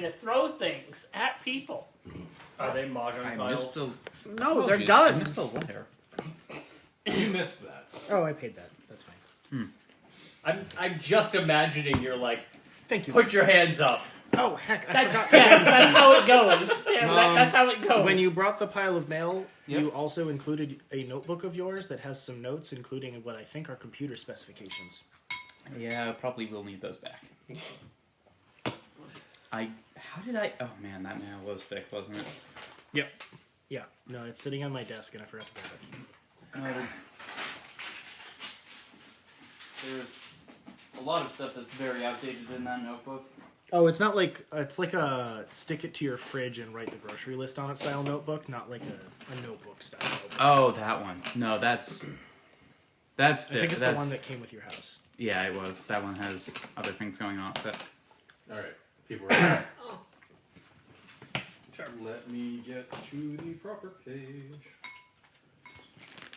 to throw things at people. Are they mahjong tiles? No, they're guns. I missed a letter. You missed that. Oh, I paid that. That's fine. I'm just imagining you're like, Thank you. put your hands up. Oh, heck, I forgot. Yes, that's how it goes. Yeah, that's how it goes. When you brought the pile of mail, Yep. you also included a notebook of yours that has some notes, including what I think are computer specifications. Yeah, I probably will need those back. How did I... Oh, man, that mail was fixed, wasn't it? Yep. Yeah. No, it's sitting on my desk, and I forgot to grab it. There's a lot of stuff that's very outdated in that notebook. Oh, it's not like... It's like a stick it to your fridge and write the grocery list on it style notebook, not like a notebook style notebook. Oh, that one. No, that's I think it's the one that came with your house. Yeah, it was. That one has other things going on with it. Alright, people ready? Sure. Let me get to the proper page.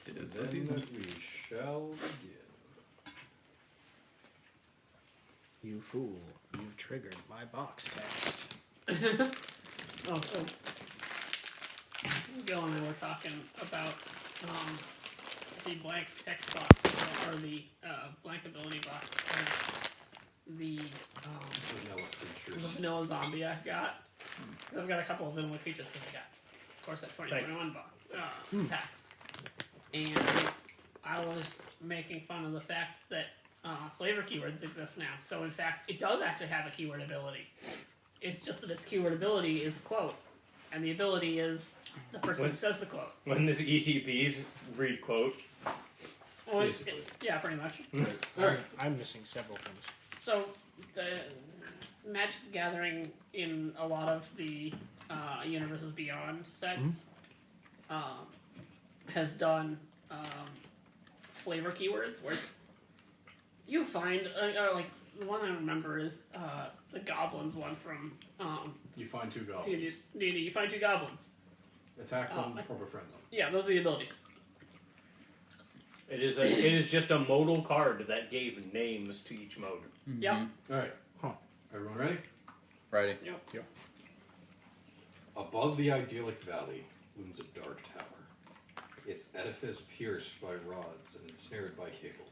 It is Then the season. we shall begin. You fool. You've triggered my box text. Oh, so Gil and I were talking about the blank text box, or the blank ability box, and the Vanilla creatures. vanilla zombie I've got. I've got a couple of vanilla creatures because I got, of course, that 2021 box packs. And I was making fun of the fact that flavor keywords exist now. So in fact, it does actually have a keyword ability. It's just that its keyword ability is a quote, and the ability is the person who says the quote. When this ETPs read quote. Well, yeah, pretty much. Alright. I'm missing several things. So the Magic the Gathering in a lot of the Universes Beyond sets has done flavor keywords where it's, you find like the one I remember is the goblins one from You find two goblins. D&D. You find two goblins. Attack them or befriend them. Yeah, those are the abilities. It is just a modal card that gave names to each mode. Mm-hmm. Yep. Alright. Everyone ready? Righty. Yep. Above the idyllic valley looms a dark tower, its edifice pierced by rods and ensnared by cables.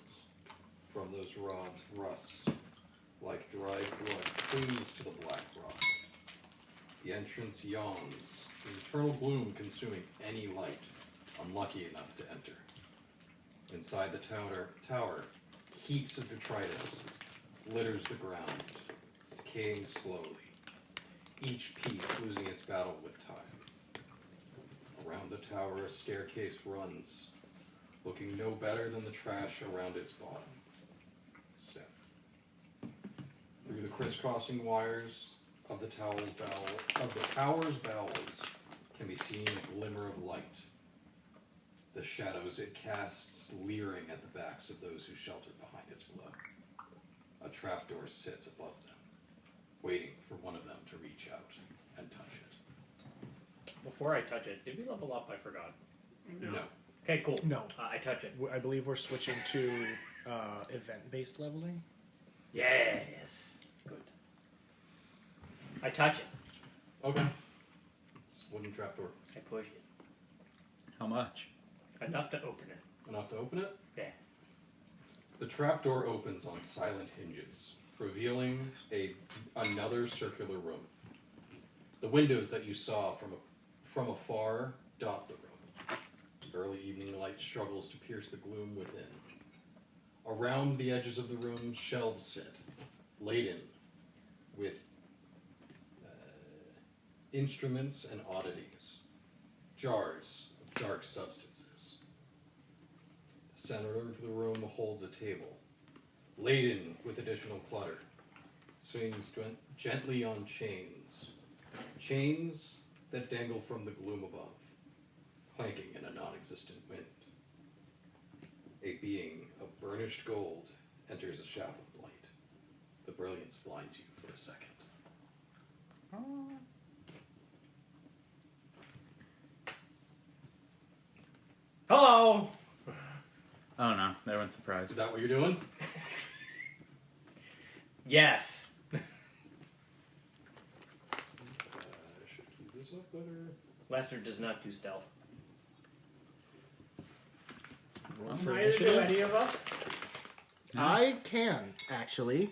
From those rods, rust, like dried blood, clings to the black rock. The entrance yawns, the eternal gloom consuming any light unlucky enough to enter. Inside the tower, heaps of detritus litters the ground, decaying slowly, each piece losing its battle with time. Around the tower, a staircase runs, looking no better than the trash around its bottom. Step. Through the crisscrossing wires of the tower's bowels can be seen a glimmer of light. The shadows it casts leering at the backs of those who shelter behind its glow. A trapdoor sits above them, waiting for one of them to reach out and touch it. Before I touch it, did we level up? I forgot. No. Okay, cool. No. I touch it. I believe we're switching to event-based leveling. Yes. Good. I touch it. Okay. It's a wooden trapdoor. I push it. How much? Enough to open it. Enough to open it? Yeah. The trapdoor opens on silent hinges, revealing another circular room. The windows that you saw from afar dot the room. Early evening light struggles to pierce the gloom within. Around the edges of the room, shelves sit, laden with instruments and oddities, jars of dark substances. The center of the room holds a table, laden with additional clutter. It swings gently on chains that dangle from the gloom above, clanking in a non-existent wind. A being of burnished gold enters a shaft of light. The brilliance blinds you for a second. Hello! Oh no, they weren't surprised. Is that what you're doing? Yes. up whether... Lester does not do stealth. Roll for Neither do initiative. any of us. I can, actually.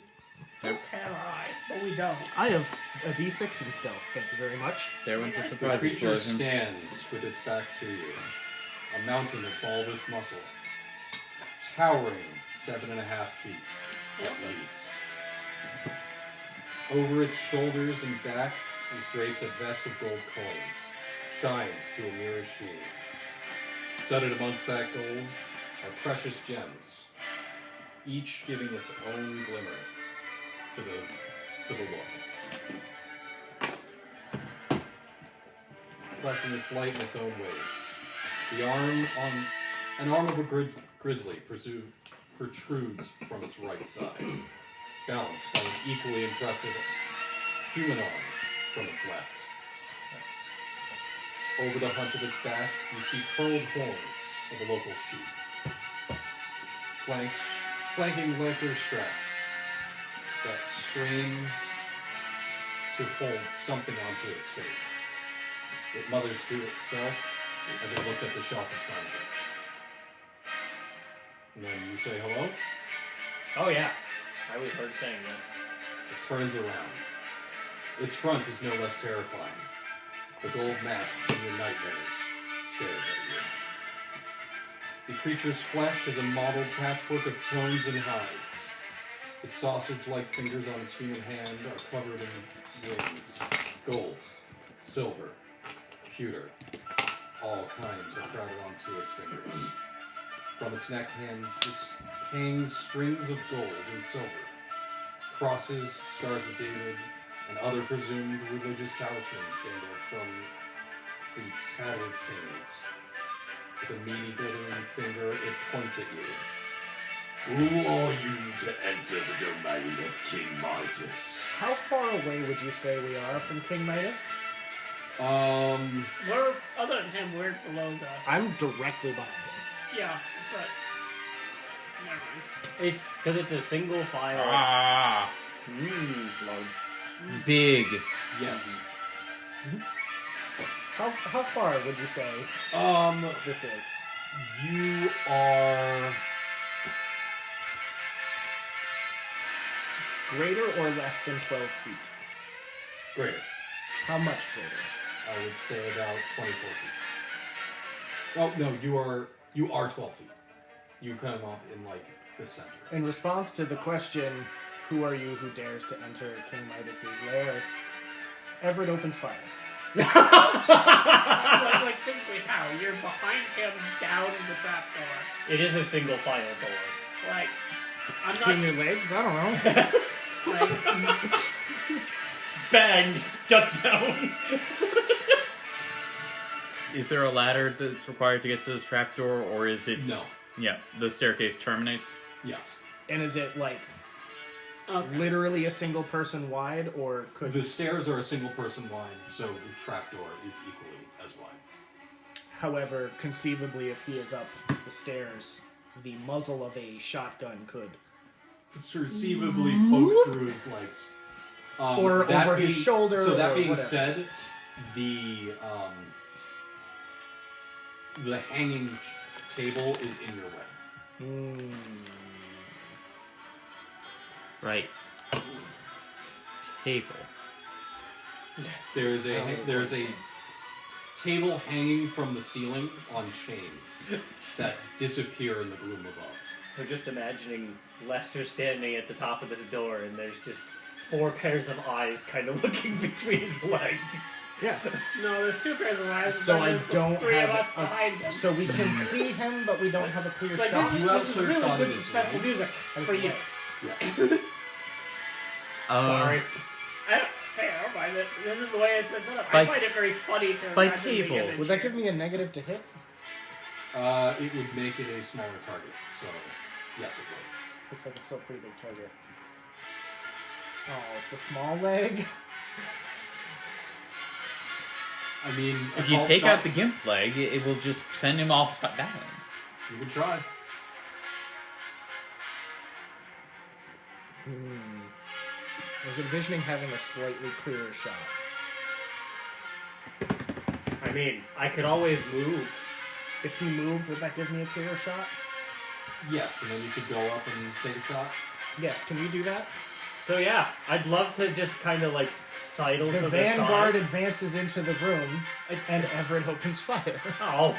Can I? But we don't. I have a d6 in stealth, thank you very much. There went the The surprise creature explosion. stands with its back to you, a mountain of bulbous muscle, towering 7.5 feet at least. Over its shoulders and back is draped a vest of gold coins, shined to a mirror sheen. Studded amongst that gold are precious gems, each giving its own glimmer to the look. Flashing its light in its own ways. An arm of a grizzly protrudes from its right side, balanced by an equally impressive human arm from its left. Over the hunch of its back, you see curled horns of a local sheep, flanking leather straps that strain to hold something onto its face. It mothers to itself as it looks at the shelf in front of it. And then you say hello. Oh yeah, I was heard saying that. It turns around. Its front is no less terrifying. The gold mask from your nightmares stares at you. The creature's flesh is a mottled patchwork of tones and hides. The sausage-like fingers on its human hand are covered in wings. Gold, silver, pewter. All kinds are crowded onto its fingers. From its neck hangs strings of gold and silver. Crosses, stars of David, and other presumed religious talismans dangle from the tattered chains. With a meaty glittering finger, it points at you. Who are you to enter the domain of King Midas? How far away would you say we are from King Midas? We're, other than him, we're below the... I'm directly behind him. Yeah, but... Never mind. It's because it's a single file. Ah, Large. big. Yes. How far would you say this is? You are... Greater or less than 12 feet? greater. How much greater? I would say about 24 feet. Oh, no, you are 12 feet. You come up in, like, the center. In response to the question, who are you who dares to enter King Midas's lair, Everett opens fire. like physically how? You're behind him down in the trapdoor. It is a single file door. Like, I'm Between not... your legs? I don't know. Like, Bang! Duck down! Is there a ladder that's required to get to this trapdoor, or is it... No. Yeah, the staircase terminates. Yes. And is it like okay. literally a single person wide, or could... The stairs are a single person wide, so the trapdoor is equally as wide. However, conceivably, if he is up the stairs, the muzzle of a shotgun could... It's conceivably poked through his legs. Or that over his shoulder, So that or being whatever. said, the hanging table is in your way. Right. Table. There's a table hanging from the ceiling on chains that disappear in the gloom above. So just imagining Lester standing at the top of this door and there's just 4 pairs of eyes kind of looking between his legs. Yeah. No, there's 2 pairs of eyes. So but I there's don't 3 of have us a- behind him. So we can see him, but we don't have a clear Like, shot. You have this is clear really shot good of this, suspenseful right? music for you. Yeah. Sorry. Hey, I don't mind it. This is the way it's been set up. By- I find it very funny to by imagine the table. image Would that here. give me a negative to hit? It would make it a smaller target, so yes, it would. Looks like it's still a pretty big target. Oh, it's the small leg. I mean, If you take out the gimp leg, it will just send him off balance. you could try. I was envisioning having a slightly clearer shot. I mean, I could always move. If he moved, would that give me a clearer shot? Yes, and then you could go up and take a shot. Yes, can we do that? So yeah, I'd love to just kind of like sidle The to the vanguard side. advances into the room, and Everett opens fire. Oh.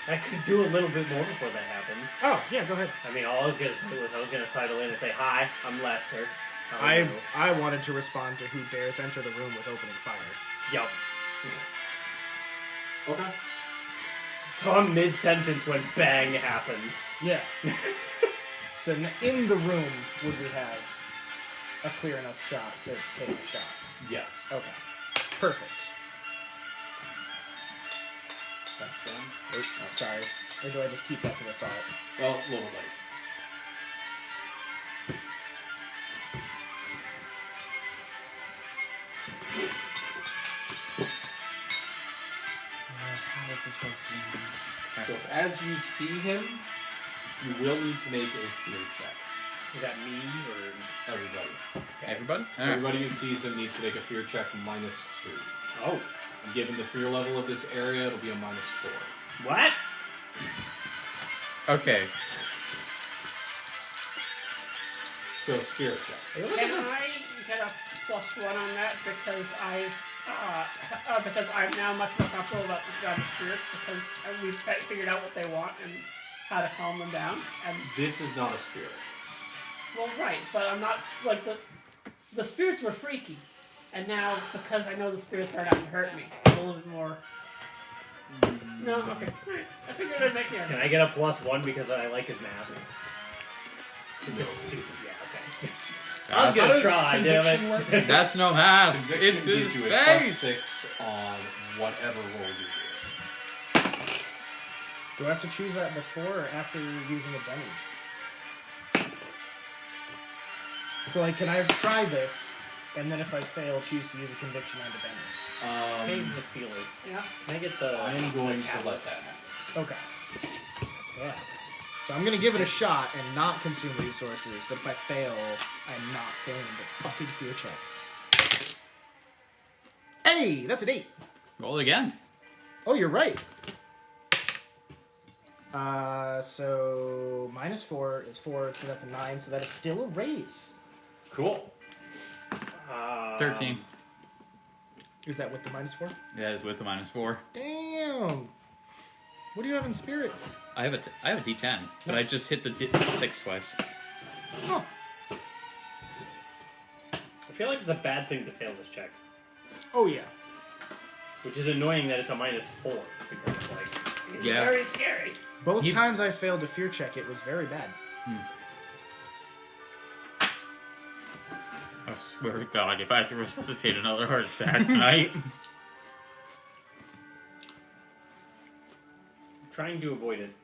I could do a little bit more before that happens. Oh, yeah, go ahead. I mean, all I was gonna say was I was gonna sidle in and say, "Hi, I'm Lester." How are you?" I wanted to respond to who dares enter the room with opening fire. Yup. Okay. So I'm mid-sentence when bang happens. Yeah. So in the room, would we have a clear enough shot to take a shot? Yes. Okay. Perfect. That's fine. Oh, sorry. Or do I just keep that because I saw it? Well, a little late. How does this work? So as you see him, you will need to make a fear check. Is that me or Everybody. Everybody? Alright. Everybody who sees him needs to make a fear check -2. oh And given the fear level of this area, it'll be a -4. what? Okay. So spirit check. Can I get a +1 on that because I'm now much more comfortable about the spirits because we've figured out what they want and how to calm them down. And This is not a spirit. well, right, but I'm not like the spirits were freaky, and now because I know the spirits are not going to hurt me, I'm a little bit more. No, okay, alright. I figured it'd make me. Can I get a +1 because I like his mask? It's just stupid. Yeah, okay. I was How gonna does try, damn conviction work? it. That's no mask. Conviction It's his gives you a face. +6 on whatever roll you do. Do I have to choose that before or after using a dummy? So, like, can I try this, and then if I fail, choose to use a conviction on the dummy? Pay the ceiling. Yeah. Can I get the? I am going the to tablet? let that happen. Okay. Yeah. So I'm gonna give it a shot and not consume resources, but if I fail, I'm not failing the fucking fear check. Hey, that's an 8. Roll again. Oh, you're right. So -4 is 4, so that's a 9, so that is still a raise. Cool. 13. Is that with the -4? Yeah, it's with the -4. Damn. What do you have in spirit? I have a D10, but I just hit the 6 twice. Huh. I feel like it's a bad thing to fail this check, Oh, yeah. which is annoying that it's a -4 because like. It's Yeah. very scary. Both You- times I failed a fear check, it was very bad. I swear to God, if I have to resuscitate another heart attack tonight. Trying to avoid it.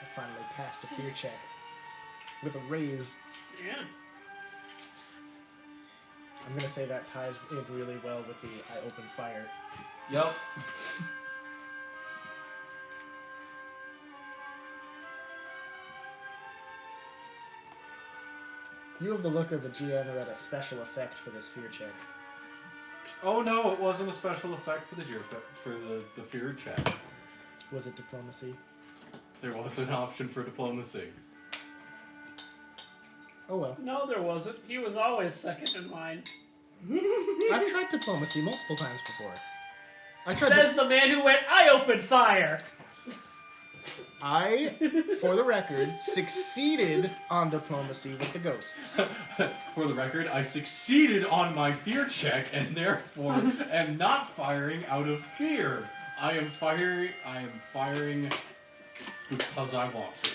I finally passed a fear check with a raise. Yeah. I'm gonna say that ties in really well with the I open fire. Yep. You have the look of the GM who had a special effect for this fear check. Oh no, it wasn't a special effect for the fear check. Was it diplomacy? There was an option for diplomacy. Oh well. No, there wasn't. He was always second in line. I've tried diplomacy multiple times before. I tried. Says the man who went, I opened fire. I, for the record, succeeded on diplomacy with the ghosts. For the record, I succeeded on my fear check and therefore am not firing out of fear. I am firing because I want to.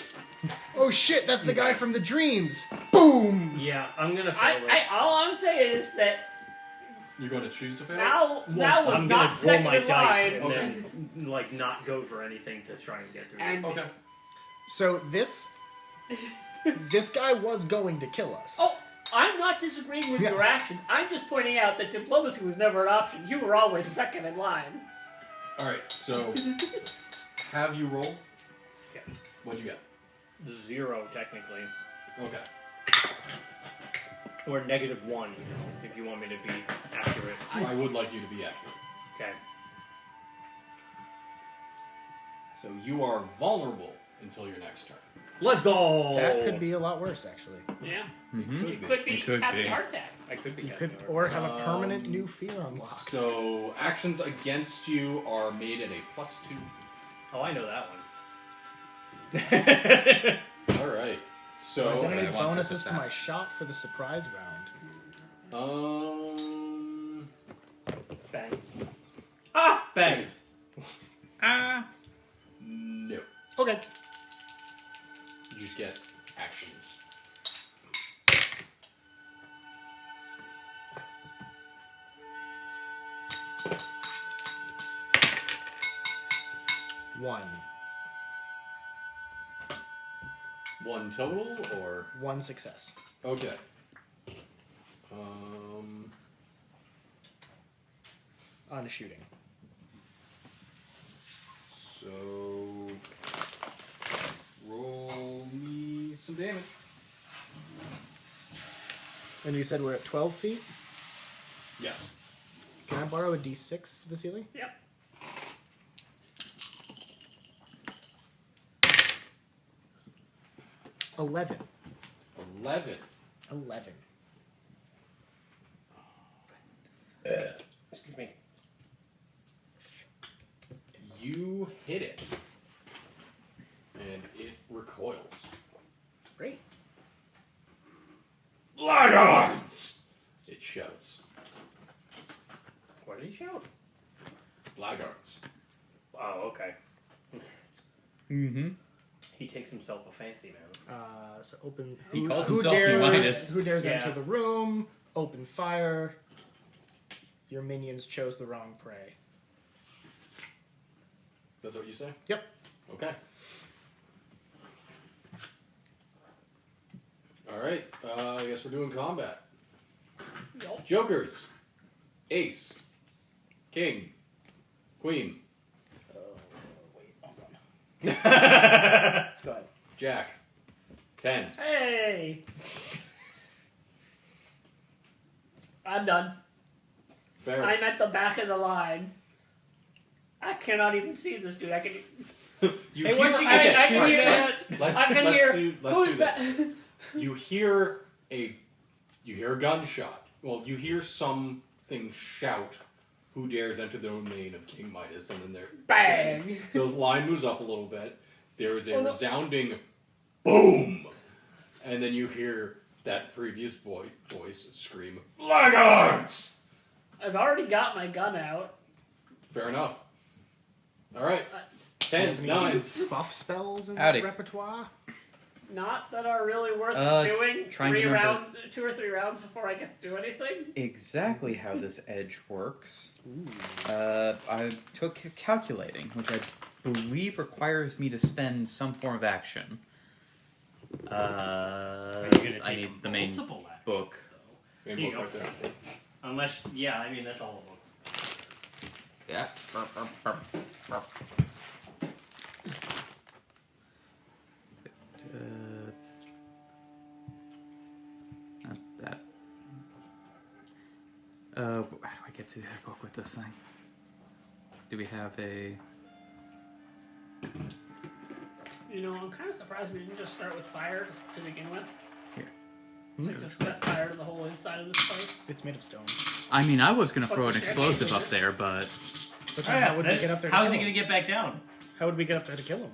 Oh shit! That's the guy from the dreams. Boom. Yeah, I'm gonna fail this. All I'm saying is that You're going to choose to fail? Mal was I'm gonna not roll second my in dice line. and then like not go for anything to try and get through. And- this. Okay. So this guy was going to kill us. Oh, I'm not disagreeing with your actions. I'm just pointing out that diplomacy was never an option. You were always second in line. Alright, so have you roll? Yeah. What'd you get? 0 technically, Okay. or -1 if you want me to be accurate. I would like you to be accurate. Okay. So you are vulnerable until your next turn. Let's go. That could be a lot worse, actually. Yeah. Mm-hmm. You could be It could having be. a heart attack. I could be. You having could, a- or have a permanent new fear unlocked. So actions against you are made at a +2. Oh, I know that one. All right. So Are there and any I want this bonuses to stat. my shot for the surprise round? Bang. Ah! Bang. Ah. No. Okay. You just get actions. One. 1 total, or 1 success. okay. On shooting. So roll me some damage. And you said we're at 12 feet? Yes. Can I borrow a d6, Vasily? Yep. $11. 11. 11. Excuse me. You hit it, and it recoils. Great. Blackguards! It shouts. What did he shout? Blackguards. Oh, okay. Mm-hmm. He takes himself a fancy man. So open. He Who, calls who himself dares? Midas. Who dares Yeah. enter the room? Open fire. Your minions chose the wrong prey. That's what you say? Yep. Okay. Alright, I guess we're doing combat. Yup. Jokers. Ace. King. Queen. Wait, hold on. Go ahead. Jack. 10. Hey. I'm done. Fair. I'm at the back of the line. I cannot even see this dude. I can. You Hey, once you I, get I can hear. Let's, I can let's hear. do, let's Who's do that? this. You hear a gunshot. Well, you hear something shout, "Who dares enter the domain of King Midas?" And then there, Bang. the line moves up a little bit. There is a Oh, no. resounding boom, and then you hear that previous voice scream, "Blackguards!" I've already got my gun out. Fair enough. All right, Uh, 10s, 9s. Buff spells in Howdy. the repertoire? Not that are really worth doing. trying to remember- 2 or 3 rounds before I get to do anything. Exactly how this edge works. I took calculating, which I believe requires me to spend some form of action. Are you gonna take I need the main multiple actions, book. though? Main Here you book go. right there. Unless, yeah, I mean, that's all the books. Yeah. Not that. How do I get to the book with this thing? Do we have a? You know, I'm kind of surprised we didn't just start with fire to begin with. Here. Like just set fire to the whole inside of this place. It's made of stone. I mean, I was gonna Fuck throw an the staircase, explosive is up it? there, but But then how would we get up there to How's kill he him? gonna get back down? How would we get up there to kill him?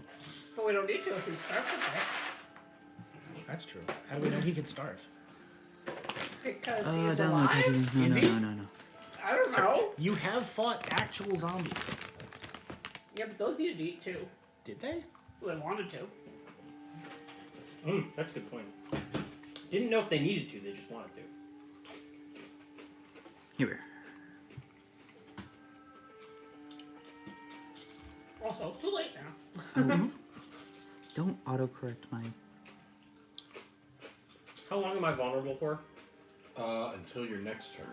But we don't need to if we start with that. That's true. How do we know he could starve? Because download he's that. alive? No, Is no, he? no, no, no. I don't know. You have fought actual zombies. Yeah, but those needed to eat too. Did they? Well, they wanted to. That's a good point. Didn't know if they needed to, they just wanted to. Here. Also, too late now. Don't autocorrect my. How long am I vulnerable for? Until your next turn.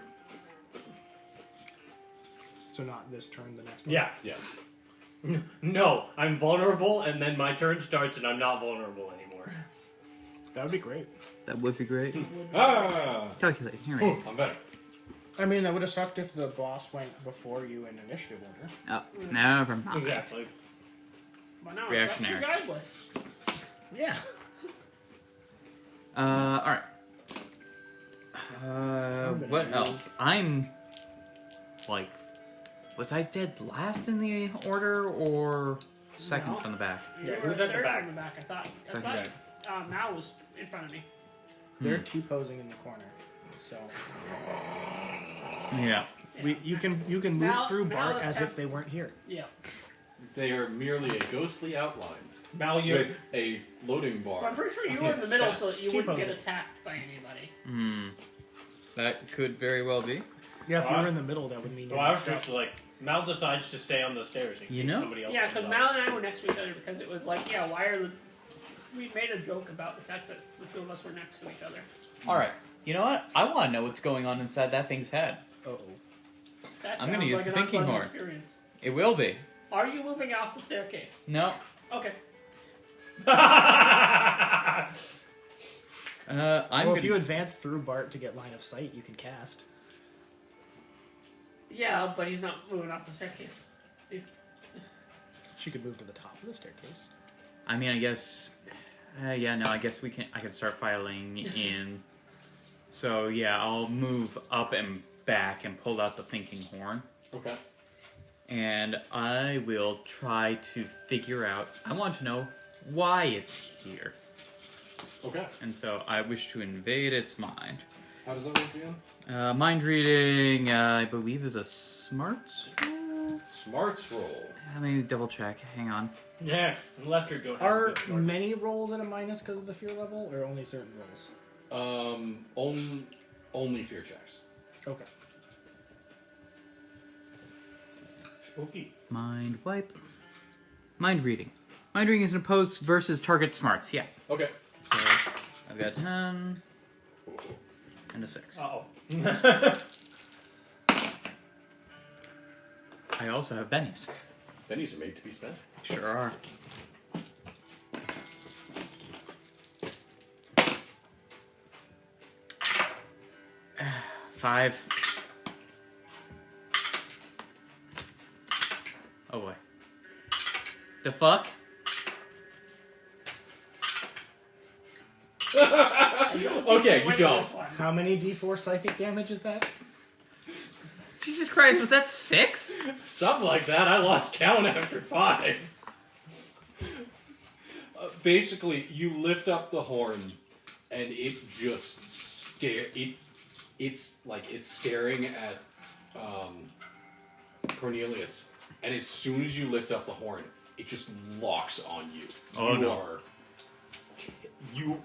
So not this turn, the next one? Yeah. Yes. No, I'm vulnerable, and then my turn starts, and I'm not vulnerable anymore. That would be great. That would be great. Ah! Calculate. Here we go. I'm better. I mean, that would have sucked if the boss went before you in initiative order. Oh, never mind. Exactly. But now Reactionary. it's up regardless. Yeah. Alright. What else? I'm like, was I dead last in the order or second No. from the back? You Yeah, were who's at the third back? from the back. I thought Second Mal was in front of me. They're two posing in the corner, so Yeah. you can move Mal- through Mal Bart is as half- if they weren't here. Yeah. They are merely a ghostly outline Mal, you. with a loading bar. Well, I'm pretty sure you on were in its the middle chest. so that you Keep wouldn't get posing. attacked by anybody. That could very well be. Yeah, if you Alright. were in the middle, that would mean Well, you're I was next just up. like, Mal decides to stay on the stairs in You case know? somebody else Yeah, comes because up. Mal and I were next to each other because it was like, yeah, why are the... We made a joke about the fact that the two of us were next to each other. Alright. You know what? I want to know what's going on inside that thing's head. Uh-oh. That I'm gonna sounds use like the an thinking unpleasant horn. experience. It will be. Are you moving off the staircase? No. Okay. I'm Well, gonna... if you advance through Bart to get line of sight, you can cast. Yeah, but he's not moving off the staircase. He's... She could move to the top of the staircase. I mean, I guess... yeah, no, I guess we can... I can start filing in. So, yeah, I'll move up and back and pull out the thinking horn. Okay. And I will try to figure out... I want to know why it's here. Okay. And so I wish to invade its mind. How does that work again? Mind reading, I believe, is a smarts roll? Smarts roll. Let me double check. Hang on. Yeah, left or don't have Are good swords. many rolls at a minus because of the fear level, or only certain rolls? Only fear checks. Okay. Spooky. Mind wipe. Mind reading. Mind reading is an opposed versus target smarts. Yeah. Okay. So I've got 10 and a 6. Uh-oh. I also have bennies. Bennies are made to be spent. Sure are. Five. Oh boy. The fuck? Okay, you don't. How many D4 psychic damage is that? Jesus Christ, was that 6? Something like that. I lost count after 5. Basically, you lift up the horn, and it just it's staring at Cornelius, and as soon as you lift up the horn, it just locks on you. Oh, no. You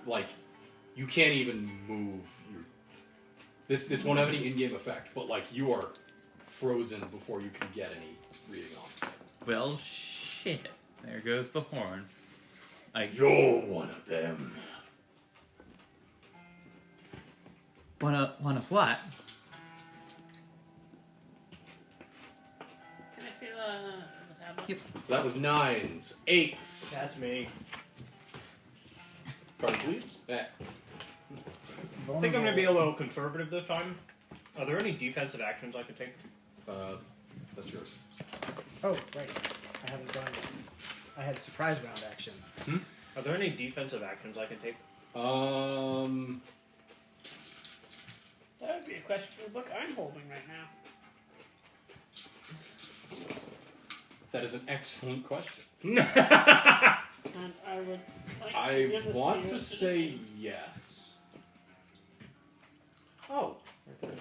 can't even move. This won't have any in-game effect, but you are frozen before you can get any reading on. Well, shit. There goes the horn. You're one of them. One of what? Can I see the tablet? Yep. So that was 9s, 8s. That's me. Card, please. I think I'm going to be a little conservative this time. Are there any defensive actions I can take? That's yours. Oh, right. I haven't done it. I had surprise round action. Are there any defensive actions I can take? That would be a question for the book I'm holding right now. That is an excellent question. And I would like to give I this want to to you. say yes. Oh. Okay.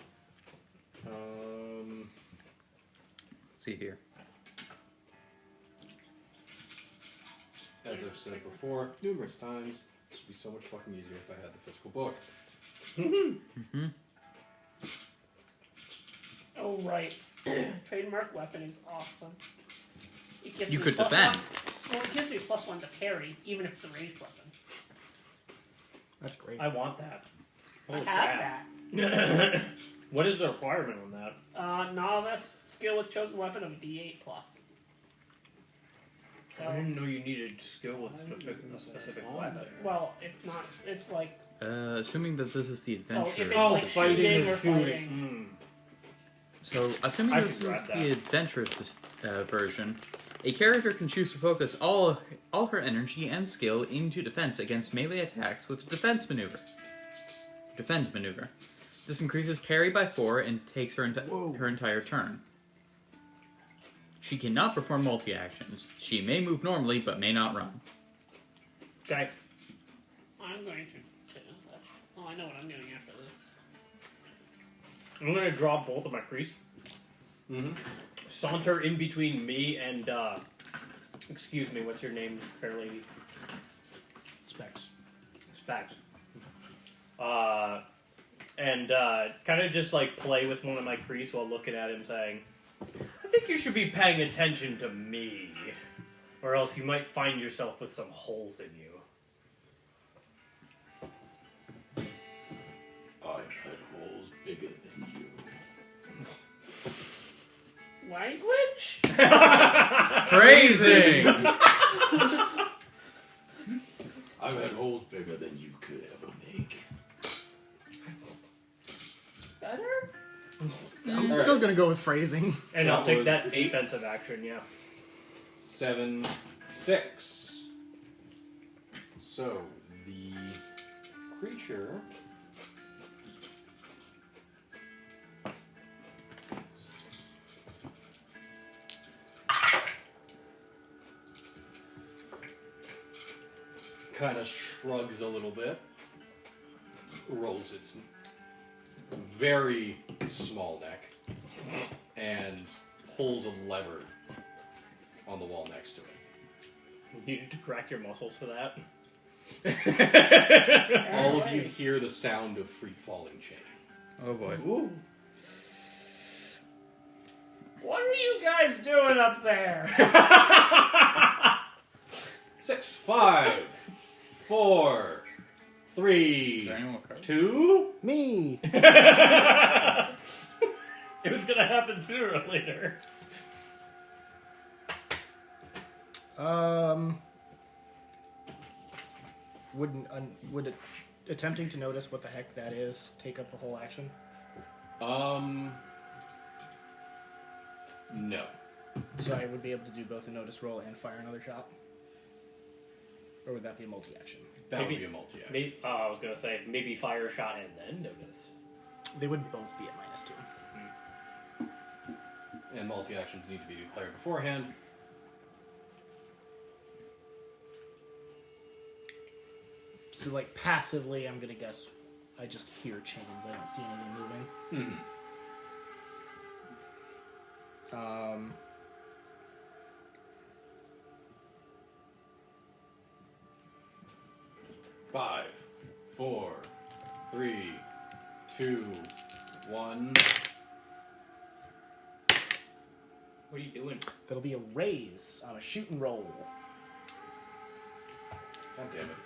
Let's see here. As I've said before numerous times, this would be so much fucking easier if I had the physical book. Mm-hmm. Oh, right. Trademark weapon is awesome. It gives You me could +1 defend. Well, it gives me +1 to parry, even if it's a ranged weapon. That's great. I want that. I Holy have crap. that. What is the requirement on that? Novice skill with chosen weapon of D8+. So, I didn't know you needed skill with a specific weapon. well, it's not. It's like Assuming that this is the so. adventure. If it's like shooting or fighting, So, assuming I this could is grab the adventurous version, a character can choose to focus all her energy and skill into defense against melee attacks with Defend maneuver. This increases parry by 4 and takes her entire turn. She cannot perform multi-actions. She may move normally, but may not run. Okay. I'm going to. Oh, I know what I'm doing after this. I'm gonna draw both of my crease. Mm-hmm. Saunter in between me and, excuse me, what's your name, fair lady? Specs. Spax. And kind of just like play with one of my crease while looking at him saying, I think you should be paying attention to me, or else you might find yourself with some holes in you. I've had holes bigger than you. Language? Phrasing! I've had holes bigger than you could ever make. Better? I'm Alright. still gonna go with phrasing. And That I'll take was- that defensive action, yeah. 7, 6. So, the creature... kind of shrugs a little bit, rolls its very small neck, and pulls a lever on the wall next to it. You needed to crack your muscles for that. All of you hear the sound of free falling chain. Oh boy. Ooh. What are you guys doing up there? 6, 5, 4, 3, Is there any more cards? 2. Me. It was gonna happen sooner or later. Would it attempting to notice what the heck that is take up the whole action? No. So I would be able to do both a notice roll and fire another shot? Or would that be a multi-action? That Maybe- would be a multi-action. Maybe, I was gonna say, maybe fire a shot and then notice. They would both be at -2. And multi-actions need to be declared beforehand. So, like, passively, I'm gonna guess I just hear chains. I don't see anything moving. Mm-hmm. 5, 4, 3, 2, 1. What are you doing? That'll be a raise on a shoot and roll. God damn it.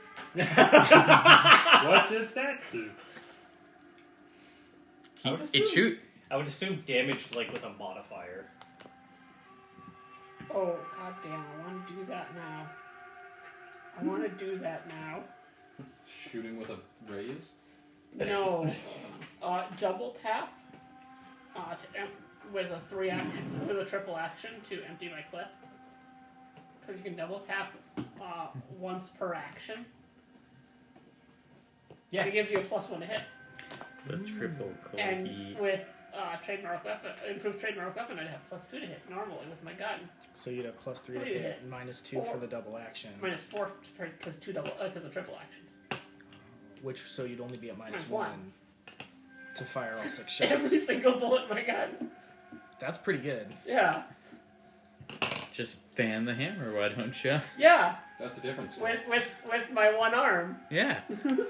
What does that do? I would It shoot. I would assume damage like with a modifier. Oh, goddamn, I want to do that now. I want to do that now. Shooting with a raise? No. Double tap with a with a triple action to empty my clip. Because you can double tap once per action. Yeah. And it gives you a +1 to hit. The triple And Colby. with trademark weapon, improved trademark weapon, I'd have +2 to hit normally with my gun. So you'd have +3 to Three to hit hit. and -2 for the double action. -4 because because of triple action. Which, so you'd only be at Minus -1 to fire all 6 shots. Every single bullet in my gun. That's pretty good. Yeah. Just fan the hammer, why don't you? Yeah. That's a difference. With my one arm. Yeah. And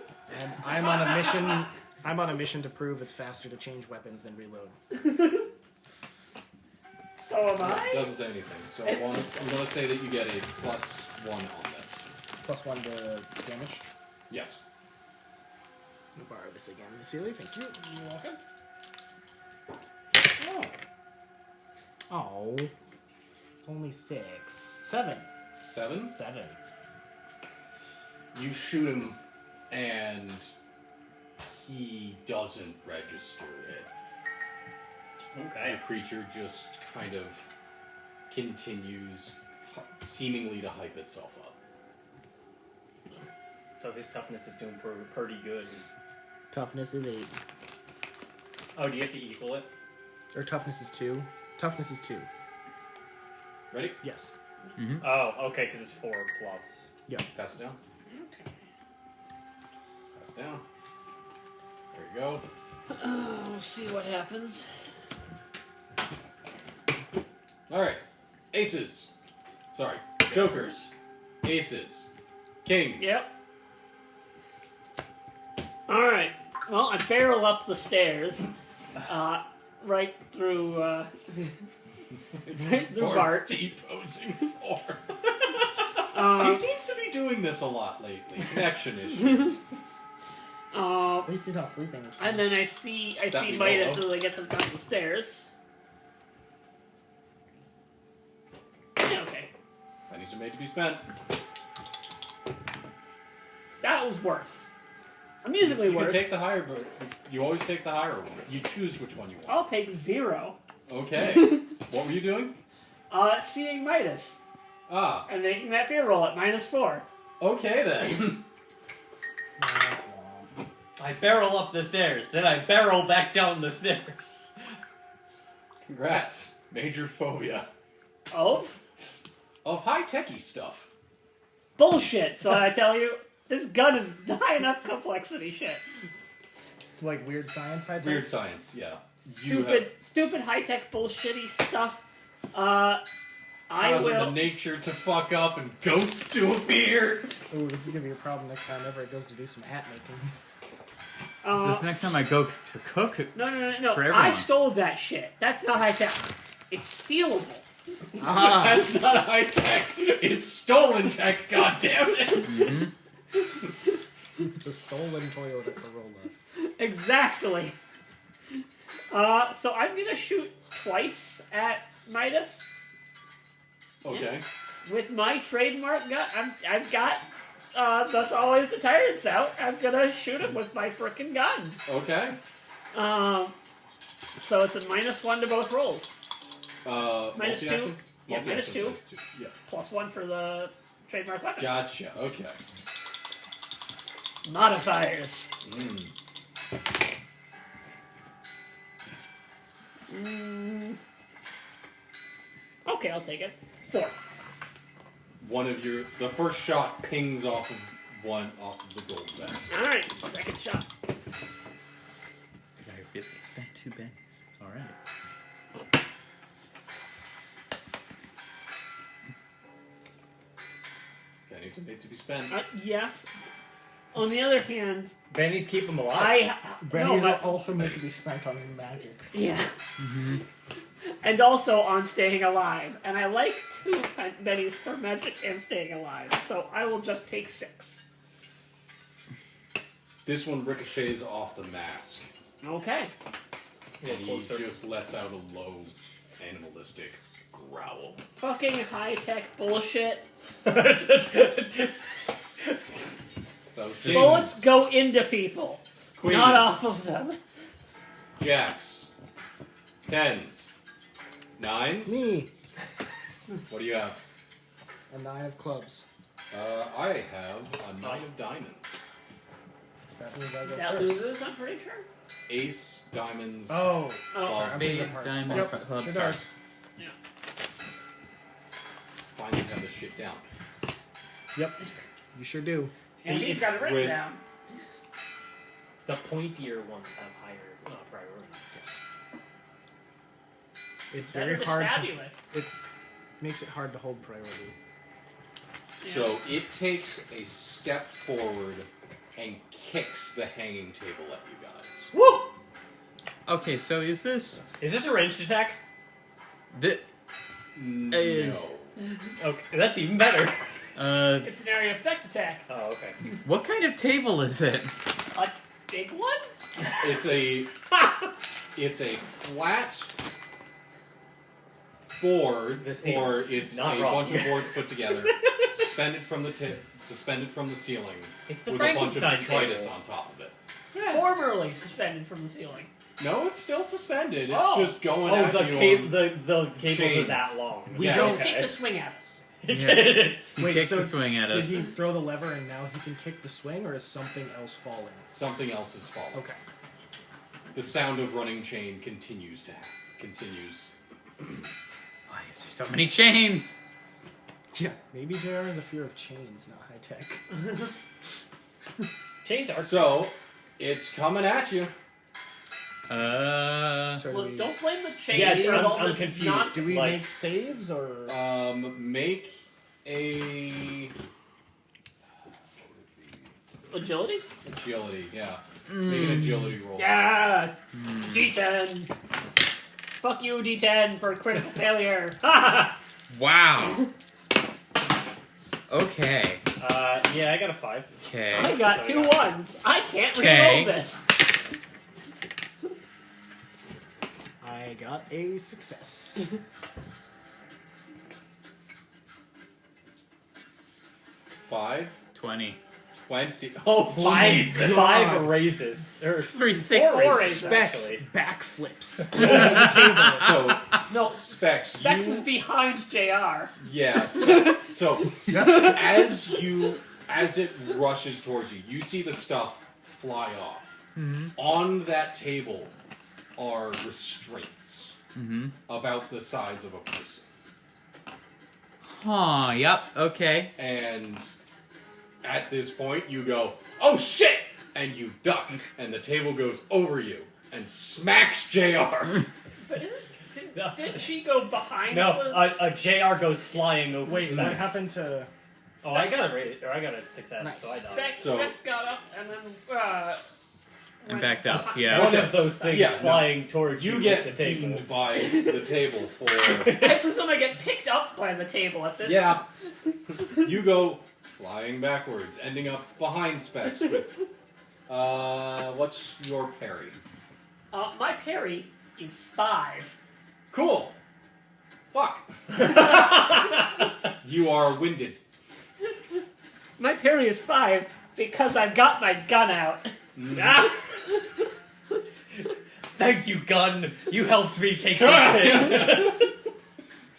I'm on a mission. I'm on a mission to prove it's faster to change weapons than reload. So am It I? doesn't say anything. So It's I'm going to say that you get a +1 on this. +1 to damage. Yes. I'll borrow this again, Vasily. Thank you. You're welcome. Oh. Oh. It's only 6. 7. 7? 7. You shoot him, and he doesn't register it. Okay. The creature just kind of continues seemingly to hype itself up. So his toughness is doing pretty good. Toughness is 8. Oh, do you have to equal it? Or toughness is 2. Toughness is 2. Ready? Yes. Mm-hmm. Oh, okay, because it's 4 plus. Pass it down. Okay. Pass it down. There you go. We'll see what happens. Alright. Aces. Sorry. Jokers. Aces. Kings. Yep. Alright. Well, I barrel up the stairs. Right through, right through Bart. Deposing 4. Uh, He seems to be doing this a lot lately. Connection issues. At least he's not sleeping. And then I see That we know Midas of. as I get to the top of the stairs. Yeah, okay. Pennies are made to be spent. That was worse. Amusingly You can worse. take the higher, but you always take the higher one. You choose which one you want. I'll take 0. Okay. What were you doing? Seeing Midas. Ah. And making that fear roll at -4. Okay then. I barrel up the stairs, then I barrel back down the stairs. Congrats. Major phobia Of? of high-techy stuff. Bullshit, so I tell you, this gun is high enough complexity shit. It's like weird science high tech. Weird science, yeah. Stupid high-tech bullshitty stuff. I Causing the will... nature to fuck up and ghosts to appear. Ooh, this is gonna be a problem next time ever it goes to do some hat making. This is the next time I go to cook. No. For I everyone. stole that shit. That's not high-tech. It's stealable. Ah, That's not high-tech. It's stolen tech, goddammit. Mm-hmm. it's a stolen Toyota Corolla. Exactly. So I'm gonna shoot twice at Midas. Okay. With my trademark gun, I've got thus always the tyrants out. I'm gonna shoot him with my frickin' gun. Okay. So it's a -1 to both rolls. -2? -2. Yeah, Multi-action, -2. Yeah. +1 for the trademark weapon. Gotcha. Okay. Modifiers. Okay, I'll take it. 4. The first shot pings off of the gold vest. Alright, second shot. Did I really spend 2 bennies? Alright. Pennies are made to be spent. Yes. On the other hand, Benny, keep him alive. Bennies are also meant to be spent on magic. Yeah. Mm-hmm. And also on staying alive. And I like 2 bennies for magic and staying alive. So I will just take 6. This one ricochets off the mask, Okay. Yeah, and he closer. just lets out a low, animalistic growl. Fucking high-tech bullshit. So that was kings. Bullets go into people, Queens. not off of them. Jacks. 10s. 9s. Me. What do you have? A 9 of clubs. I have a 9 of diamonds. That means I go That first. loses, I'm pretty sure. Ace, diamonds. Oh. Oh, I'm Spades, thinking hearts. diamonds, Yep, clubs, sure hearts. does. Finally have this shit down. Yep. You sure do. and See, he's it's got it written with- down. The pointier ones have higher priority. Yes. It's Better very to hard stab to, you with. it makes it hard to hold priority. So it takes a step forward and kicks the hanging table at you guys. Woo! Okay, so is this... Is this a ranged attack? No. Okay, that's even better. It's an area effect attack. Oh, okay. What kind of table is it? A big one? It's a flat board, This seems or it's not a wrong. bunch of boards put together. suspended from the ceiling It's the with a bunch of Frankenstein detritus table. on top of it. Formerly suspended from the ceiling. No, it's still suspended. It's Oh. just going Oh, at the, you. on- the cables are chains. that long. We Yeah, don't- Take the swing at us. Yeah. He Wait, kicked so the swing at Did us. he throw the lever and now he can kick the swing, or is something else falling? Something else is falling. Okay. The sound of running chain continues to happen. Continues. Why is there so many chains? Yeah. Maybe JR has a fear of chains, not high tech. Chains are So, it's coming at you. So Well, do we don't blame the chain Yeah, for I'm- all I'm this confused. nonsense. Do we Like- make saves or? Make a Agility? agility. Yeah. Make an agility roll. Yeah! D10! Fuck you, D10, for critical failure. Wow. Okay. Yeah, I got a 5. Okay. I got 2 ones. I can't Okay. reroll this. I got a success. Five, 20. 20. Oh, my five God. raises. Or 3 Four 6. raises, Specs actually. backflips over the table. So, No, Specs, Specs you... is behind JR. Yeah, so as it rushes towards you, you see the stuff fly off. Mm-hmm. On that table are restraints Mm-hmm. about the size of a person. Huh, yep, okay. And at this point, you go, "Oh shit!" and you duck, and the table goes over you and smacks JR. But didn't she go behind no, the... a JR goes flying over. Wait, what Specs. happened to? Oh, I got a raise, or I got a success, Nice. so I died. Specs, So- Specs got up and then... And went backed up, behind- yeah. One of those things Yeah, no. flying towards you You with get the table. beamed by the table for... I presume I get picked up by the table at this Yeah. You go flying backwards, ending up behind Specs with... what's your parry? My parry is 5. Cool. Fuck. You are winded. My parry is 5 because I've got my gun out. Ah! Thank you, gun. You helped me take this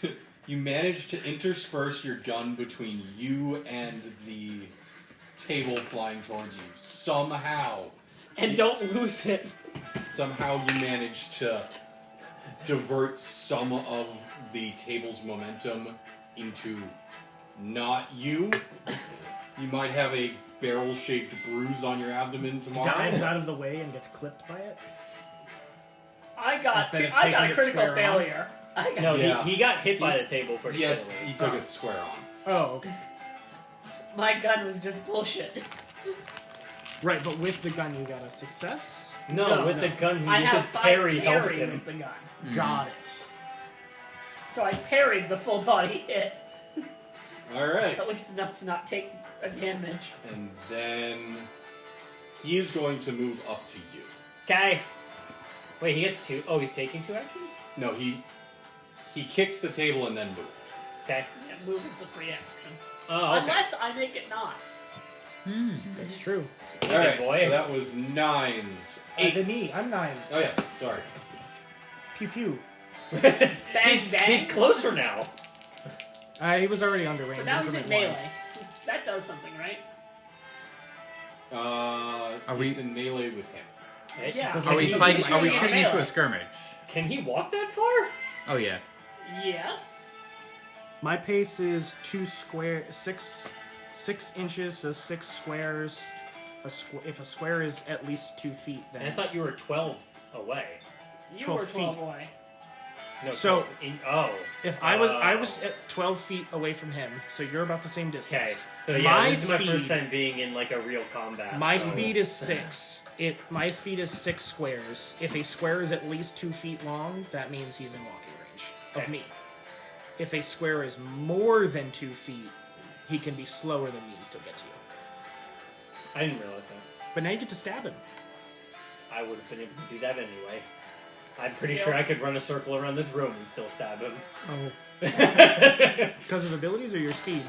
thing. You manage to intersperse your gun between you and the table flying towards you. Somehow And don't lose it. Somehow you manage to divert some of the table's momentum into not you. You might have a barrel-shaped bruise on your abdomen tomorrow. Dives out of the way and gets clipped by it. I got Instead of I got taking a it critical square on. failure. I got No, Yeah. he got hit by the table pretty Yeah, badly. he took it square on. Oh, okay. my gun was just bullshit. Right, but with the gun you got a success. No, No, with no. the gun, I because have 5 parry helped parry him. with the gun. Got it. So I parried the full body hit. Alright. At least enough to not take a damage. And then he is going to move up to you. Okay. Wait, he gets 2. Oh, he's taking 2 actions? No, he kicked the table and then moved. Okay. Yeah, move is a free action. Oh, okay. Unless I make it not. That's true. Alright, boy. so that was 9s. The 8s. me, I'm 9s. Oh yes, sorry. Pew pew. he's, bang. he's closer now. He was already under range. But now he's in increment one. melee. That does something, right? Are we- It's in melee with him. Yeah. Does Are we He's fighting? Are we shooting shooting at into a melee. skirmish? Can he walk that far? Oh yeah. Yes. My pace is 6 inches, so 6 squares. If a square is at least 2 feet, And I then thought you were 12 away. You 12 were 12 feet. away. No, So- 12 oh. if I was at 12 feet away from him, so you're about the same distance. Okay. So yeah, my this is my speed- first time being in like a real combat. My so- speed is 6. My speed is 6 squares. If a square is at least 2 feet long, that means he's in walking range of Okay. me. If a square is more than 2 feet, he can be slower than me and still get to you. I didn't realize that. But now you get to stab him. I would have been able to do that anyway. I'm pretty Yep. sure I could run a circle around this room and still stab him. Oh. Because of abilities or your speed?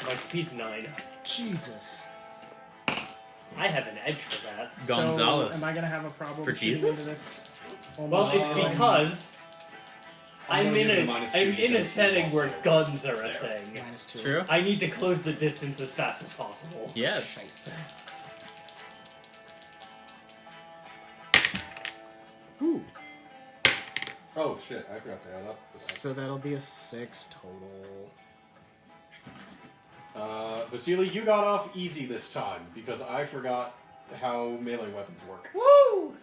My speed's 9. Jesus. I have an edge for that. Gonzalez. So, am I gonna have a problem For shooting Jesus? into this? Well, it's because I'm I'm gonna in give a him -2 I'm in a because setting he's where also guns are a there. thing. -2. True. I need to close the distance as fast as possible. Yeah. Nice. Ooh. Oh shit! I forgot to add up. For that. So that'll be a 6 total. Vasily, you got off easy this time because I forgot how melee weapons work. Woo!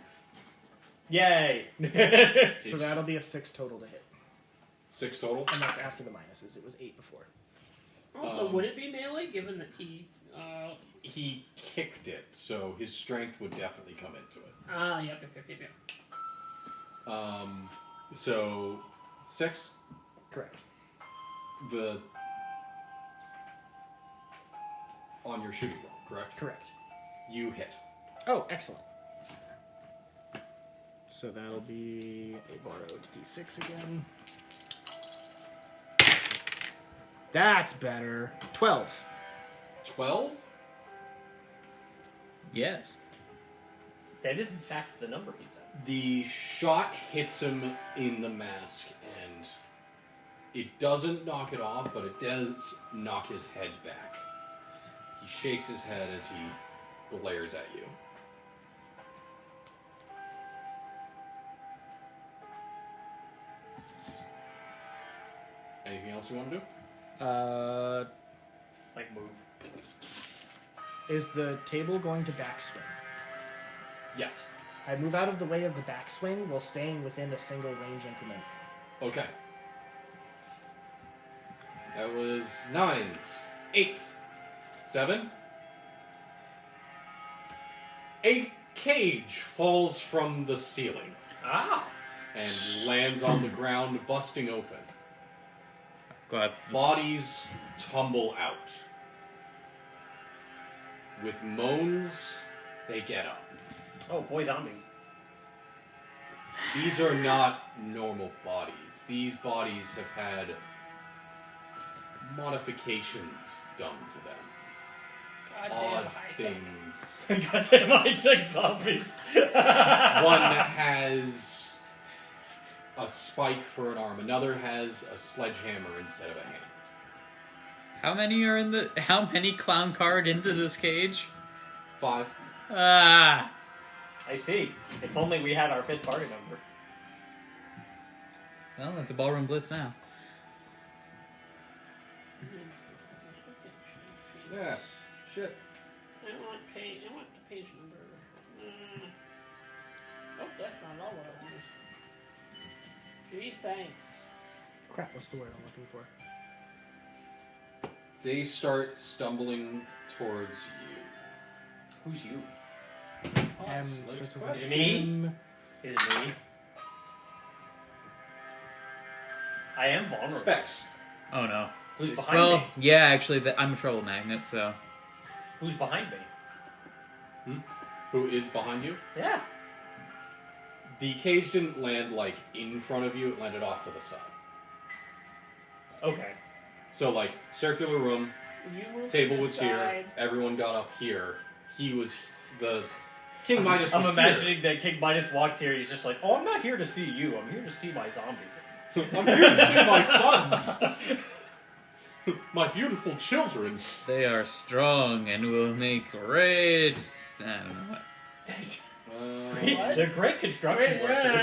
Yay! So that'll be a 6 total to hit. 6 total. And that's after the minuses. It was 8 before. Also, would it be melee given that he? He kicked it, so his strength would definitely come into it. Yep. So 6. Correct. On your shooting roll, correct? Correct. You hit. Oh, excellent. So that'll be a borrowed d6 again. That's better. 12. 12. Yes. That is in fact the number he said. The shot hits him in the mask, and it doesn't knock it off, but it does knock his head back. He shakes his head as he glares at you. Anything else you want to do? Like move. Is the table going to backswing? Yes. I move out of the way of the backswing while staying within a single range increment. Okay. That was 9s. 8s. 7. A cage falls from the ceiling Ah! and lands on the ground, busting open. Glad. Bodies tumble out. With moans, they get up. Oh, boy zombies. These are not normal bodies. These bodies have had modifications done to them. Goddamn Odd high tech. things. Goddamn high-tech zombies. One has a spike for an arm. Another has a sledgehammer instead of a hand. How many clown card into this cage? 5. Ah. I see. If only we had our 5th party number. Well, it's a ballroom blitz now. Yeah. Shit. I want the page number. Oh, that's not all what I wanted. Gee, thanks. Crap, what's the word I'm looking for? They start stumbling towards you. Who's you? M starts with Is it an me? M. Is it me? I am vulnerable. Specs. Oh no. Who's behind Well, me? yeah, actually, I'm a trouble magnet, so. Who's behind me? Who is behind you? Yeah. The cage didn't land, like, in front of you. It landed off to the side. Okay. So, like, circular room. You moved Table to the was here. side. Everyone got up here. He was... The King Midas I'm was imagining that King Midas walked here. He's just like, oh, I'm not here to see you. I'm here to see my zombies. here. I'm here to see my sons. My beautiful children. They are strong and will make great. I don't know what. What? They're great construction workers.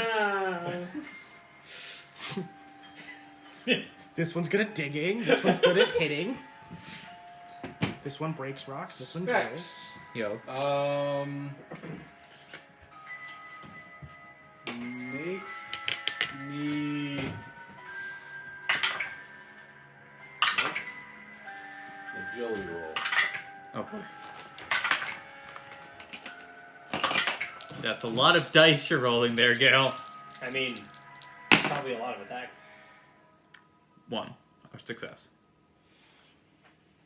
This one's good at digging. This one's good at hitting. This one breaks rocks. This one drills. Specs. Yo. Make me... Nope. Agility roll. Oh boy. That's a lot of dice you're rolling there, Gale. I mean, probably a lot of attacks. 1. A success.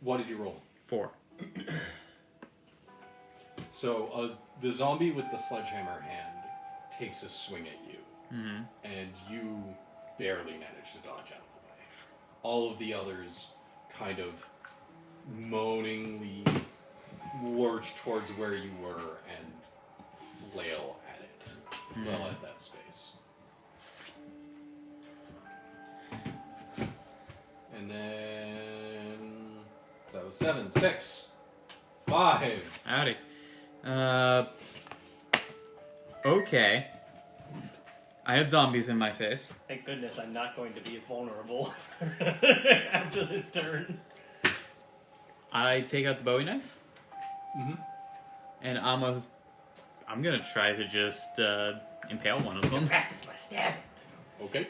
What did you roll? 4. So, the zombie with the sledgehammer hand takes a swing at you, Mm-hmm. and you barely manage to dodge out of the way. All of the others kind of moaningly lurch towards where you were and flail at it. Well, at that space. And then that was 7, 6, 5. Howdy. Okay. I have zombies in my face. Thank goodness I'm not going to be vulnerable after this turn. I take out the Bowie knife, Mm-hmm. and I'm gonna try to just impale one of them. Practice my stabbing. Okay.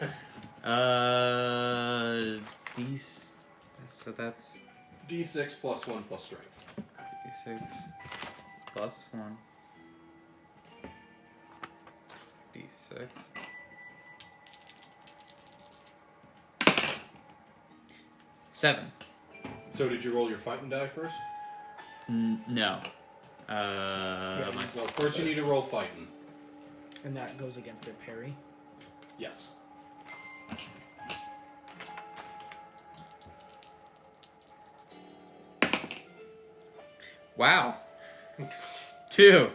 So that's D6 plus 1 plus strength. D6 plus 1. D6. Seven. So did you roll your fighting die first? No. Well, first you need to roll fighting. And that goes against their parry. Yes. Wow. 2.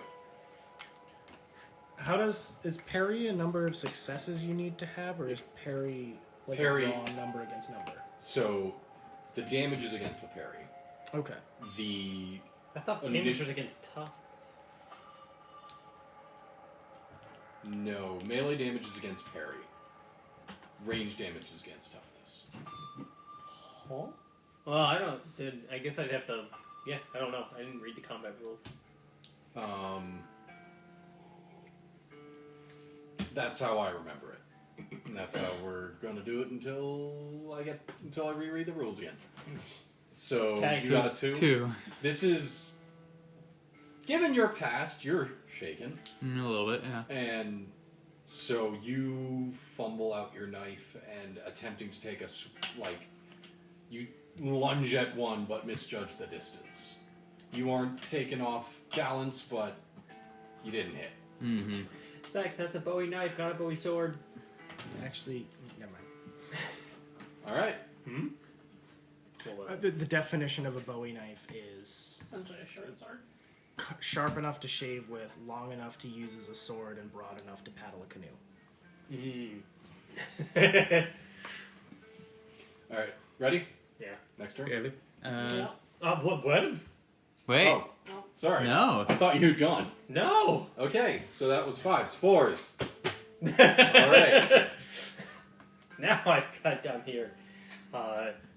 Is parry a number of successes you need to have, or is parry like Parry- a raw number against number? So the damage is against the parry. Okay. The I thought damage was against toughness. No, melee damage is against parry. Range damage is against toughness. Huh? Well, I don't. I guess I'd have to. Yeah, I don't know. I didn't read the combat rules. That's how I remember it. And that's how we're gonna do it until I reread the rules again. So Okay, you so got a 2. 2. This is, given your past, you're shaken, A little bit, yeah. and so you fumble out your knife and attempting to take you lunge at one but misjudge the distance. You aren't taken off balance, but you didn't hit. Mm-hmm. Specs, that's a Bowie knife, not a Bowie sword. Actually, never mind. All right. Hmm? The definition of a Bowie knife is Essentially a short sword. sharp enough to shave with, long enough to use as a sword, and broad enough to paddle a canoe. All right. Ready? Yeah. Next turn. Really? Yeah. What? Wait. Oh, sorry. No. I thought you'd gone. No! Okay, so that was 5s. 4s. All right. Now I've got down here.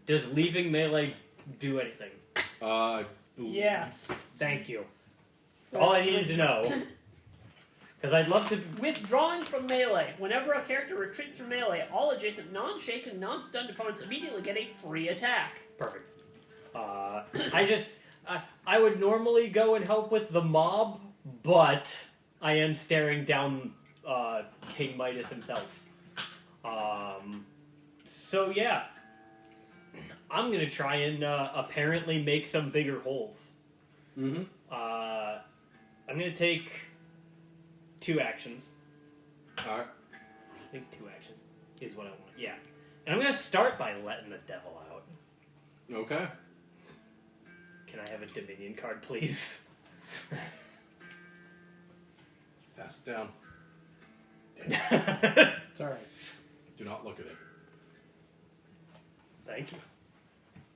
Does leaving melee do anything? Yes. Thank you. All I needed to know. Because I'd love to... Withdrawing from melee. Whenever a character retreats from melee, all adjacent non-shaken, non-stunned opponents immediately get a free attack. Perfect. I would normally go and help with the mob, but I am staring down King Midas himself. So yeah, I'm gonna try and apparently make some bigger holes. Mm-hmm. I'm gonna take 2 actions. All right. I think 2 actions is what I want. Yeah, and I'm gonna start by letting the devil out. Okay. Can I have a Dominion card, please? Pass it down. It's alright. Do not look at it. Thank you.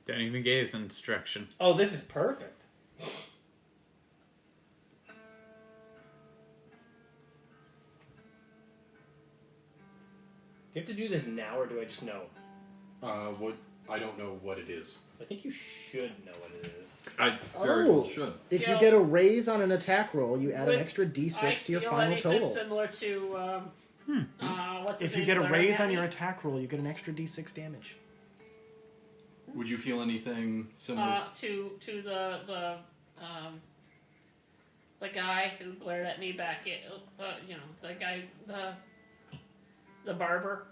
Don't even gaze instruction. Oh, this is perfect. Do you have to do this now, or do I just know? What? I don't know what it is. I think you should know what it is. I very well should. If Yeah. you get a raise on an attack roll, you add an But extra I d6 to your feel final anything total. similar to what's his If you name? get a Larry raise on Hammond? your attack roll, you get an extra d6 damage. Would you feel anything similar? to the guy who glared at me back at the guy the barber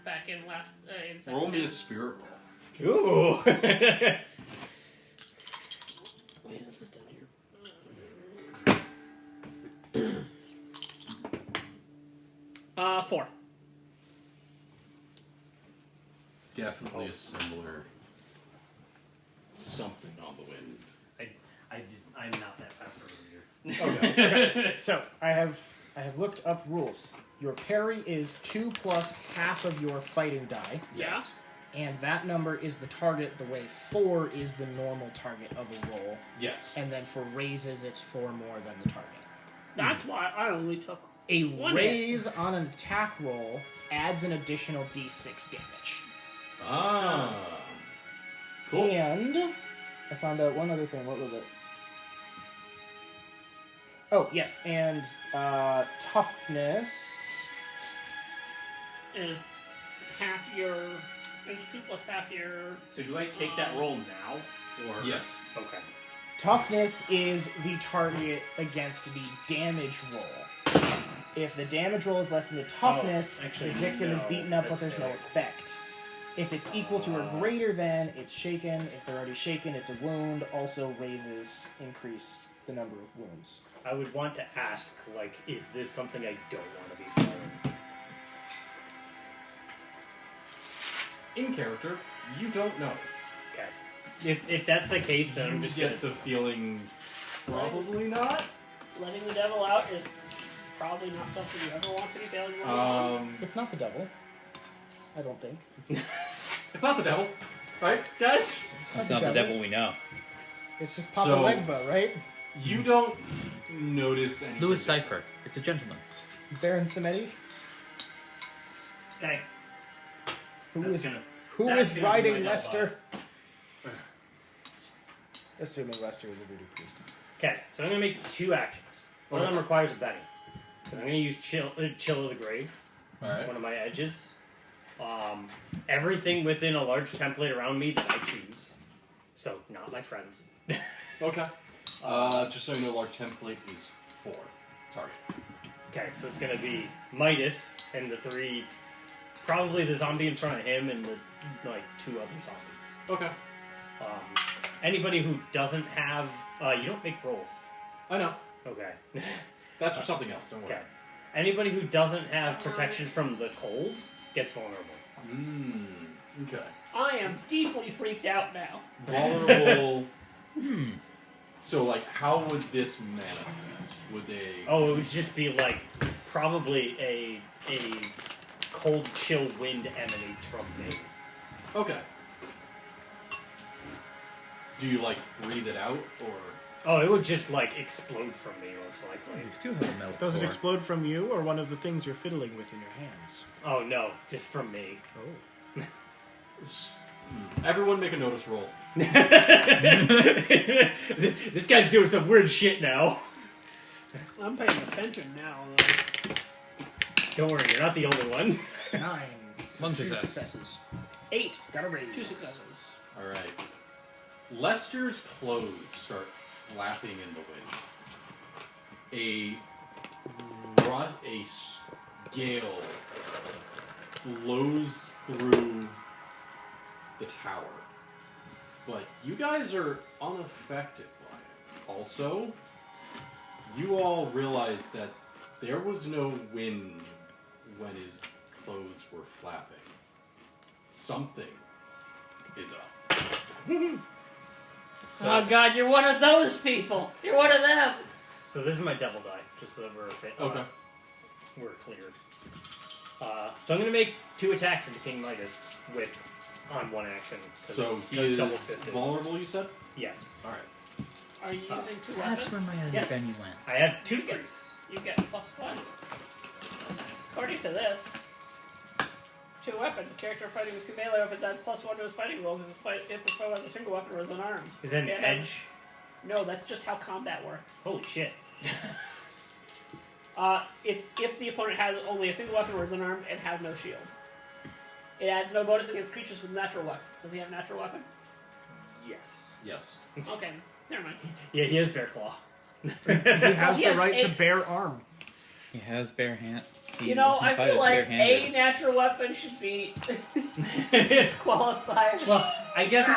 back in last in second Roll me a gen. spirit roll. Ooh! Wait, is this down here? 4. Definitely a similar something on the wind. I'm not that fast over here. Okay. So I have looked up rules. Your parry is 2 plus half of your fighting die, Yeah. and that number is the target. The way 4 is the normal target of a roll, Yes. and then for raises, it's 4 more than the target. That's why I only took A one raise on an attack roll adds an additional d6 damage. Ah. Cool. And I found out one other thing. What was it? Oh, yes, and toughness. is half your. It's 2 plus half your. So do I take that roll now? Or Yes. Okay. Toughness is the target against the damage roll. If the damage roll is less than the toughness, actually, the victim is no, beaten up, but that's there's no fair. effect. If it's equal to or greater than, it's shaken. If they're already shaken, it's a wound. Also increase the number of wounds. I would want to ask, like, is this something I don't want to be following? In character, you don't know. Okay. If that's the case, then I'm You just gonna. get the feeling probably not. Letting the devil out is probably not something you ever want to be failing on. It's not the devil. I don't think. It's not the devil, right, guys? That's not the devil we know. It's just Papa So- Legba, right? You don't notice anything. Louis Cypher. It's a gentleman. Baron Samedi, Okay. who That's is gonna. who that's is gonna be riding my Lester? Assuming Lester is a voodoo priest. Okay, so I'm gonna make 2 actions. One of them requires a Betty. Because I'm gonna use chill of the grave. Alright. One of my edges. Everything within a large template around me that I choose. So not my friends. Okay. Just so you know, large template is 4 target. Okay, so it's gonna be Midas and the 3, probably the zombie in front of him and the 2 other zombies. Okay. Anybody who doesn't have, you don't make rolls. I know. Okay. That's for something else. Don't worry. Okay. Anybody who doesn't have protection from the cold gets vulnerable. Okay. I am deeply freaked out now. Vulnerable. So, like, how would this manifest? Would they? Oh, it would just be like probably a cold, chill wind emanates from me. Okay. Do you like breathe it out or? Oh, it would just like explode from me, most likely. These two have a melt Does it core. explode from you or one of the things you're fiddling with in your hands? Oh no, just from me. Oh. Everyone make a notice roll. This guy's doing some weird shit now. I'm paying attention now. Though. Don't worry, you're not the only one. 9. One 2 success. successes. 8. Got a raise. 2 successes. All right. Lester's clothes start flapping in the wind. A gale blows through the tower, but you guys are unaffected by it. Also, you all realize that there was no wind when his clothes were flapping. Something is up. Oh god, you're one of those people. You're one of them. So this is my devil die, just so that Okay. We're cleared. So I'm gonna make 2 attacks into King Midas on 1 action. 'cause So he that's is double-fisted. vulnerable, you said? Yes. All right. Are you using 2 weapons? That's where my other Yes. Benny went. I have 2 grease. You get +1. According to this, 2 weapons. A character fighting with 2 melee weapons adds +1 to his fighting rolls if the foe has a single weapon or is unarmed. Is that an Yeah, edge? No, that's just how combat works. Holy shit. It's if the opponent has only a single weapon or is unarmed and has no shield. It adds no bonus against creatures with natural weapons. Does he have a natural weapon? Yes. Yes. Okay, never mind. Yeah, he has Bear Claw. He has He the has right to a- bear arm. He has bare hand. You know, I feel like a barehanded. natural weapon should be disqualified. Well, I guess,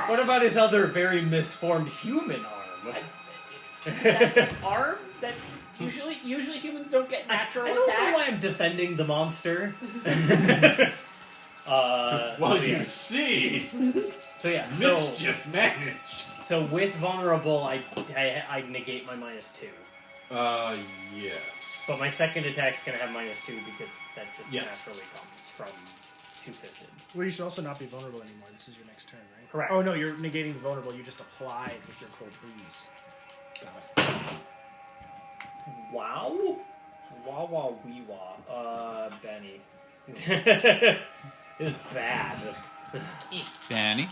what about his other very misformed human arm? That's an arm that usually humans don't get natural I don't attacks. know why I'm defending the monster. Well, so you yeah. see, So yeah, mischief managed. So with vulnerable, I negate my -2. Yes. But my second attack's gonna have -2 because that just Yes. naturally comes from two-fisted. Well, you should also not be vulnerable anymore. This is your next turn, right? Correct. Oh no, you're negating the vulnerable. You just applied with your cold breeze. Got it. Wow. Wah wee wah. Benny. This is bad. Danny.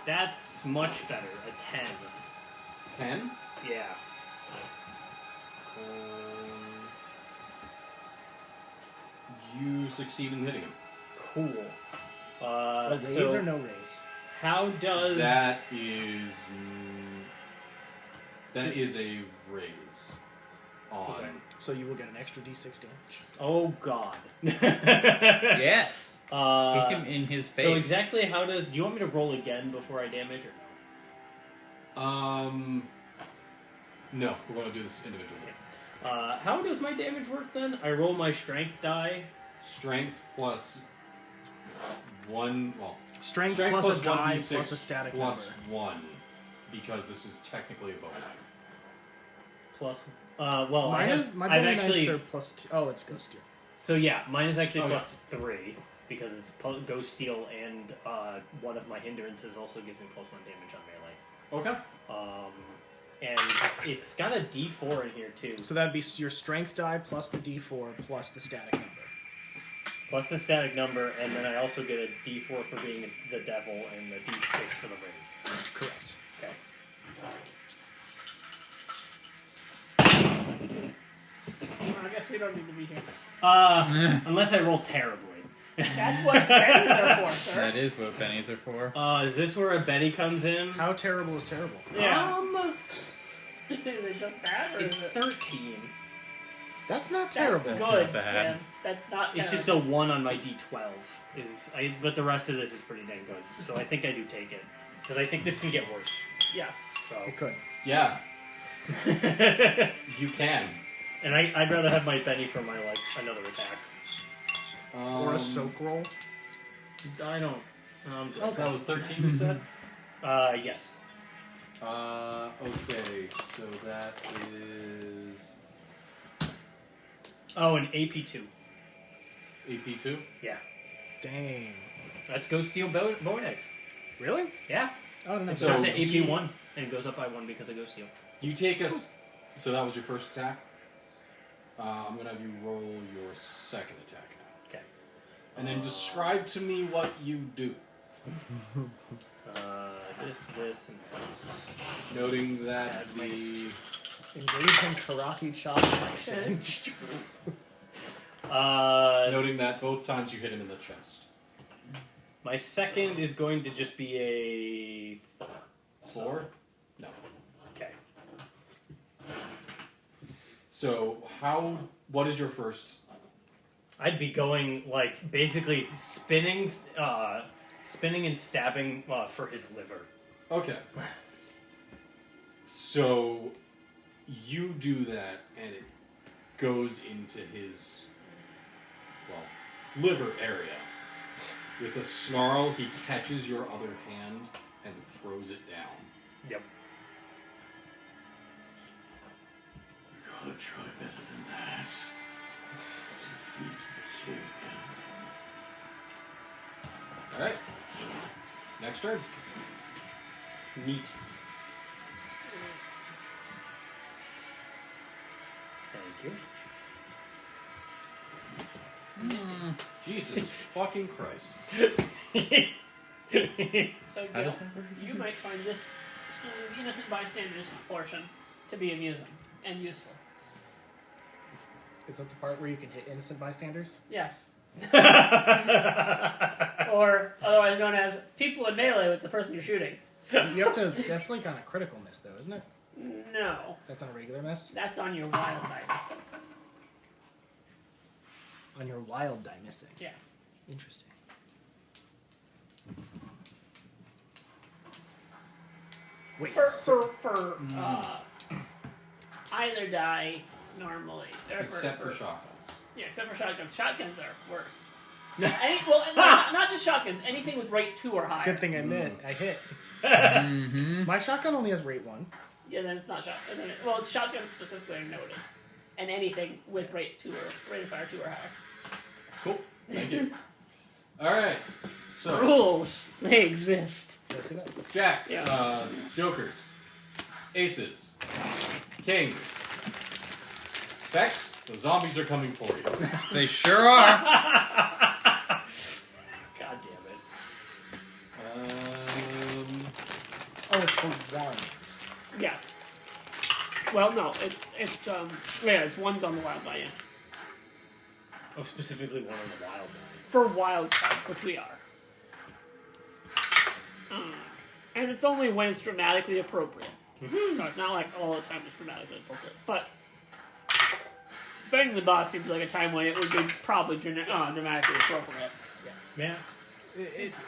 That's much better. A 10. 10? Yeah. You succeed in hitting him. Cool. A raise so or no raise? how does That is a raise on. Okay. So you will get an extra d6 damage. Oh God. Yes. Hit him in his face. So exactly how does? Do you want me to roll again before I damage or no? No, we're going to do this individually. How does my damage work then? I roll my strength die. Strength plus 1. Well, Strength strength plus a plus die 1d6 plus a static plus number. 1, because this is technically a bow knife. Plus, well, Mine is, my I've bone actually. knives are plus 2. Oh, it's ghost steel. So yeah, mine is actually Okay. plus 3 because it's ghost steel and one of my hindrances also gives me +1 damage on melee. Okay. And it's got a D4 in here too. So that'd be your strength die plus the d4 plus the static number. Plus the static number, and then I also get a D4 for being the devil and the D6 for the raise. Correct. Okay. I guess we don't need to be here. Unless I roll terribly. That's what pennies are for, sir. That is what pennies are for. Is this where a Betty comes in? How terrible is terrible? Yeah. Is it just bad, or It's is it... 13. That's not That's terrible. good, not bad. Tim. That's not It's just a 1 on my D12. But the rest of this is pretty dang good. So I think I do take it. Because I think this can get worse. Yes. So. It could. Yeah, you can. And I'd rather have my Benny for my, another attack. Or a soak roll. I don't... So that was 13, you said? Yes. Okay, so that is Oh, an AP2. AP2? Yeah. Dang. That's Ghost Steel bow knife. Really? Yeah. Oh, no. It So starts at he- AP1 and goes up by 1 because of Ghost Steel. You take us. So that was your first attack? I'm going to have you roll your second attack now. Okay. And then describe to me what you do. This, and this. Noting that the. Engage in karate chop action. Noting that both times you hit him in the chest. My second is going to just be a 4. 4? No. Okay. So what is your first? I'd be going, basically spinning and stabbing for his liver. Okay. So you do that, and it goes into his, liver area. With a snarl, he catches your other hand and throws it down. Yep. You gotta try better than that. Defeats the king. Alright. Next turn. Neat. Thank you. Jesus fucking Christ. So, How Gil, does that work? you might find this innocent bystanders portion to be amusing and useful. Is that the part where you can hit innocent bystanders? Yes. Or otherwise known as people in melee with the person you're shooting. You have to. That's on a critical miss, though, isn't it? No, That's on a regular miss. that's on your wild dice. On your wild die missing. Yeah. Interesting. Wait. For either die normally. Except for shotguns. Yeah, except for shotguns. Shotguns are worse. Not just shotguns. Anything with rate 2 or higher. Good thing I hit. Mm-hmm. My shotgun only has rate 1. Yeah, then it's not shotgun. It's shotgun specifically noted, and anything with rate 2 or rate of fire 2 or higher. Cool. Thank you. All right. So Rules. They exist. Let's see that. Jack. Yeah. Jokers. Aces. Kings. Specs. The zombies are coming for you. They sure are. God damn it. Oh, it's for 1s. Yes. Well, no, it's one's on the wild die, yeah. Oh, specifically one on the wild die. For wild cards, which we are. And it's only when it's dramatically appropriate. So it's not like all the time it's dramatically appropriate. But fighting the boss seems like a time when it would be probably dramatically appropriate. Yeah.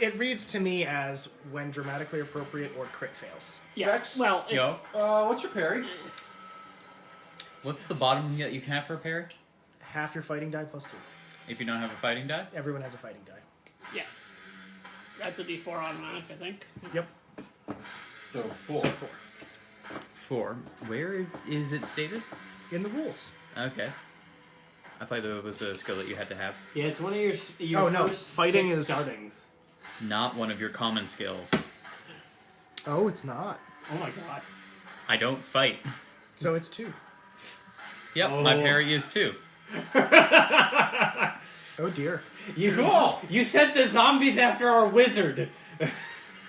It reads to me as when dramatically appropriate or crit fails. Yeah. Specs? Well, it's Yo. What's your parry? What's the bottom that you can have for a parry? Half your fighting die plus 2. If you don't have a fighting die? Everyone has a fighting die. yeah. That's a D4 automatic, I think. Yep. So 4. So 4. 4. Where is it stated? In the rules. Okay. I thought it was a skill that you had to have. Yeah, it's one of your Oh, no, first fighting 6 is- startings. Not one of your common skills. Oh, it's not. Oh my god. I don't fight. So it's 2. Yep, Oh. my parry is 2. Oh dear. You sent the zombies after our wizard.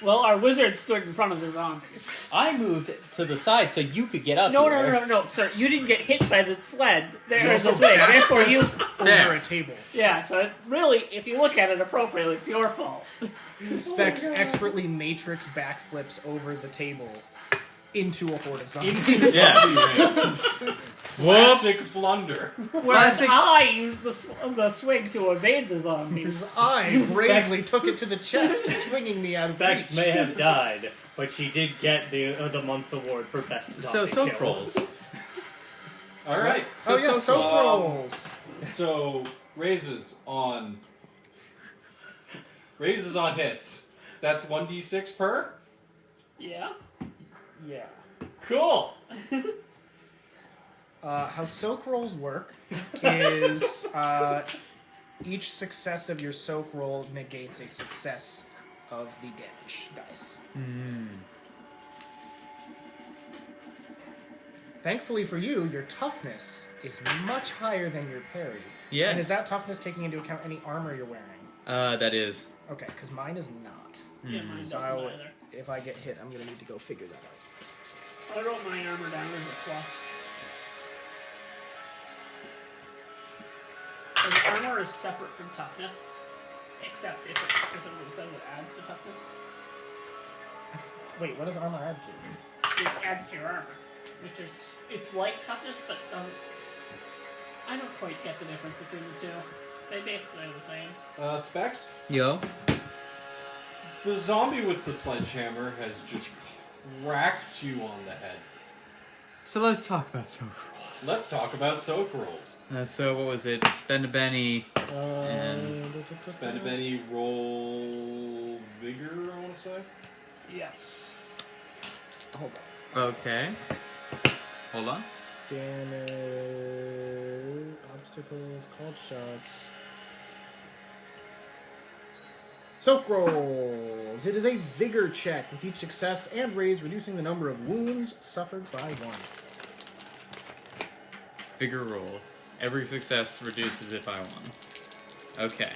Well, our wizard stood in front of the zombies. I moved to the side so you could get up No, sir. You didn't get hit by the sled. There's a swing. Therefore, you... There. Over a table. Yeah, so it really, if you look at it appropriately, it's your fault. Specs expertly matrix backflips over the table into a horde of zombies. Yeah. Classic blunder. Whereas Classic. I used the swing to evade the zombies. Because I bravely took it to the chest, swinging me out of Specs reach. may have died, but she did get the month's award for best So zombie soap kill. rolls. All right. Oh yeah, so soap cool. rolls. So raises on hits. That's 1d6 per. Yeah. Yeah. Cool. How soak rolls work is each success of your soak roll negates a success of the damage dice. Thankfully for you, your toughness is much higher than your parry. Yes. And is that toughness taking into account any armor you're wearing? That is. Okay, because mine is not. Yeah, mine doesn't So either. if I get hit, I'm going to need to go figure that out. I wrote my armor down as a plus. Because armor is separate from toughness, except if it specifically says it adds to toughness. Wait, what does armor add to? It adds to your armor, which is, it's like toughness, but doesn't... I don't quite get the difference between the two. They basically are the same. Specs. Yo. The zombie with the sledgehammer has just cracked you on the head. So let's talk about soap rolls. Let's talk about soak rolls. So what was it? Spend a Benny. Spend a Benny, roll vigor, I want to say. Yes. Hold on. Okay. Hold on. Damage, obstacles, called shots. Soak rolls. It is a vigor check with each success and raise, reducing the number of wounds suffered by 1. Vigor roll. Every success reduces it by 1. Okay.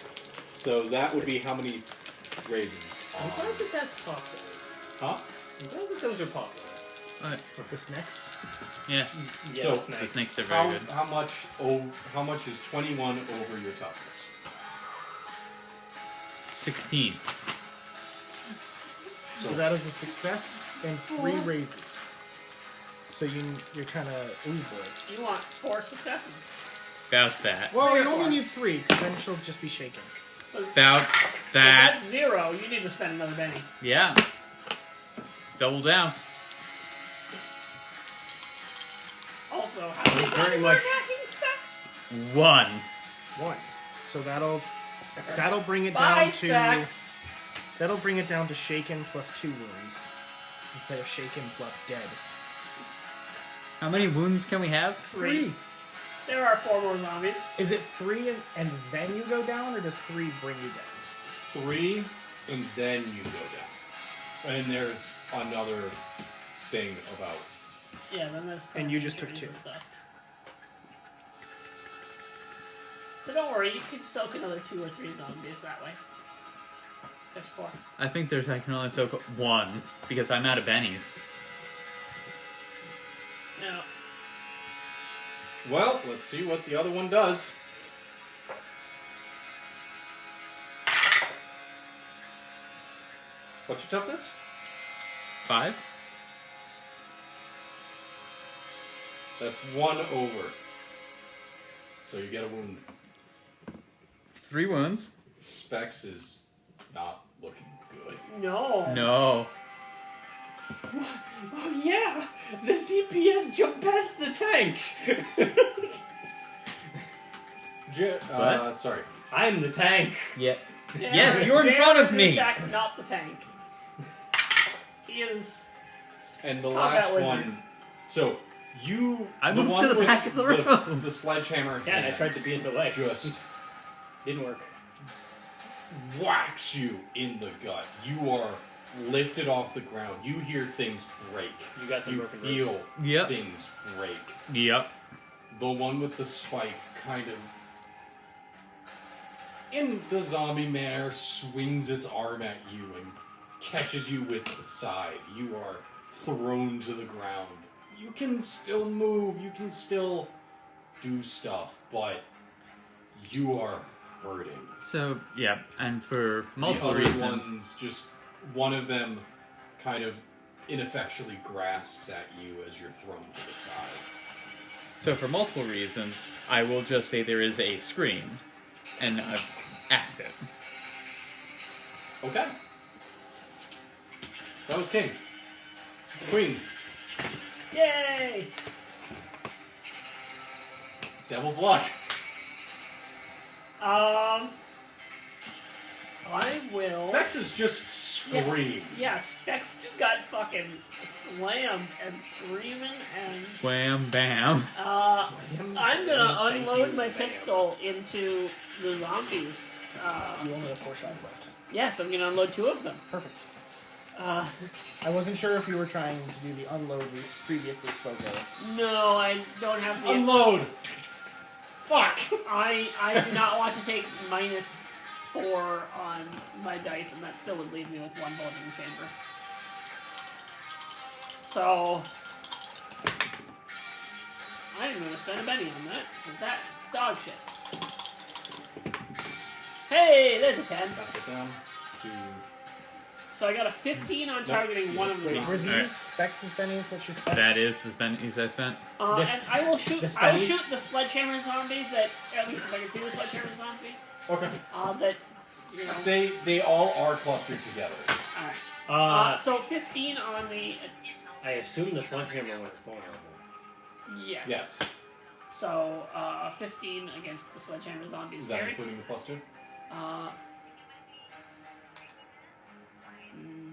So that would be how many raises? I'm glad that that's popular. Huh? I'm glad that those are popular. The snakes. Yeah. Yeah, So, The snakes are very good. How much is 21 over your toughness? 16. So that is a success and 3 raises. So you're trying to... Ooh, boy. You want 4 successes. About that. Well, you only need 3, because then she'll just be shaken. About If that. that's 0, you need to spend another Benny. Yeah. Double down. Also, how It's many very times much- are attacking specs? 1. 1. So that'll That'll bring it Bye, down to. Specs. That'll bring it down to shaken plus 2 wounds instead of shaken plus dead. How many wounds can we have? 3. There are 4 more zombies. Is it 3 and then you go down, or does 3 bring you down? 3, and then you go down. And there's another thing about. Yeah, then there's. And you just took 2. Stuff. So don't worry, you can soak another 2 or 3 zombies that way. There's 4. I think I can only soak 1 because I'm out of bennies. No. Well, let's see what the other one does. What's your toughness? 5? That's 1 over. So you get a wound. 3 wounds. Specs is not looking good. No. No. Oh yeah, the DPS jumped past the tank. Sorry. I'm the tank. Yeah. Yeah, Yes, you're in front of Jared is, me. In fact, not the tank. He is. And the Combat last wizard. one. So you. I the moved one to the with back of the room. The sledgehammer. Yeah, and I hand tried to be in the way. Just Didn't work. whacks you in the gut. You are lifted off the ground. You hear things break. You got some You broken feel ribs. Yep. things break. Yep. The one with the spike kind of, in the zombie manner, swings its arm at you and catches you with the side. You are thrown to the ground. You can still move, you can still do stuff, but you are hurting. So, yeah, and for multiple the other reasons. ones, just one of them kind of ineffectually grasps at you as you're thrown to the side. So, for multiple reasons, I will just say there is a screen, and I've acted. Okay. So that was kings. Queens. Yay! Devil's luck. I will. Specs is just screamed. Yes, Dex just got fucking slammed and screaming and. Wham, bam. I'm gonna unload my pistol into the zombies. You only have 4 shots left. Yes, I'm gonna unload 2 of them. Perfect. Uh, I wasn't sure if you were trying to do the unload we previously spoke of. no, I don't have the. Unload. Fuck. I do not want to take -4 on my dice, and that still would leave me with 1 bullet in the chamber. So I'm going to spend a penny on that, because that is dog shit. Hey, there's a 10. Pass it down to. So I got a 15 on targeting one of the Wait, were zombies. these Specs' bennies what you spent? That is the bennies I spent. And I will shoot. The I will spellies? shoot the sledgehammer zombie. That at least if I can see the sledgehammer zombie. Okay. That you know. They all are clustered together. All right. So 15 on the. I assume the sledgehammer was vulnerable. Yes. Yes. So 15 against the sledgehammer zombie. Is that including the +2?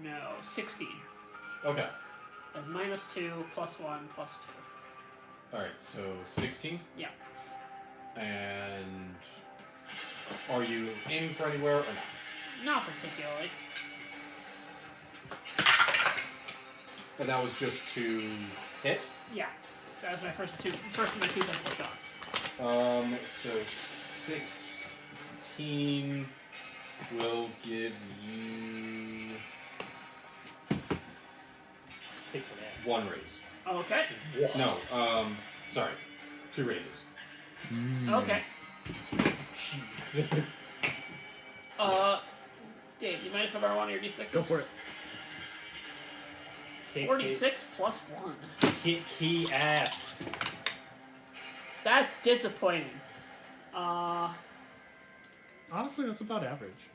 No, 16. Okay. That's -2, +1, +2. All right. So 16. Yeah. And are you aiming for anywhere or not? Not particularly. And that was just to hit. Yeah. That was my first of my 2 pistol shots. So 16 will give you Take some ass. 1 raise. Okay. No, sorry, 2 raises. Okay. Dave, do you mind if I borrow one of your D6s? Go for it. 46 plus 1. Kick key ass. That's disappointing. Honestly, that's about average.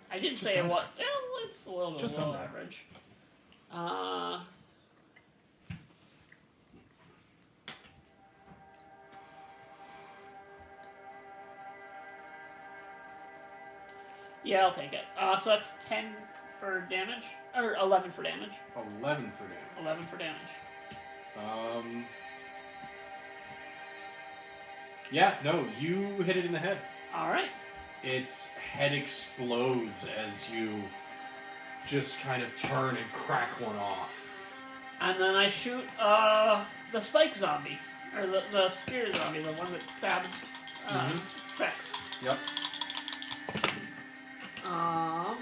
I did Just say it under. was. Well, it's a little bit Just below under. average. Yeah, I'll take it. So that's 10 for damage, or 11 for damage. 11 for damage. 11 for damage. Yeah, no, you hit it in the head. All right. Its head explodes as you just kind of turn and crack one off. And then I shoot the spike zombie, or the spear zombie, the one that stabbed Specs. Yep. I'm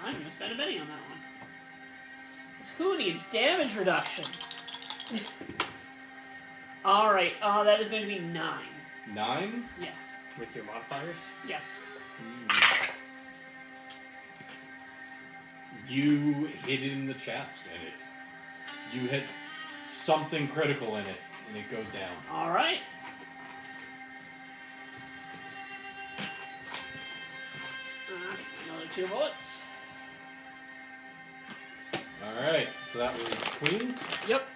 gonna spend a penny on that one. 'Cause who needs damage reduction? All right. That is going to be 9. 9? Yes. With your modifiers? Yes. You hit it in the chest, and you hit something critical in it, and it goes down. All right. That's another 2 bullets. Alright, so that was queens. Yep.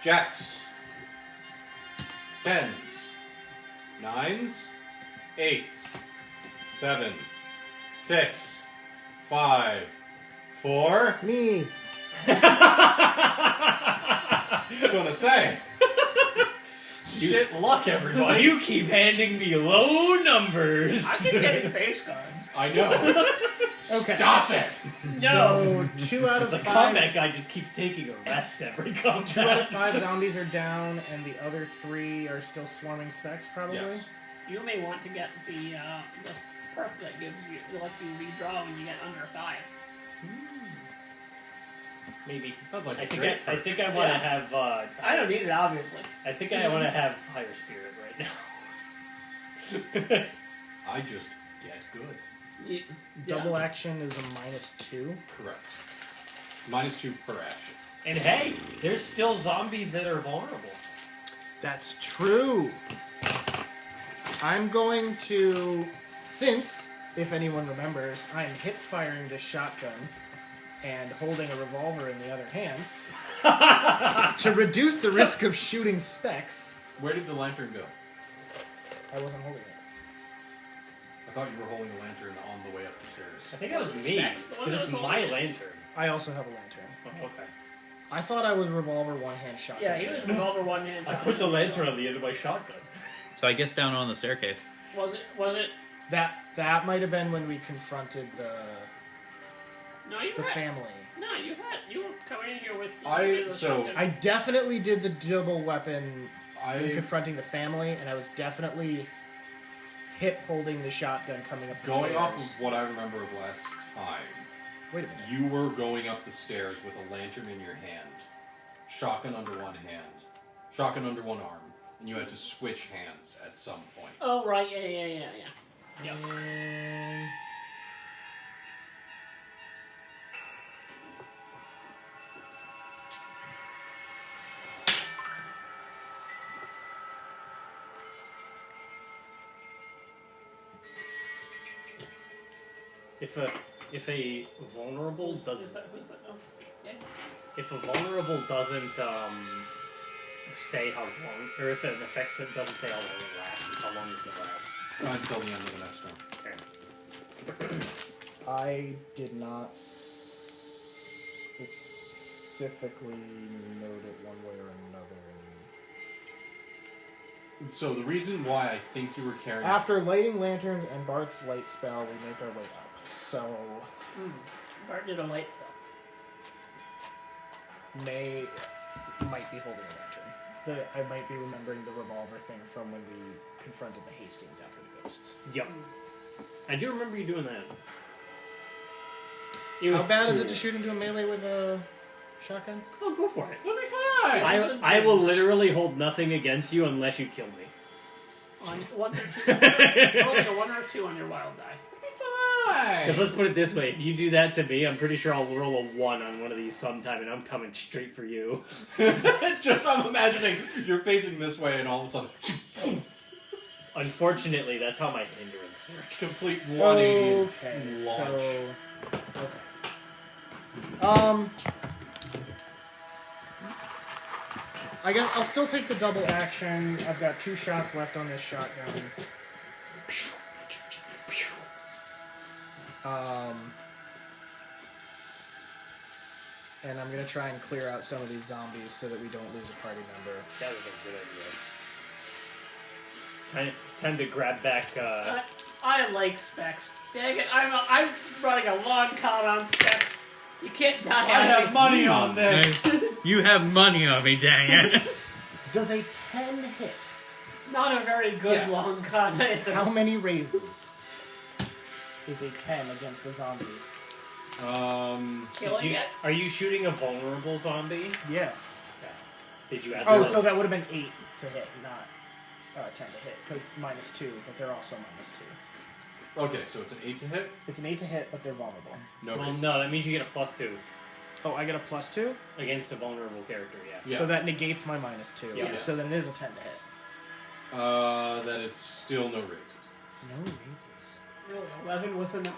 Jacks. 10s. 9s. 8s. 7. 6. 5. 4. Me. Gonna say. Shit luck, everybody. You keep handing me low numbers. I keep getting face cards. I know. Okay. Stop it. So 2 out of The 5. combat guy just keeps taking a rest every combat. 2 out of 5 zombies are down, and the other 3 are still swarming Specs, probably. Yes. You may want to get the perk that gives you, that lets you redraw when you get under 5. Maybe. Sounds like I a think great I think I want to have. I don't need it, obviously. I think I want to have higher spirit right now. I just get good. Double action is a -2. Correct. -2 per action. And hey, there's still zombies that are vulnerable. That's true. I'm going to, since, if anyone remembers, I'm hip firing this shotgun and holding a revolver in the other hand, to reduce the risk of shooting Specs. Where did the lantern go? I wasn't holding it. I thought you were holding a lantern on the way up the stairs. I think that was Was it me, Specs the one because that it's was my holding it? lantern. I also have a lantern. Oh, okay. I thought I was revolver one-hand shotgun. Yeah, he was revolver one hand. I put the lantern on the end of my shotgun. So I guess down on the staircase. Was it? That might have been when we confronted No, you the were. family. No, you were coming in here with. So- I definitely did the double weapon in I confronting the family, and I was definitely hip holding the shotgun coming up the going stairs. off of what I remember of last time. Wait a minute. You were going up the stairs with a lantern in your hand, shotgun under one hand, shotgun under one arm, and you had to switch hands at some point. Oh right, yeah. Yep. If a vulnerable Who's does that? Oh, yeah. if a vulnerable doesn't say how long, or if an effect doesn't say how long it lasts, how long does it last? Until the end of the next turn. Okay. I did not specifically note it one way or another. So the reason why I think you were carrying After lighting lanterns and Bart's light spell, we make our way up. So, Bart did a light spell. might be holding a lantern. I might be remembering the revolver thing from when we confronted the Hastings after the ghosts. Yep. I do remember you doing that. How bad is it to shoot into a melee with a shotgun? Oh, go for it. It'll be fine! I will literally hold nothing against you unless you kill me. On 1 or 2. Rolling a 1 or 2 on your wild die. Because let's put it this way, if you do that to me, I'm pretty sure I'll roll a 1 on one of these sometime, and I'm coming straight for you. Just I'm imagining you're facing this way and all of a sudden Unfortunately, that's how my hindrance works. complete 180 Okay, launch. so... I guess I'll still take the double action. I've got 2 shots left on this shotgun. And I'm gonna try and clear out some of these zombies so that we don't lose a party member. That was a good idea. Time to grab back. I like specs. Dang it! I'm running a long con on specs. You can't die. I have money on this. You have money on me, dang it. Does a 10 hit? It's not a very good Yes. long con. Either. How many raises is a 10 against a zombie? Killing it? Are you shooting a vulnerable zombie? Yes. Did you ask? Oh, that? so that would have been 8 to hit, not 10 to hit, because -2, but they're also -2. Okay, so it's an 8 to hit. It's an 8 to hit, but they're vulnerable. No. Well, raise. no, that means you get a +2 Oh, I get a +2? against a vulnerable character. Yeah. Yeah. So that negates my -2. Yeah. So then it is a 10 to hit. That is still no raises. No raises. Really, 11 was enough.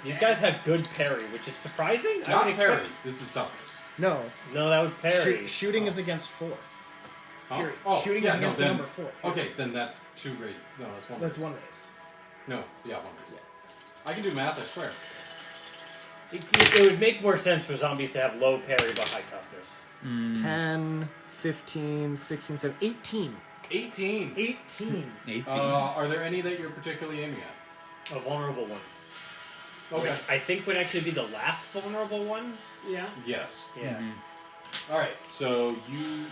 These guys have good parry, which is surprising. I Not would parry. expect. This is toughness. No. No, that would parry. Shooting is against 4. Huh? Period. Oh, Shooting yeah, is against no, the then, number 4. Okay, then that's 2 raises. No, that's 1 That's raise. 1 raise. No, yeah, 1 raise. I can do math, I swear. It would make more sense for zombies to have low parry but high toughness. 10, 15, 16, 17, 18. 18. 18. 18. Are there any that you're particularly aiming at? A vulnerable one. Okay. Which I think would actually be the last vulnerable one. Yeah. Yes. Yeah. Mhm. Alright, so you...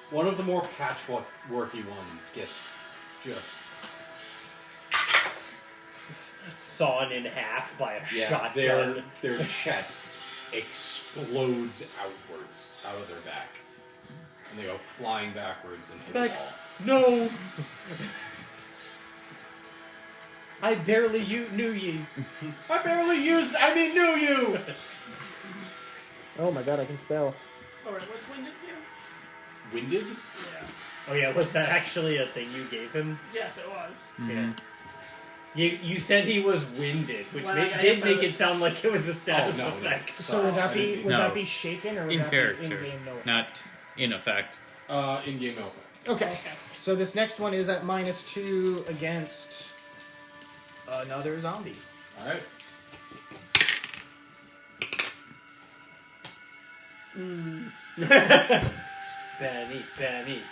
One of the more patchworky ones gets just... Sawn in half by a Yeah, shotgun. their chest explodes outwards, out of their back. And they go flying backwards into Specs, the wall. no! I barely knew ye. knew you! Oh my god, I can spell. Alright, what's winded here? Winded? Yeah. Oh yeah, was that actually a thing you gave him? Yes, it was. Yeah. You said he was winded, which When I got did hit make by it sound like it was a status Oh, no, it effect. So would that be No. that be shaken or would In that character, be in-game no effect? not in effect. In-game no effect. Okay. Okay. So this next one is at -2 against another zombie. Alright.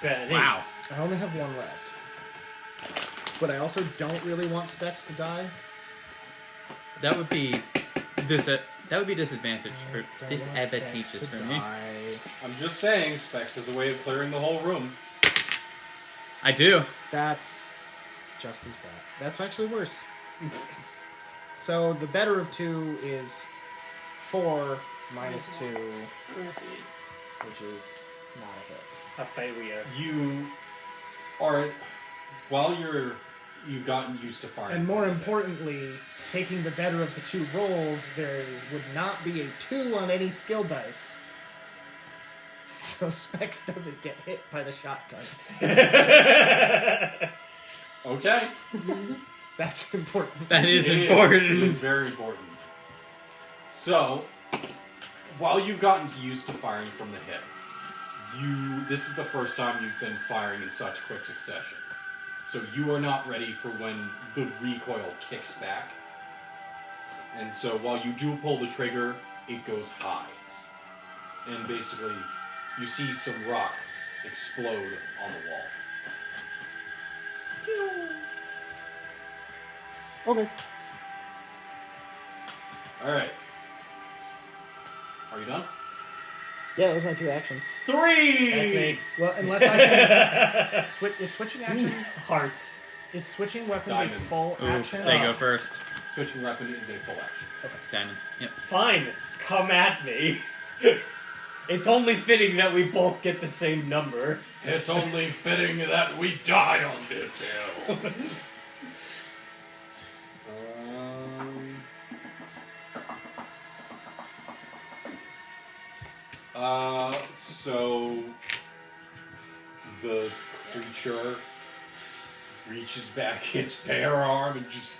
Benny. Wow. I only have 1 left. But I also don't really want Specs to die. That would be disadvantage for Don't want disadvantageous Specs to for me. die. I'm just saying, Specs is a way of clearing the whole room. I do. That's just as bad. That's actually worse. So the better of 2 is 4 -2, which is not a hit. A failure. You are... While you've gotten used to firing... And more from the importantly, taking the better of the 2 rolls, there would not be a 2 on any skill dice. So Specs doesn't get hit by the shotgun. Okay. That's important. That is It important. It is very important. So, while you've gotten used to firing from the hip, this is the first time you've been firing in such quick succession. So you are not ready for when the recoil kicks back. And so while you do pull the trigger, it goes high. And basically, you see some rock explode on the wall. Okay. Alright. Are you done? Yeah, those are my 2 actions. 3! That's me. Well, unless I can... Is switching actions... Hearts. Is switching weapons Diamonds. a full Oof, action? they go first. Switching weapon is a full action. Diamonds. Yep. Fine, come at me. It's only fitting that we both get the same number. It's only fitting that we die on this hill. So the creature reaches back its bare arm and just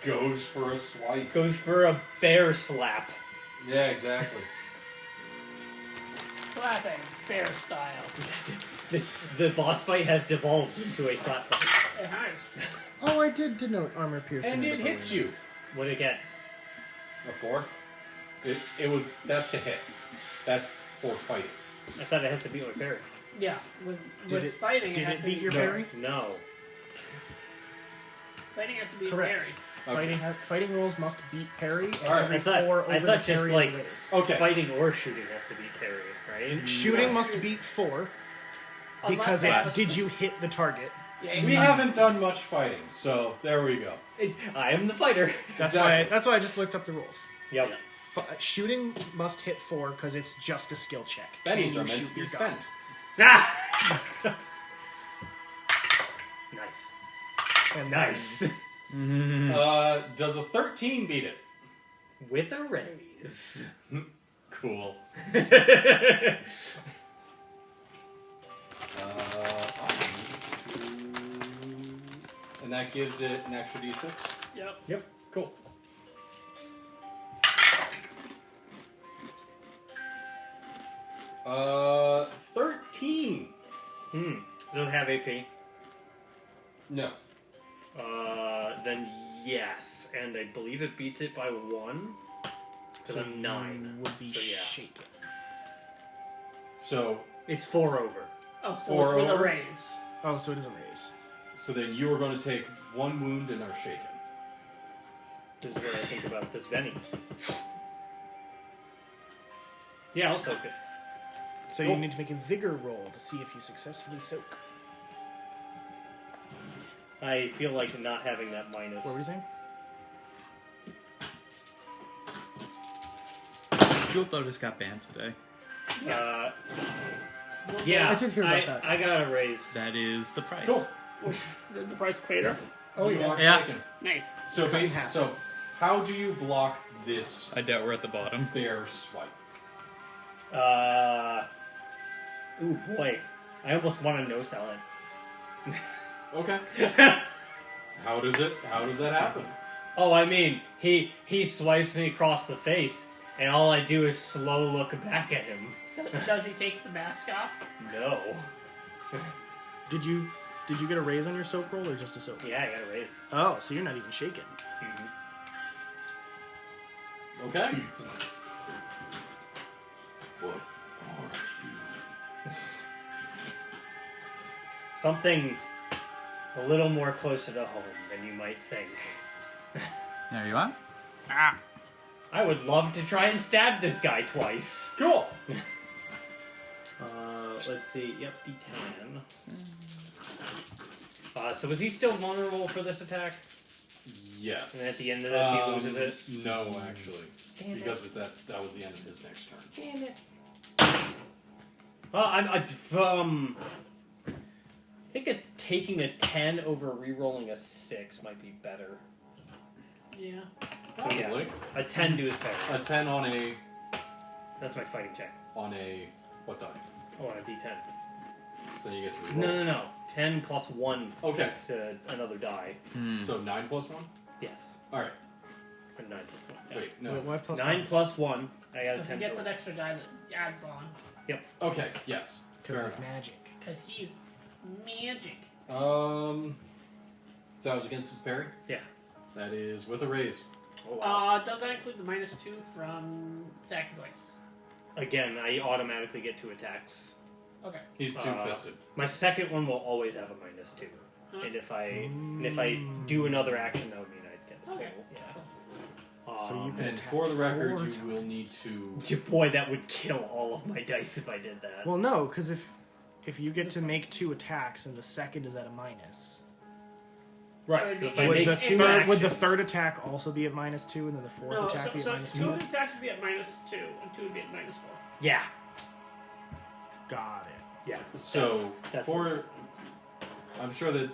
goes for a swipe. Goes for a bear slap. Yeah, exactly. Slapping, bear style. The boss fight has devolved into a slap fight. It has. Oh, I did denote armor piercing. And in it the hits program. you. What did it get? A 4? That's to hit. That's for fighting. I thought it has to beat my parry. Yeah, with it- fighting, did has it to beat be your parry? No. Fighting has to be Correct. parry. Fighting rolls must beat parry, and Alright, every I thought- 4 over I the thought just, parry like- is a raise. Okay. Fighting or shooting has to beat parry, right? Shooting must beat 4, because Unless it's did you hit the target. Yeah, We haven't done much fighting, so there we go. I am the fighter. That's Exactly. why I just looked up the rules. Yep. Shooting must hit 4 because it's just a skill check. Bennies Can you are meant shoot to be your spent. gun? Ah! Nice. And Nice. Does a 13 beat it? With a raise. Cool. And that gives it an extra d6. Yep. Yep. Cool. Uh, 13. Does it have AP? No. Then yes, and I believe it beats it by 1. Because So I'm 9. would be So, yeah. shaken. So, It's 4 over. Oh, so Four with a over? raise. Oh, so it is a raise. so then you are going to take 1 wound and are shaken. This is what I think about this Benny. Yeah, I'll soak it. So Cool. you need to make a vigor roll to see if you successfully soak. I feel like not having that minus. What were you saying? Jewel Lotus got banned today. Yeah, I did hear about that. I got a raise. That is the price. Cool. Did the price crater? Oh, You yeah. are Yeah. shaken. Nice. So, Cut in half. so how do you block this I doubt we're at the bottom. bear swipe? Ooh boy, I almost want to no sell Okay. How does that happen? Oh, I mean, he swipes me across the face, and all I do is slow look back at him. Does he take the mask off? No. Did you get a raise on your soak roll or just a soak? Yeah, I got a raise. Oh, so you're not even shaken. Okay. What are you? Something a little more closer to home than you might think. There you are. I would love to try and stab this guy twice. Cool. Let's see. Yep, D10. So is he still vulnerable for this attack? Yes. And at the end of this, he loses it? No, actually. Damn it. Because that was the end of his next turn. Damn it. Well, I think taking a 10 over re-rolling a 6 might be better. Yeah. So yeah, Probably. a 10 to his parry. A 10 on a That's my fighting check. what die? Oh, on a D10. So you get to reroll. No. 10 plus 1 Okay. makes another die. So 9 plus 1? Yes. Alright. Or 9 plus 1. Yeah. Wait, no. Wait, why plus 9 one? plus 1. I got a Because he 10 gets total. an extra die that adds on. Okay, yes. Because Fair it's enough. magic. Because he's magic. So that was against his parry? Yeah. That is with a raise. Oh, wow. Does that include the -2 from attack device? Again, I automatically get 2 attacks. Okay. He's two-fisted. My second one will always have a -2. And if I do another action, that would mean I'd get the Okay. total. Yeah. So you can And attack for the record, 4 you times. will need to... Boy, that would kill all of my dice if I did that. Well, no, because if you get to make 2 attacks and the second is at a minus, Right. So if I would make the, two would the actions- third attack also be at -2 and then the fourth No, attack be at so -2? 2 of his attacks would be at -2, and 2 would be at -4. Yeah. Got it. Yeah. So, that's- for... I'm sure that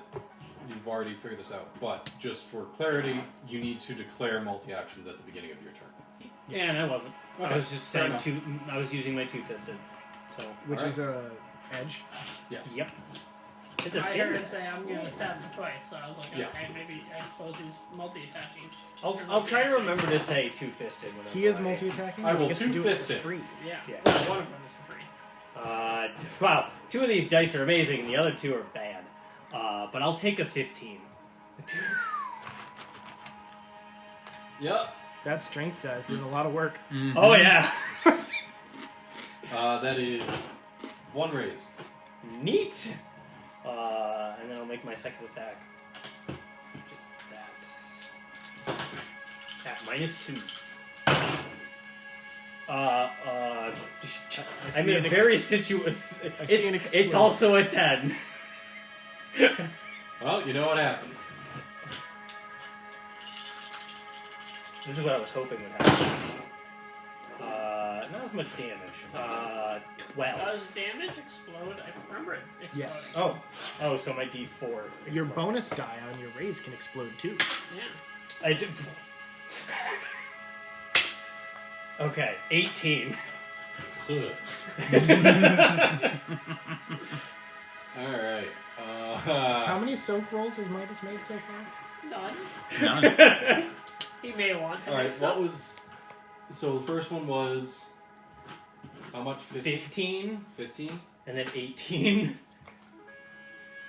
you've already figured this out, but just for clarity, you need to declare multi-actions at the beginning of your turn. Yeah, and I wasn't. I Okay, was just fair saying enough. I was using my 2-fisted. So. Which Alright. is a edge. Yes. Yep. It's a I heard standard. him say, I'm going to stab him twice, so I was like, Yeah. okay, maybe, I suppose he's multi-attacking. I'll try to remember to say 2-fisted. whenever He is I- multi-attacking. I but he will gets to do it for two-fist it. free. Yeah. Yeah. Well, one of them is for free. Wow, 2 of these dice are amazing, and the other 2 are bad. But I'll take a 15. Yep. That strength die is doing a lot of work. Mhm. Oh yeah. That is 1 raise. Neat. And then I'll make my second attack. Which is that. At -2. I'm in a very It's also a 10. Well, you know what happened. This is what I was hoping would happen. Not as much damage. 12. Does damage explode? I remember it exploding. Yes. Oh, so my D4. Your explodes. bonus die on your raise can explode too. Yeah. I did. Okay, 18. Alright. How many soak rolls has Midas made so far? None. None. He may want to. Alright, make what some. was... So the first one was... How much? 15, 15? and then 18.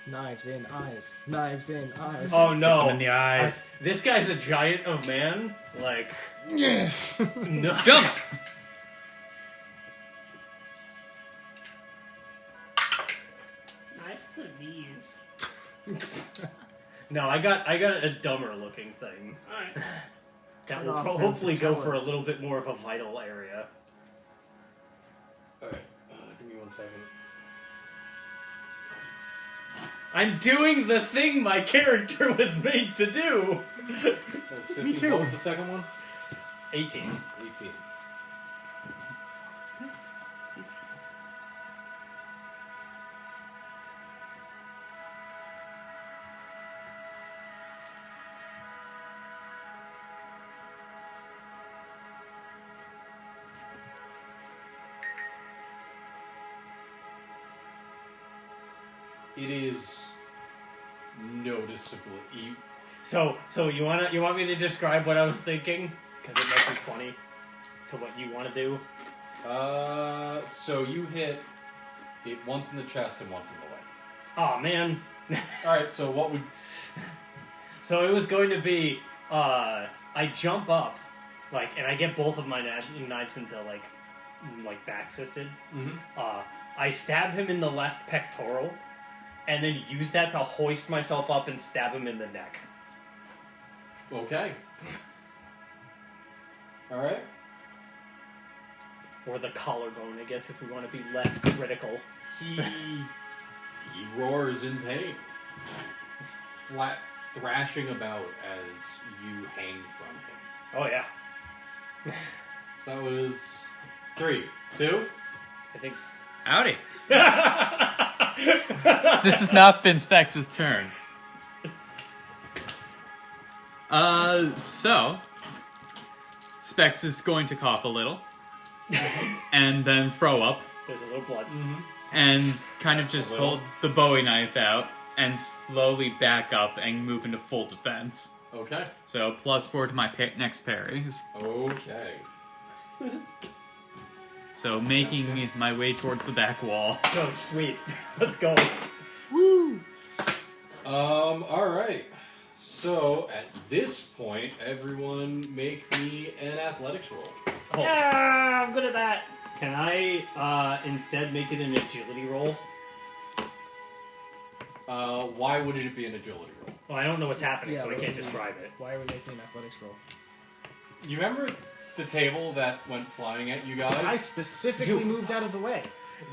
Knives in eyes. Knives in eyes. Oh Hit no. them in the eyes. This guy's a giant of man. Like, Yes. no. Jump! Knives to the knees. No, I got a dumber looking thing. Alright. That Cut will off them hopefully go for a patellas. little bit more of a vital area. Alright, give me 1 second. I'm doing the thing my character was made to do. That's 15. Me too. What was the second one? 18. 18. It is noticeable. So you want me to describe what I was thinking? Because it might be funny to what you want to do. So you hit it once in the chest and once in the leg. Oh man. Alright, so what would... So it was going to be, I jump up, like, and I get both of my knives into like back fisted. Mm-hmm. I stab him in the left pectoral, and then use that to hoist myself up and stab him in the neck. Okay. Alright. Or the collarbone, I guess, if we want to be less critical. He roars in pain, flat thrashing about as you hang from him. Oh yeah. That was 3, 2. I think. Howdy. This has not been Specs' turn. So Specs is going to cough a little, and then throw up, There's a little blood. and kind of just A little. hold the Bowie knife out, and slowly back up and move into full defense. Okay. So +4 to my next parries. Okay. So making my way towards the back wall. Oh sweet. Let's go. Woo! Alright. So, at this point, everyone make me an athletics roll. Oh, Yeah, I'm good at that. can I instead make it an agility roll? Why would it be an agility roll? Well, I don't know what's happening, Yeah, so I what can't do we- describe it. Why are we making an athletics roll? You remember the table that went flying at you guys? I specifically moved out of the way.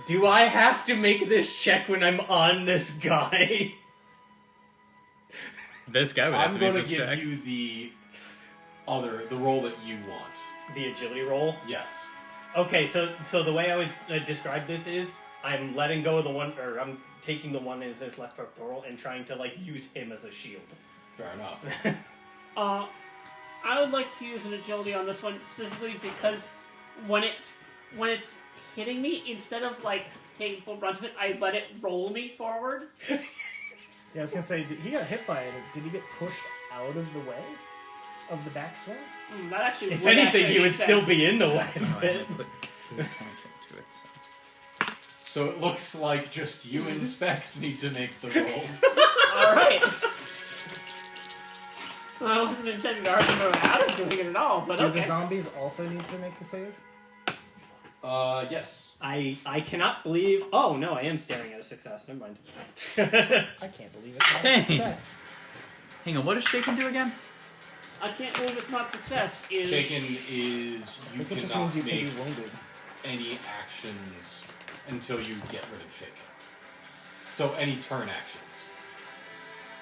Do I have to make this check when I'm on this guy? This guy would have I'm to going make to this give check. you the roll that you want. The agility roll? Yes. Okay, so the way I would describe this is I'm letting go of the one, or I'm taking the one in his left pectoral and trying to like use him as a shield. Fair enough. I would like to use an agility on this one specifically because when it's hitting me, instead of like taking full brunt of it, I let it roll me forward. Yeah, I was gonna say, he got hit by it. Did he get pushed out of the way of the backswing? That actually If would anything, actually he would make still sense. be in the way Oh, of I it. only put 2 points into it, so. So it looks like just you and Specs need to make the rolls. Alright. Well, I wasn't intending to argue her out of doing it at all, but Do okay. the zombies also need to make the save? Yes. I cannot believe. Oh no, I am staring at a success. Never mind. I can't believe it's not a Same. success. Hang on, what does Shaken do again? I can't believe it's not success. Is Shaken is I you think it just cannot means you can make be wounded. any actions until you get rid of Shaken. So any turn actions.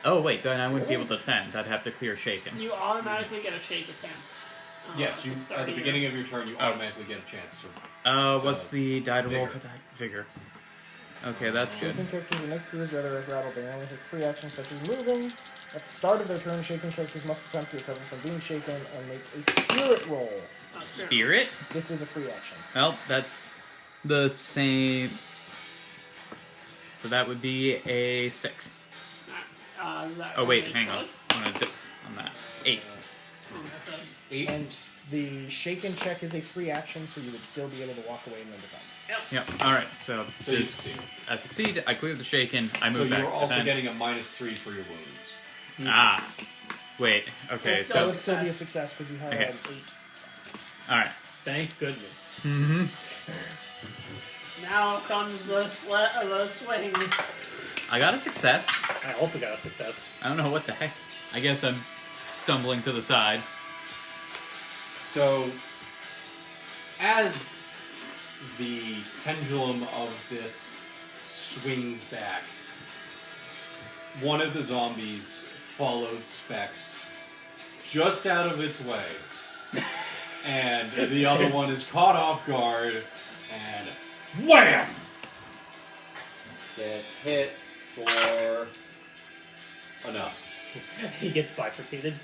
Oh wait, then I wouldn't be able to defend. I'd have to clear Shaken. you automatically get a shake attempt. Yes, you start at the of your- beginning of your turn, you automatically get a chance to. What's the die to roll Vigor. for that? Vigor. Okay, that's good. Shaken characters are neck bruised or otherwise rattled. They only take free actions such as moving. At the start of their turn, shaken characters must attempt to recover from being shaken and make a spirit roll. Oh, sure. Spirit? This is a free action. Well, that's the same. So that would be a 6. Is that Oh wait, okay, hang on. Alex? I'm gonna dip on that. 8. Oh, that's a- 8. And the shaken check is a free action, so you would still be able to walk away and then defend. Yep. All right. So So you just I succeed. I clear the Shaken. I So move back. you're also defend. getting a -3 for your wounds. Ah. Wait. Okay. It's So still it So would still be a success because you have Okay. an 8. all right. Thank goodness. Mm-hmm. Now comes the swing. I got a success. I also got a success. I don't know what the heck. I guess I'm stumbling to the side. So, as the pendulum of this swings back, one of the zombies follows Specs just out of its way, and the other one is caught off guard, and wham! Gets hit for enough. He gets bifurcated.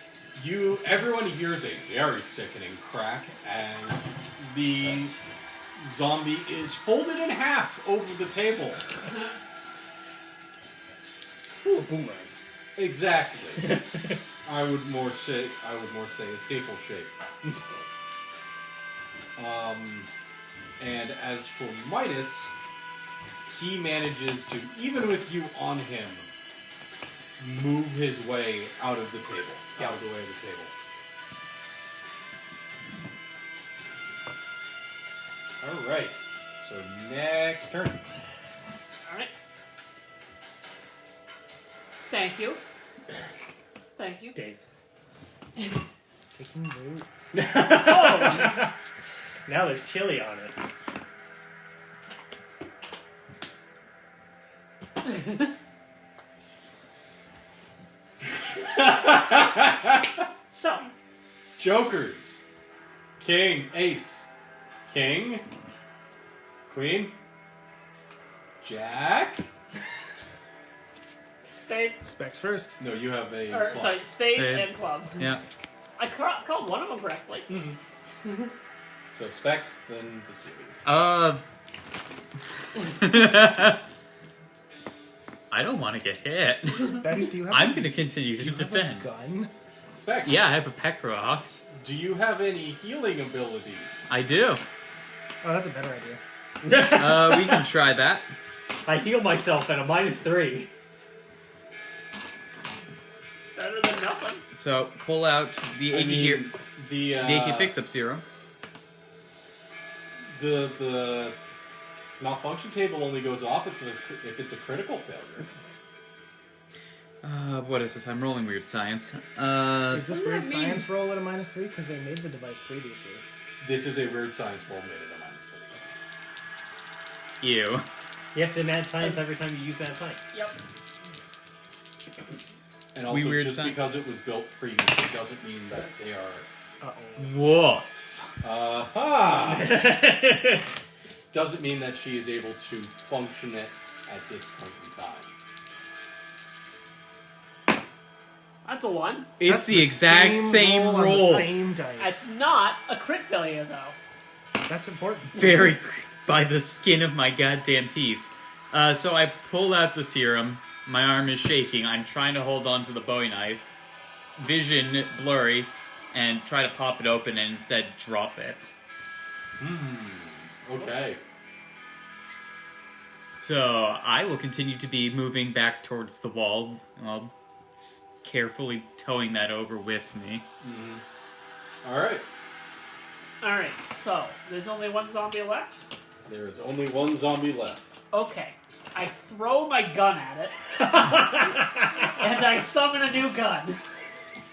Everyone hears a very sickening crack as the zombie is folded in half over the table. Ooh, boomerang. Exactly. I would more say a staple shape. And as for Midas, he manages to, even with you on him, move his way out of the table. Out of the way of the table. Alright. So next turn. Alright. Thank you. Thank you. Dave. Taking root. Oh! Now there's chili on it. So, Jokers. King. Ace. King. Queen. Jack. spade, Specs first. No, you have a or plus. sorry, spade Spades. and club. Yeah. I called one of them correctly. So Specs, then Vasily. I don't want to get hit. Specs, do you have I'm going to continue do to you have defend. a gun? Specs. Yeah, I have a Pecrox. Do you have any healing abilities? I do. Oh, that's a better idea. We can try that. I heal myself at a -3. Better than nothing. So pull out the I Achy mean, here. the The Achy fix-up serum. the malfunction table only goes off if it's a critical failure. What is this? I'm rolling weird science. Is this What does weird that mean? science roll at a -3? Because they made the device previously. This is a weird science roll made at a -3. Ew. You have to mad science every time you use mad science. Yep. And also, weird just science. because it was built previously doesn't mean that they are. Whoa. Aha! Doesn't mean that she is able to function it at this point in time. That's a 1. It's That's the exact same on the roll. same dice. That's not a crit failure, though. That's important. Very by the skin of my goddamn teeth. So I pull out the serum. My arm is shaking. I'm trying to hold on to the Bowie knife. Vision blurry, and try to pop it open and instead drop it. Okay. So I will continue to be moving back towards the wall while carefully towing that over with me. All right. Alright, so there's only one zombie left? There is only one zombie left. Okay. I throw my gun at it, and I summon a new gun.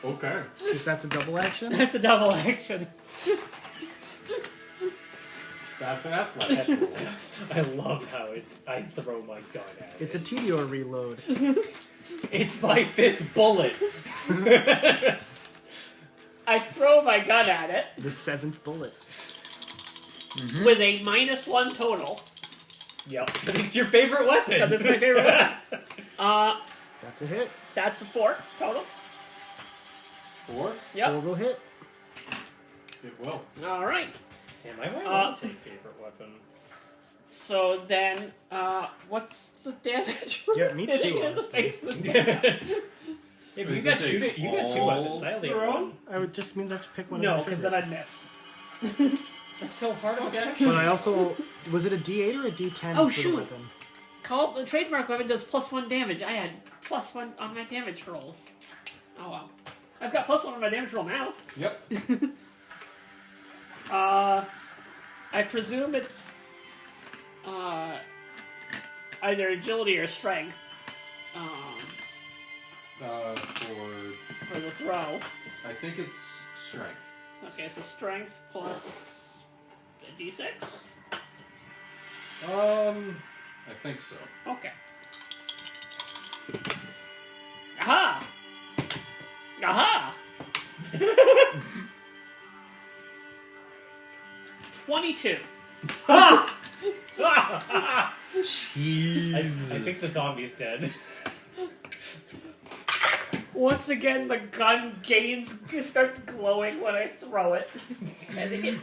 Okay. That's a double action? That's a double action. That's an athletics roll. I love how I throw my gun at It's it. a Tedior reload. It's my 5th bullet. I throw my gun at it The 7th bullet. with a -1 total. Yep. But it's your favorite weapon. That's my favorite weapon. That's a hit. That's a 4 total. 4? Yep. 4 will hit. It will. Alright. Damn, I might want to take favorite weapon. So then, what's the damage? Yeah, me Hitting too, it in the honestly. face with Yeah, but Is you got this a you got 2 weapons. I only have all 1. It just means I have to pick one No, of my because favorite. then I'd miss. That's so hard to get. But I also... Was it a D8 or a D10 Oh, for shoot. the weapon? The trademark weapon does +1 damage. I had +1 on my damage rolls. Oh well. I've got +1 on my damage roll now. Yep. I presume it's either agility or strength for the throw. I think it's strength. Okay, so strength plus a d6. I think so. Okay. Aha! Aha! 22. Jeez. I think the zombie's dead. Once again, the gun starts glowing when I throw it. And it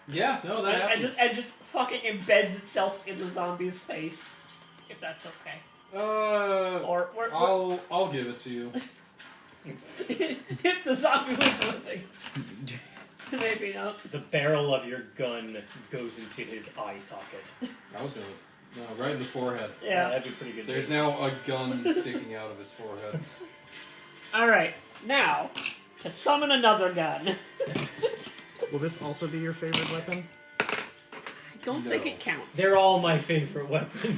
Yeah, no, that happens. and just fucking embeds itself in the zombie's face. If that's okay. Or I'll give it to you. if the zombie was living. Maybe not. The barrel of your gun goes into his eye socket. I was gonna. No, right in the forehead. Yeah. That'd be pretty good. There's now a gun sticking out of his forehead. Alright, now, to summon another gun. Will this also be your favorite weapon? I don't think No. it counts. They're all my favorite weapons.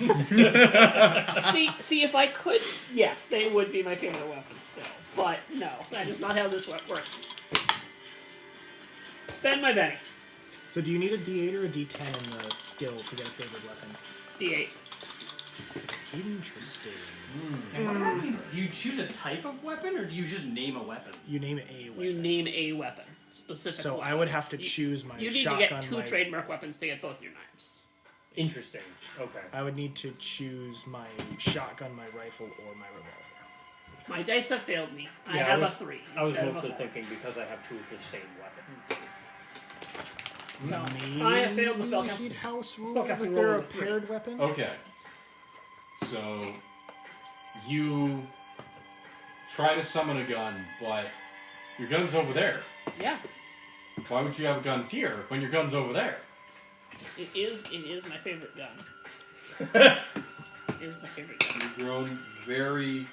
See, if I could, yes, they would be my favorite weapons still. But no, that is not how this works. Spend my Benny. So do you need a D8 or a D10 in the skill to get a favorite weapon? D8. Interesting. And what happens? Do you choose a type of weapon, or do you just name a weapon? You name a weapon. You name a weapon. Specific So weapon. I would have to You- choose my You need shotgun. to get 2 my... trademark weapons to get both your knives. Interesting. Okay. I would need to choose my shotgun, my rifle, or my revolver. My dice have failed me. I Yeah, have I was- a 3. I was instead of a mostly 4. thinking because I have 2 of the same weapon. So, Maybe I have failed the spellcasting. he'd house rule Spellcasting if they're roll a of a 3. paired weapon. Okay. So you try to summon a gun, but your gun's over there. Yeah, Why would you have a gun here when your gun's over there? it is my favorite gun. It is my favorite gun. You've grown very,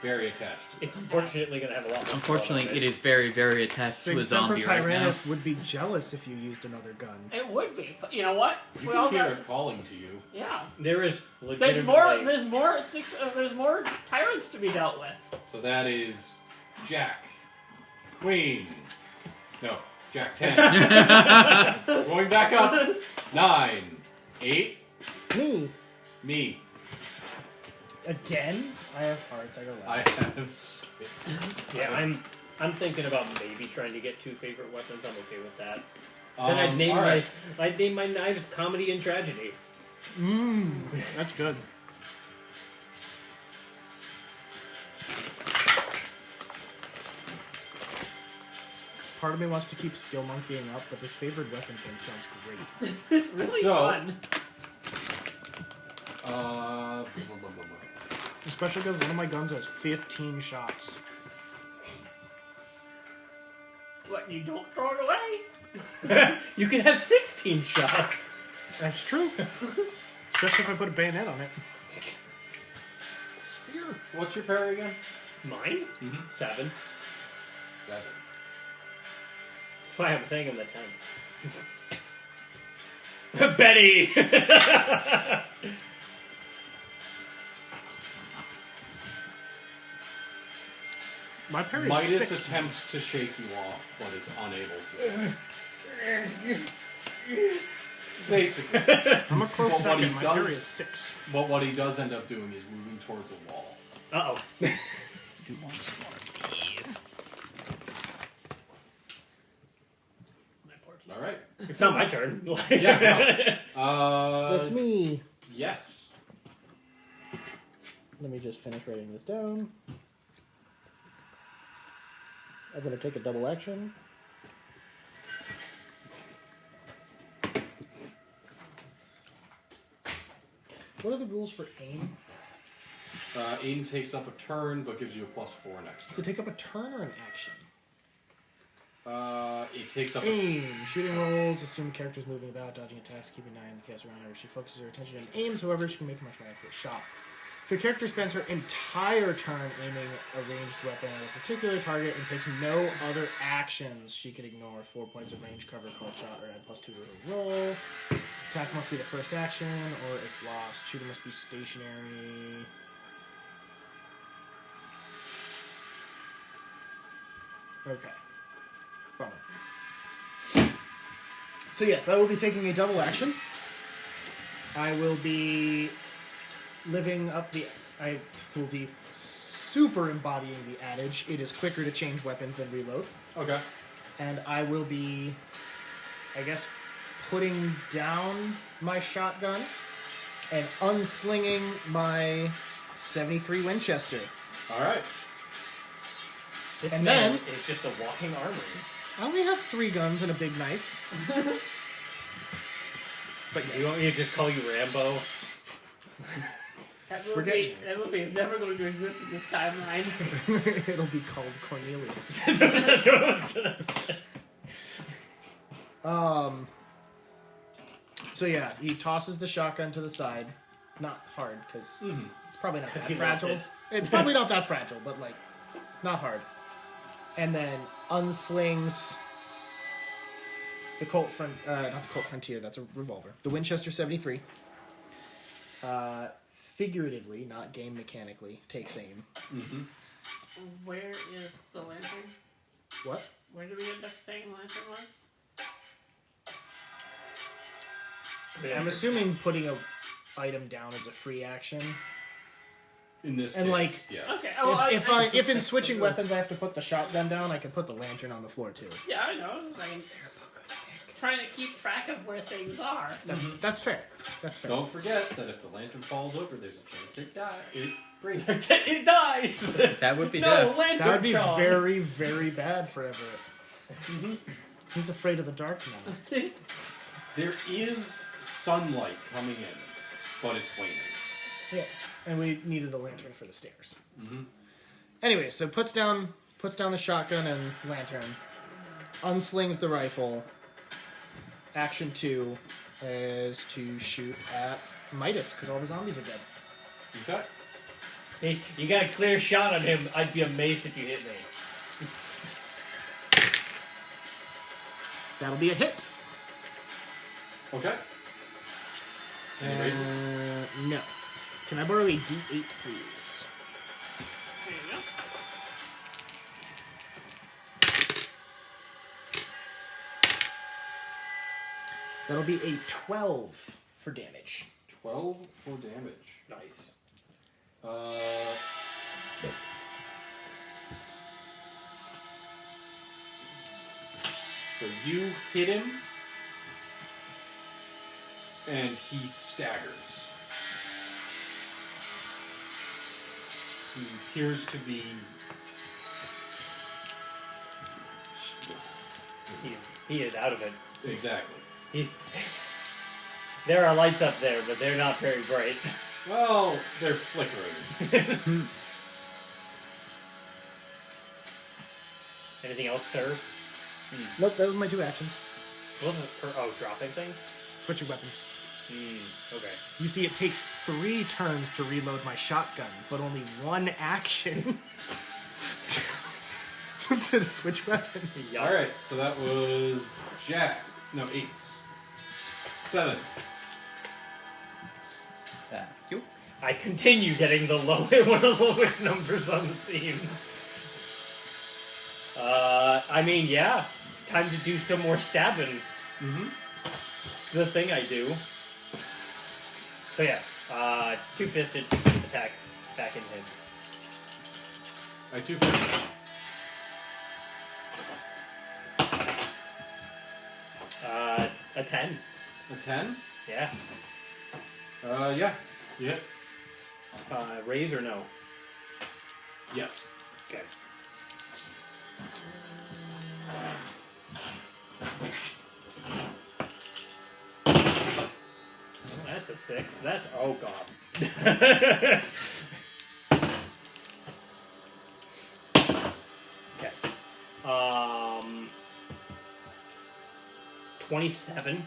very attached to it. It's unfortunately going to have a lot more. Unfortunately, it is very, very attached to a Semper zombie right now. Tyrannus would be jealous if you used another gun. It would be, but you know what? You We can all hear got, it calling to you. yeah. There is There's more. legitimately- There's more tyrants to be dealt with. So that is Jack, Queen. No, Jack 10. Going back up. 9, 8, Me me. again? I have hearts. I go I last. have spit. Yeah, I'm thinking about maybe trying to get 2 favorite weapons. I'm okay with that. Then I'd name my knives comedy and tragedy. That's good. Part of me wants to keep skill monkeying up, but this favored weapon thing sounds great. It's really So- fun. Blah, blah, blah, blah. Especially because one of my guns has 15 shots. What, you don't throw it away? You could have 16 shots. That's true. Especially if I put a bayonet on it. Spear. What's your parry again? Mine? Mhm. 7. 7. That's why I'm saying I'm the 10. Betty! My parry is Midas 6. attempts to shake you off, but is unable to. Basically. I'm a close But what second. he My does- parry is 6. But what he does end up doing is moving towards a wall. Uh-oh. Who wants more of these? My poor teeth. All right. It's not my turn. Yeah, no. That's me. Yes. Let me just finish writing this down. I'm going to take a double action. What are the rules for aim? Aim takes up a turn, but gives you a +4 next Does it take up a turn or an action? turn. It takes up. Aim. Shooting rolls. Assume character's moving about, dodging attacks, keeping an eye on the chaos around her. She focuses her attention on aims, however, she can make a much more accurate shot. If your character spends her entire turn aiming a ranged weapon at a particular target and takes no other actions, she can ignore 4 points of range cover, called shot, or add +2 to her roll. Attack must be the first action, or it's lost. Shooter must be stationary. Okay. Bummer. So yes, I will be taking a double action. I will be living up the... I will be super embodying the adage, it is quicker to change weapons than reload. Okay. And I will be, I guess, putting down my shotgun and unslinging my 73 Winchester. All right. This And man then- is just a walking armory. I only have 3 guns and a big knife. But You want me to just call you Rambo? That We're getting movie is never going to exist in this timeline. it'll be called Cornelius. That's what I was gonna say. So yeah, he tosses the shotgun to the side. Not hard, because it's probably not that he loves fragile. it. It's probably not that fragile, but like, not hard. And then unslings the Colt not the Colt Frontier, that's a revolver. The Winchester 73. Figuratively, not game mechanically, takes aim. Mm-hmm. Where is the lantern? What? Where did we end up saying the lantern was? I'm assuming putting a item down is a free action. In this And, case, like, yes. Okay. If in switching weapons I have to put the shotgun down, I can put the lantern on the floor too. Yeah, I know. Like, trying to keep track of where things are. That's fair. That's fair. Don't forget that if the lantern falls over, there's a chance it dies. It breaks. It dies! That would be No, death. lantern That would be Sean. very, very bad for Everett. He's afraid of the dark now. There is sunlight coming in, but it's waning. Yeah, and we needed the lantern for the stairs. Mm-hmm. Anyway, so puts down the shotgun and lantern, unslings the rifle. Action 2 is to shoot at Midas because all the zombies are dead. Okay. Hey, you got a clear shot on him. I'd be amazed if you hit me. That'll be a hit. Okay. Any raises? No. Can I borrow a D8, please? There you go. That'll be a 12 for damage. 12 for damage. Nice. So you hit him, and he staggers. He appears to be... He is out of it. Exactly. There are lights up there, but they're not very bright. Well, they're flickering. Anything else, sir? Nope, that was my 2 actions. What was it for? Oh, dropping things? Switching weapons. Okay. You see, it takes 3 turns to reload my shotgun, but only 1 action to switch weapons. Yeah. Alright, so that was Jack. No, 8s. 7. Thank you. I continue getting the one of the lowest numbers on the team. I mean, yeah, it's time to do some more stabbing. Mm-hmm. It's the thing I do. So yes, two-fisted attack back in him. I 250. A 10. A 10? Yeah. Yeah. You hit? Raise or no? Yes. Okay. Oh, that's a 6. That's oh god. Okay. 27.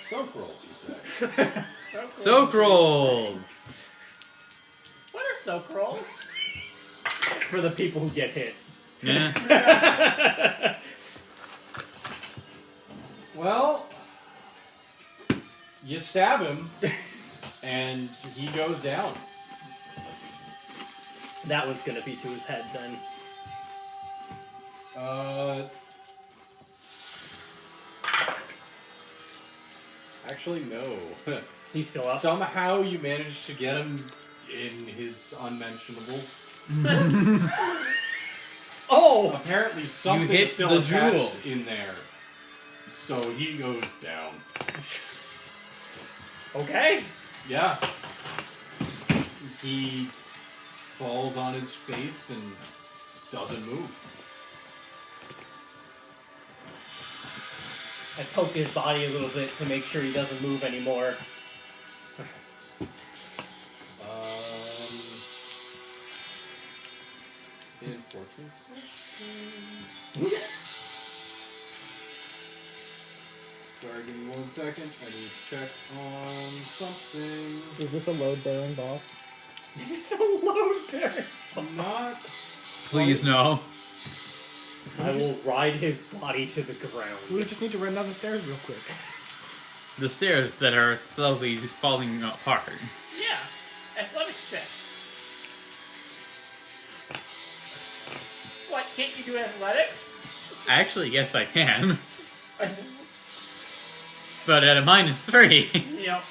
Soak rolls, you say? Soak rolls. What are soak rolls? For the people who get hit. Yeah. Well, you stab him, and he goes down. That one's gonna be to his head then. Actually, no. He's still up. Somehow you managed to get him in his unmentionables. Oh! Apparently something's hit still the attached jewels. in there. So he goes down. Okay. Yeah. He falls on his face and doesn't move. I poke his body a little bit to make sure he doesn't move anymore. Important question. Sorry, give me 1 second. I need to check on something. Is this a load-bearing boss? This is a load bear. Not. Please no. I will ride his body to the We ground. just need to run down the stairs real quick. The stairs that are slowly falling apart. Yeah. Athletics check. What, can't you do athletics? Actually, yes, I can. But at a -3. Yep.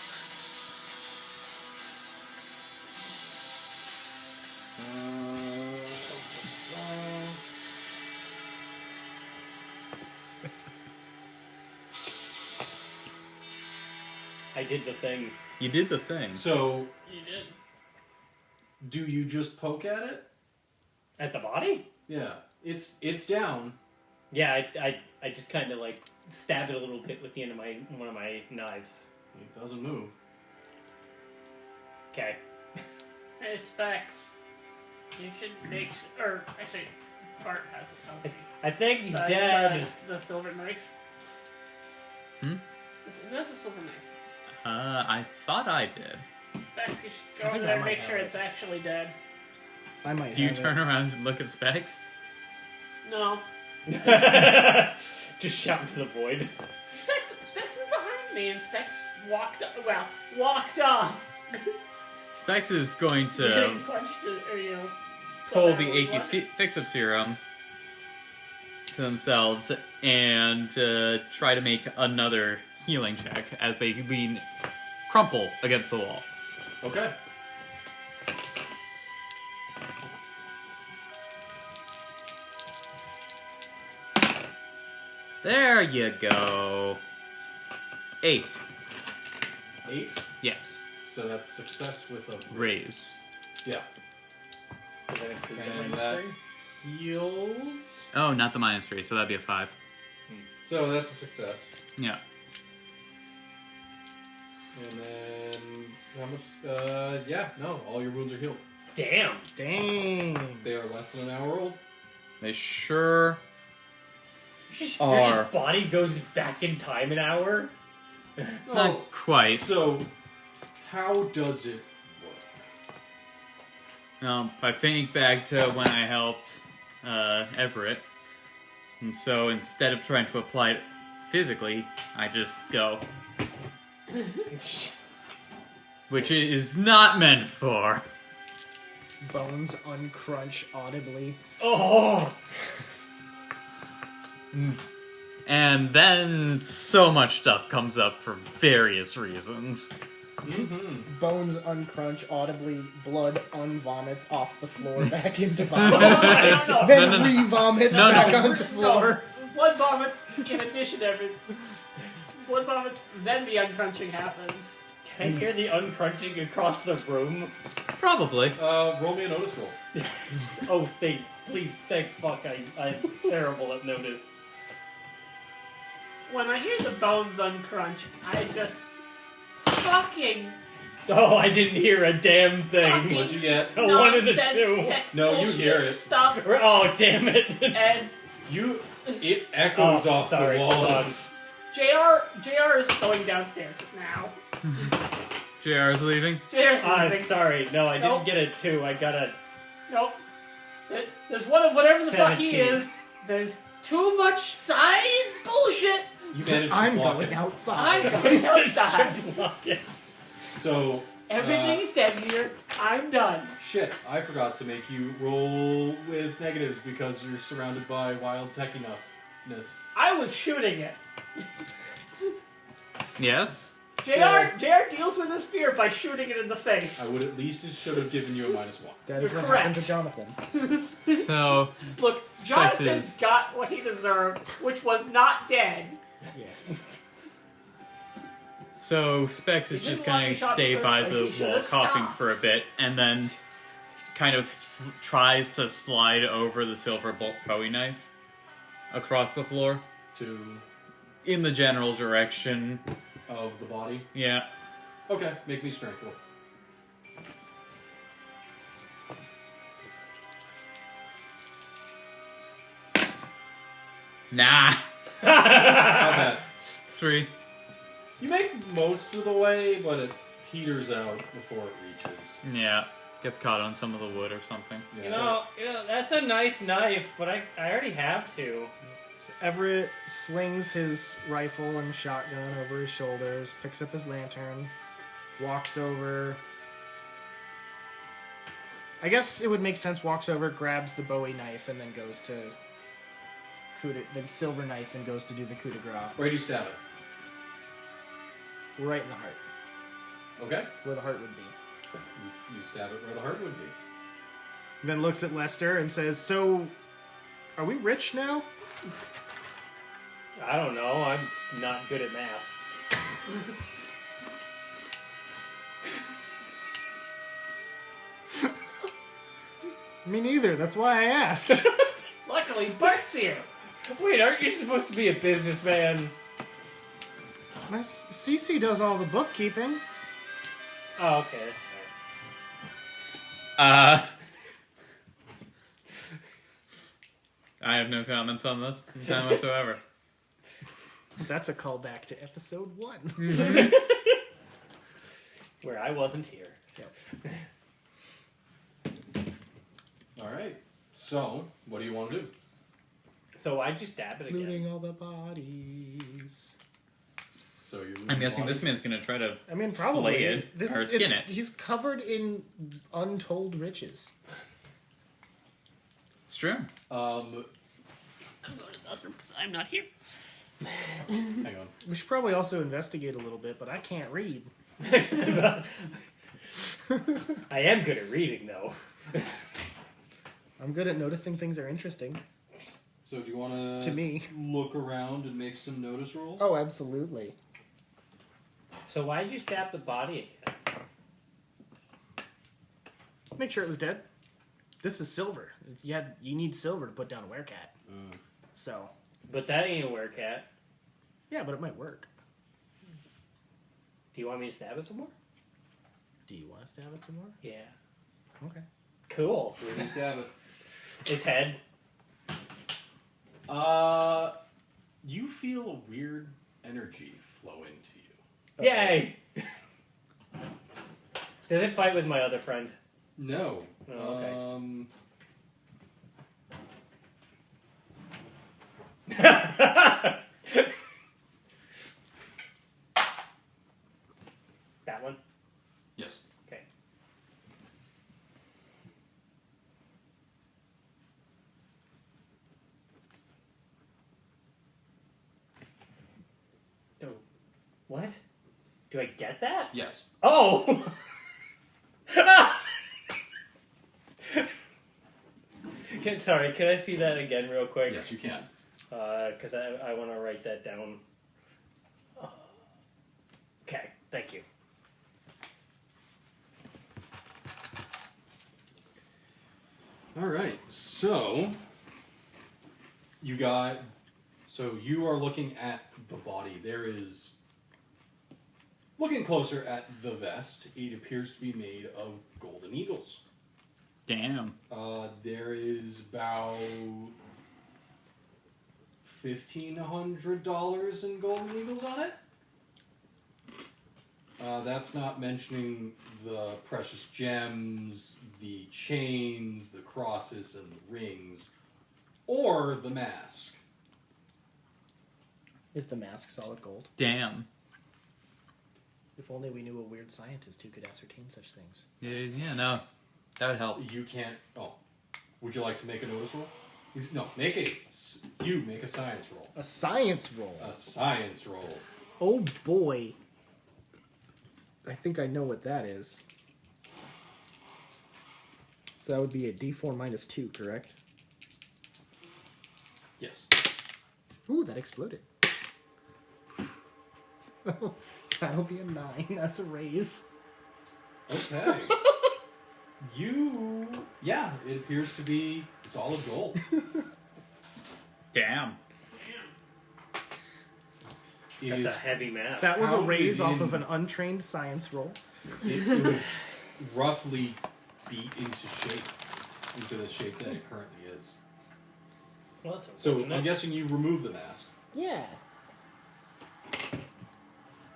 I did the thing. You did the thing. So, You did. do you just poke at it? At the body? Yeah. It's down. Yeah, I just kind of like stab it a little bit with the end of one of my knives. It doesn't move. Okay. Hey, Specs. You should make or actually, Bart has it. How's it? I think he's dead. The silver knife. Hmm? Who has the silver knife? I thought I did. Specs, you should I go think over I there and might make sure have it. it's actually dead. I might. Do you have turn it. around and look at Specs? No. Just shout into the void. Specs is behind me, and Specs walked off. Specs is going to Getting punched, or pull the achy fix-up serum to themselves and try to make another healing check as they crumple against the wall. Okay. There you go. 8. 8. Yes. So that's success with a Raise. Yeah. Does that include the And minus that three? heals. Oh, not the -3, so that'd be a 5. So that's a success. Yeah. And then how much? Yeah, no, all your wounds are healed. Damn. Dang. They are less than an hour old. They sure Your are. body goes back in time an hour? Not quite. So, how does it work? I think back to when I helped Everett. And so instead of trying to apply it physically, I just go. Which it is not meant for. Bones uncrunch audibly. Oh! And then so much stuff comes up for various reasons. Bones uncrunch audibly. Blood unvomits off the floor back into body. No. Then No. re-vomits No, no. back onto floor. Blood vomits in addition to everything. Blood vomits, then the uncrunching happens. Can I hear the uncrunching across the room? Probably. Roll me a notice roll. Oh, thank fuck, I'm terrible at notice. When I hear the bones uncrunch, I just fucking Oh, I didn't hear a damn thing. Fucking- What'd you get? A one and a nonsense two. tech No, you hear bullshit it. stuff, Oh, damn it. and It echoes Oh, off sorry, the hold walls. JR is going downstairs now. JR is leaving. JR's I'm leaving. sorry. No, I didn't Nope. get a 2. I got a... Nope. There's one of whatever the fuck he 17. is. There's too much science bullshit. You managed to I'm block going it. outside. I'm going outside. Block it. So, Everything's dead here. I'm done. shit, I forgot to make you roll with negatives because you're surrounded by wild techiness. I was shooting it. Yes. JR deals with his fear by shooting it in the face. I would at least should have given you a -1. That is You're what correct. happened to Jonathan. So, Look, Specs Jonathan's is- got what he deserved, which was not dead. Yes. Specs is He just didn't want going me to shot stay in the by first the place. He wall, should've coughing stopped. for a bit, and then kind of tries to slide over the silver Bowie knife across the floor To in the general direction. of the body. Yeah. Okay, make me strength roll. Nah. Not bad. 3. You make most of the way, but it peters out before it reaches. Yeah. Gets caught on some of the wood or something. Yeah. You know, that's a nice knife, but I already have 2. So Everett slings his rifle and shotgun over his shoulders, picks up his lantern, walks over. I guess it would make sense, walks over, grabs the Bowie knife, and then goes to the silver knife and goes to do the coup de grace. Where do you stab it? Right in the heart, Okay. where the heart would be. You stab it where the heart would be. Then looks at Lester and says, "So, are we rich now?" I don't know. I'm not good at math. Me neither. That's why I asked. Luckily, Bart's here. Wait, aren't you supposed to be a businessman? My Cece does all the bookkeeping. Oh, okay, that's I have no comments on this. None whatsoever. That's a callback to episode 1. fair. Where I wasn't here. Alright. So, what do you want to do? So why'd you stab it again? Looting all the bodies. So you're I'm guessing this man's going to try to... I mean, probably. Flay it, or skin it. He's covered in untold riches. It's true. I'm going to the bathroom because I'm not here. Hang on. We should probably also investigate a little bit, but I can't read. I am good at reading, though. I'm good at noticing things are interesting. So do you want To me. look around and make some notice rolls? Oh, absolutely. So why'd you stab the body again? Make sure it was dead. This is silver. You need silver to put down a werecat. So, But that ain't a werecat. yeah, but it might work. Do you want me to stab it some more? Do you want to stab it some more? Yeah. Okay. Cool. Really stab it. Its head. You feel a weird energy flow into you. Yay! Does it fight with my other friend? No. Oh, okay. That one? Yes. Okay. Oh, what? Do I get that? Yes. Oh! Sorry, can I see that again real quick? Yes, you can. Because I want to write that down. Okay, thank you. All right. So you are looking at the body. There is looking closer at the vest. It appears to be made of golden eagles. Damn. There is about $1,500 in golden eagles on it. That's not mentioning the precious gems, the chains, the crosses, and the rings, or the mask. Is the mask solid gold? Damn. If only we knew a weird scientist who could ascertain such things. Yeah, no. That would help. You can't. Oh, would you like to make a notice roll? No, make a science roll. A science roll? A science roll. Oh boy. I think I know what that is. So that would be a d4 minus 2, correct? Yes. Ooh, that exploded. That'll be a 9. That's a raise. Okay. Yeah, it appears to be solid gold. Damn. It That's is- a heavy mask. That was a How raise did off it- of an untrained science roll. it was roughly beat into the shape that it currently is. Well, that's So unfortunate. I'm guessing you remove the mask. Yeah.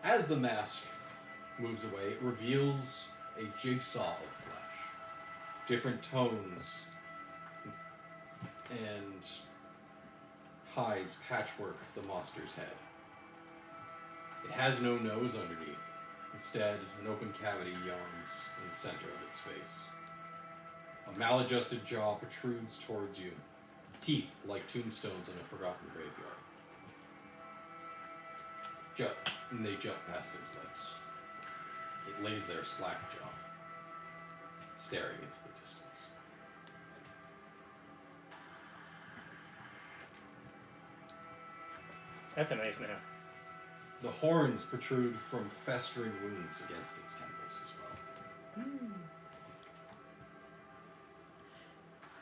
As the mask moves away, it reveals a jigsaw of flesh, different tones, and hides patchwork the monster's head. It has no nose underneath. Instead, an open cavity yawns in the center of its face. A maladjusted jaw protrudes towards you, teeth like tombstones in a forgotten graveyard. And they jut past its lips. It lays there slack-jawed, staring into the distance. That's a nice mask. The horns protrude from festering wounds against its temples as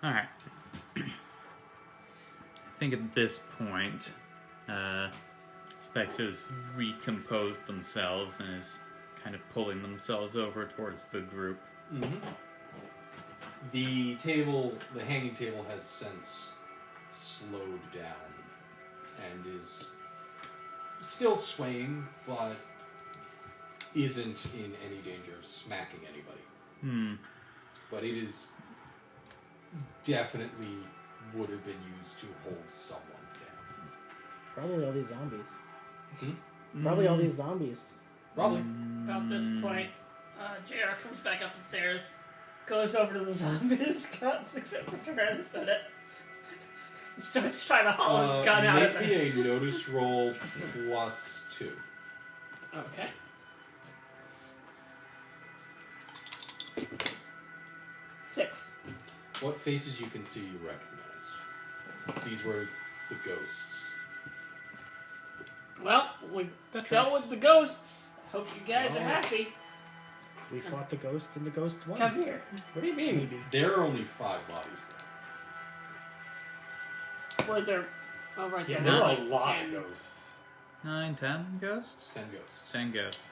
well. Alright. I think at this point, Specs has recomposed themselves and is kind of pulling themselves over towards the group. Mm-hmm. The hanging table has since slowed down and is still swaying, but isn't in any danger of smacking anybody. But it is definitely would have been used to hold someone down. Probably all these zombies. Hmm? Probably all these zombies. Probably. About this point, JR comes back up the stairs, goes over to the zombie that's got except for Tyrannus in it. Starts trying to haul his gun out of Make it. me a notice roll +2. Okay. Six. What faces you can see you recognize? These were the ghosts. Well, we That dealt tracks. with the ghosts. Hope you guys are Oh. happy. We fought the ghosts and the ghosts won. Come here. What do you mean? Maybe. There are only 5 bodies there. Were there? Oh, right Yeah, there. there were are a like lot 10. of ghosts. 9, 10 ghosts? 10 ghosts. 10 ghosts.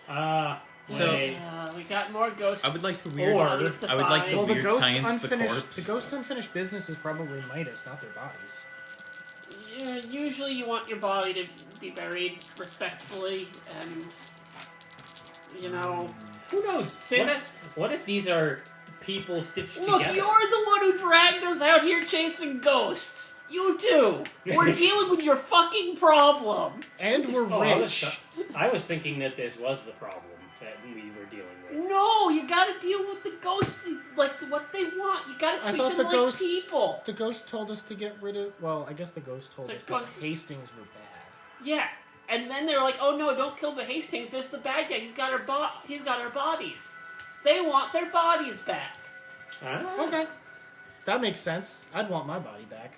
So we got more ghosts. I would like to weird. Or- I would like to Well, the weird ghost science the corpse. the ghost unfinished business is probably Midas, not their bodies. Yeah, usually you want your body to be buried respectfully, and you know. Who knows? Say What if these are people stitched Look, together? you're the one who dragged us out here chasing ghosts. You too. We're dealing with your fucking problem. And we're Oh, rich. I was thinking that this was the problem that we were dealing with. No, you gotta deal with the ghosts like what they want. You gotta I treat thought them the like ghosts- people. The ghost told us to get rid of. Well, I guess the ghost told The us ghost- that Hastings were bad. Yeah. And then they're like, "Oh no, don't kill the Hastings. There's the bad guy. He's got our bodies. They want their bodies back." Ah. Okay, that makes sense. I'd want my body back.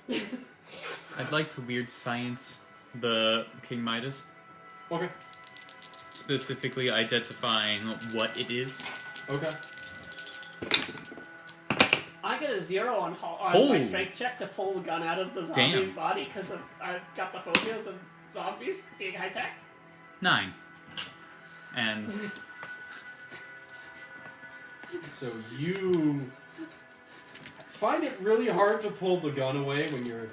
I'd like to weird science the King Midas, Okay. specifically identifying what it is. Okay. I get a 0 on my Holy. strength check to pull the gun out of the Damn. zombie's body because I got the phobia of the zombies being high tech. 9. And So you find it really hard to pull the gun away when you're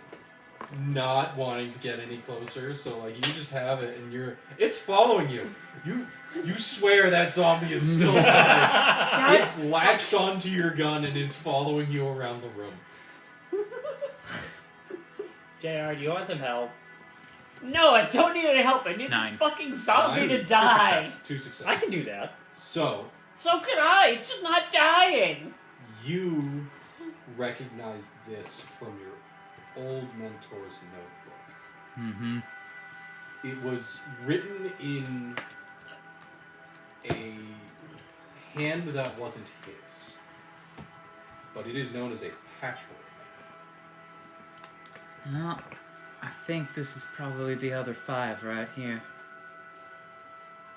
not wanting to get any closer. So like you just have it and it's following you. You swear that zombie is still alive. It's latched onto your gun and is following you around the room. JR, do you want some help? No, I don't need any help. I need 9. this fucking zombie 9. to die. Two successes. I can do that. So So could I. It's just not dying. you recognize this from your old mentor's notebook. mm-hmm. It was written in a hand that wasn't his, but it is known as a patchwork hand. No, I think this is probably the other 5 right here.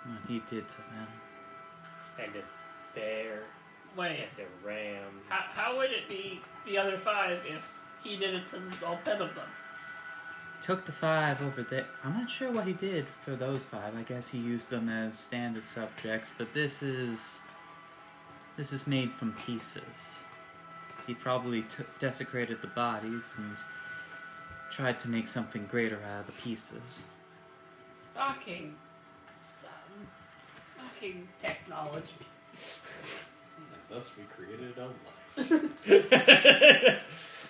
What he did to them. And a bear, Wait, and a ram. how would it be the other 5 if he did it to all 10 of them? Took the 5 over there. I'm not sure what he did for those 5. I guess he used them as standard subjects, but this is made from pieces. He probably desecrated the bodies and tried to make something greater out of the pieces. Fucking technology. And thus we created a life.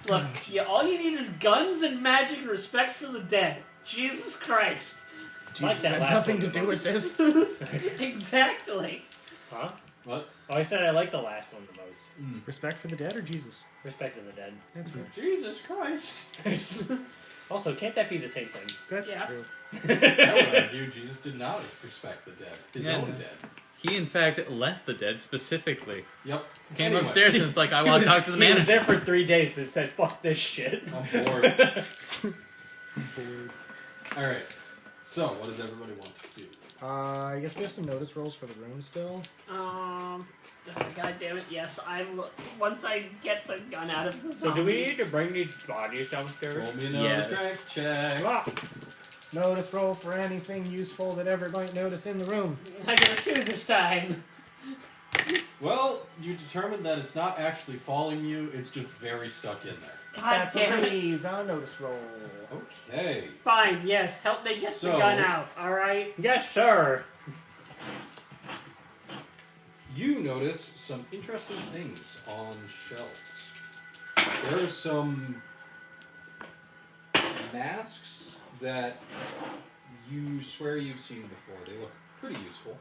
Look, all you need is guns and magic and respect for the dead. Jesus Christ. Like Jesus that had last nothing one to the do with most. this. Exactly. Huh? What? Oh, I said I like the last one the most. Respect for the dead or Jesus? Respect for the dead. That's fair. Jesus Christ. Also, can't that be the same thing? That's Yes. true. I would argue Jesus did not respect the dead. His Yeah. own dead. He, in fact, left the dead specifically. Yep. Came Anyway, upstairs and it's like, I want to talk to the He was manager. there for 3 days and said, fuck this shit. I'm bored. Alright. So, what does everybody want to do? I guess we have some notice rolls for the room still. God damn it, yes. Once I get the gun out of the So zombie. do we need to bring these bodies downstairs? Roll me a Yes. strength check. Come on. Notice roll for anything useful that ever might notice in the room. I got a 2 this time. Well, you determined that it's not actually following you, it's just very stuck in there. God That's damn a it. breeze on a notice roll. Okay. Fine, yes. Help me get the So- gun out, alright? Yes, sir. You notice some interesting things on shelves. There are some masks that you swear you've seen before. They look pretty useful.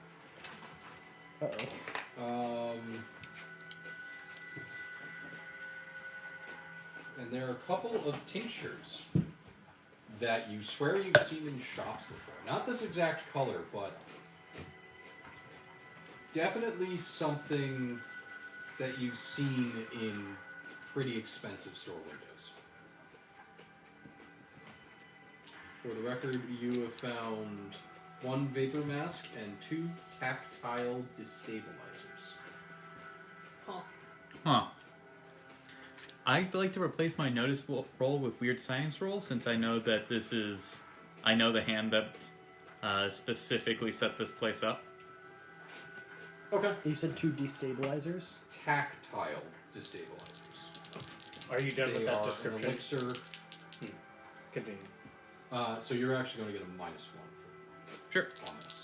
Uh-oh. And there are a couple of tinctures that you swear you've seen in shops before. Not this exact color, but definitely something that you've seen in pretty expensive store windows. For the record, you have found 1 vapor mask and 2 tactile destabilizers. Huh. I'd like to replace my notice roll with weird science roll, since I know that I know the hand that specifically set this place up. Okay. You said 2 destabilizers. Tactile destabilizers. Are you done They with that are an description? elixir. Continue. So you're actually going to get a -1 Sure. on this.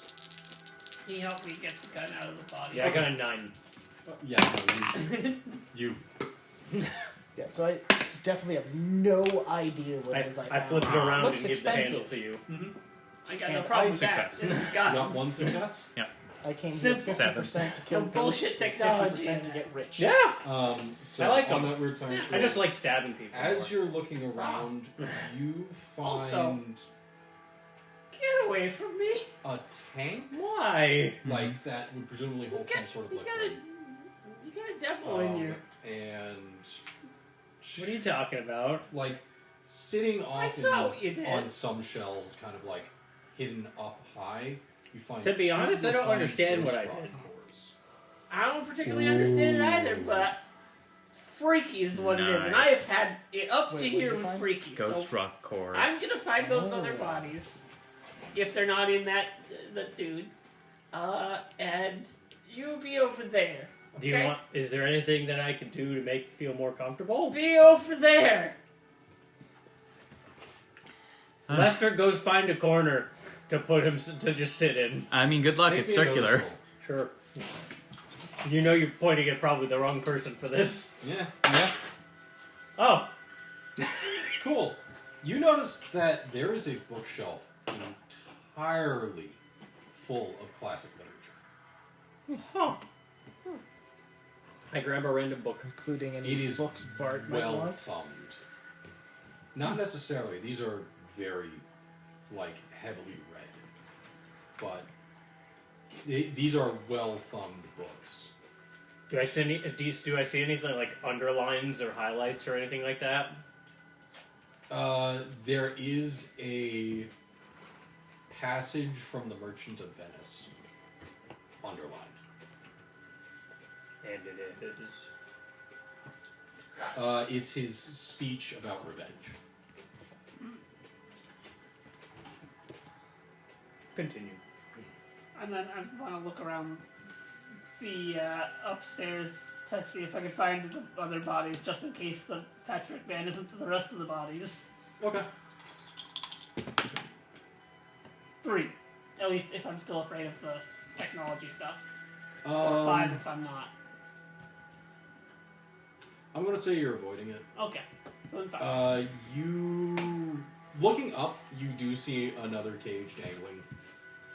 He helped me get the gun out of the body. Yeah, I got a 9. Yeah, no, you. Yeah, so I definitely have no idea what it is I I found. flip it around Looks and give the handle expensive. to you. I got no And problem I- with that. Success. This is gun. Not one success? I came here Simple. 50% to kill No bullshit ghosts and technology 50% to in get that. rich. Yeah! So I like on them. that weird science I roll, just like stabbing people. as you're looking Stop. around, you find Also- Get away from me. a tank Why? like that would presumably hold some sort of You got a liquid. devil in you. And What are you talking about? like sitting I off saw what you did. on some shelves, kind of like hidden up high. You find To be 2 honest, I don't refined understand what ghost I rock did. cores. I don't particularly understand it either, but freaky is what it is, and I have Nice. had it up Wait, to what'd here you with find? freaky. Ghost So rock cores. I'm gonna find those Oh. other bodies if they're not in that dude, and you be over there. Do you okay? want? Is there anything that I can do to make you feel more comfortable? Be over there. Lester goes find a corner to put him to just sit in. I mean, good luck. Make It's me a ghost circular. roll. Sure. You know you're pointing at probably the wrong person for this. Yeah. Oh, Cool. You notice that there is a bookshelf entirely full of classic literature. huh. I grab a random book. Including any It is books Bart might well want. thumbed. Not necessarily. These are very, like, heavily read. But these are well thumbed books. Do I see anything like underlines or highlights or anything like that? There is a passage from the Merchant of Venice underlined. And it is. It's his speech about revenge. Continue. And then I want to look around the upstairs to see if I can find the other bodies, just in case the Patrick man isn't to the rest of the bodies. Okay. 3. At least if I'm still afraid of the technology stuff. Or 5 if I'm not. I'm gonna say you're avoiding it. Okay. So then 5. You looking up, you do see another cage dangling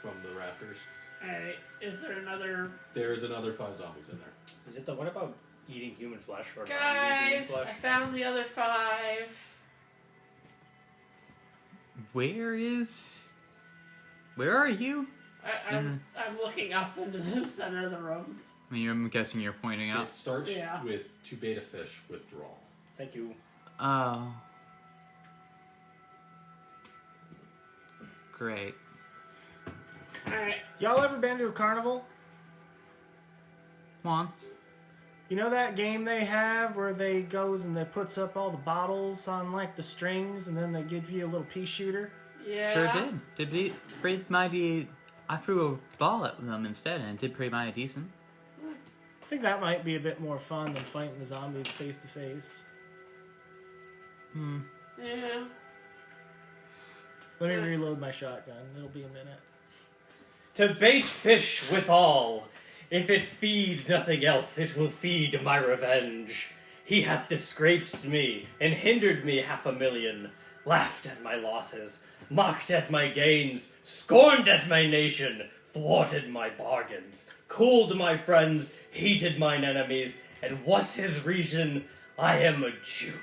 from the rafters. Alright. Is there another... There's another 5 zombies in there. Is it the one about eating human flesh or not eating Guys, human I flesh? found the other 5. Where are you? I'm looking up into the center of the room. I mean, I'm guessing you're pointing It out. starts Yeah. with to beta fish withdrawal. Thank you. Oh. Great. Alright. Y'all ever been to a carnival? Once. You know that game they have where they goes and they puts up all the bottles on like the strings and then they give you a little pea shooter? Yeah. Sure did. I threw a ball at them instead, and it did pretty mighty decent. I think that might be a bit more fun than fighting the zombies face to face. Yeah. Let me reload my shotgun. It'll be a minute. To bait fish withal, if it feed nothing else, it will feed my revenge. He hath disgraced me, and hindered me 500,000, laughed at my losses, mocked at my gains, scorned at my nation, thwarted my bargains, cooled my friends, heated mine enemies, and what's his reason? I am a Jew.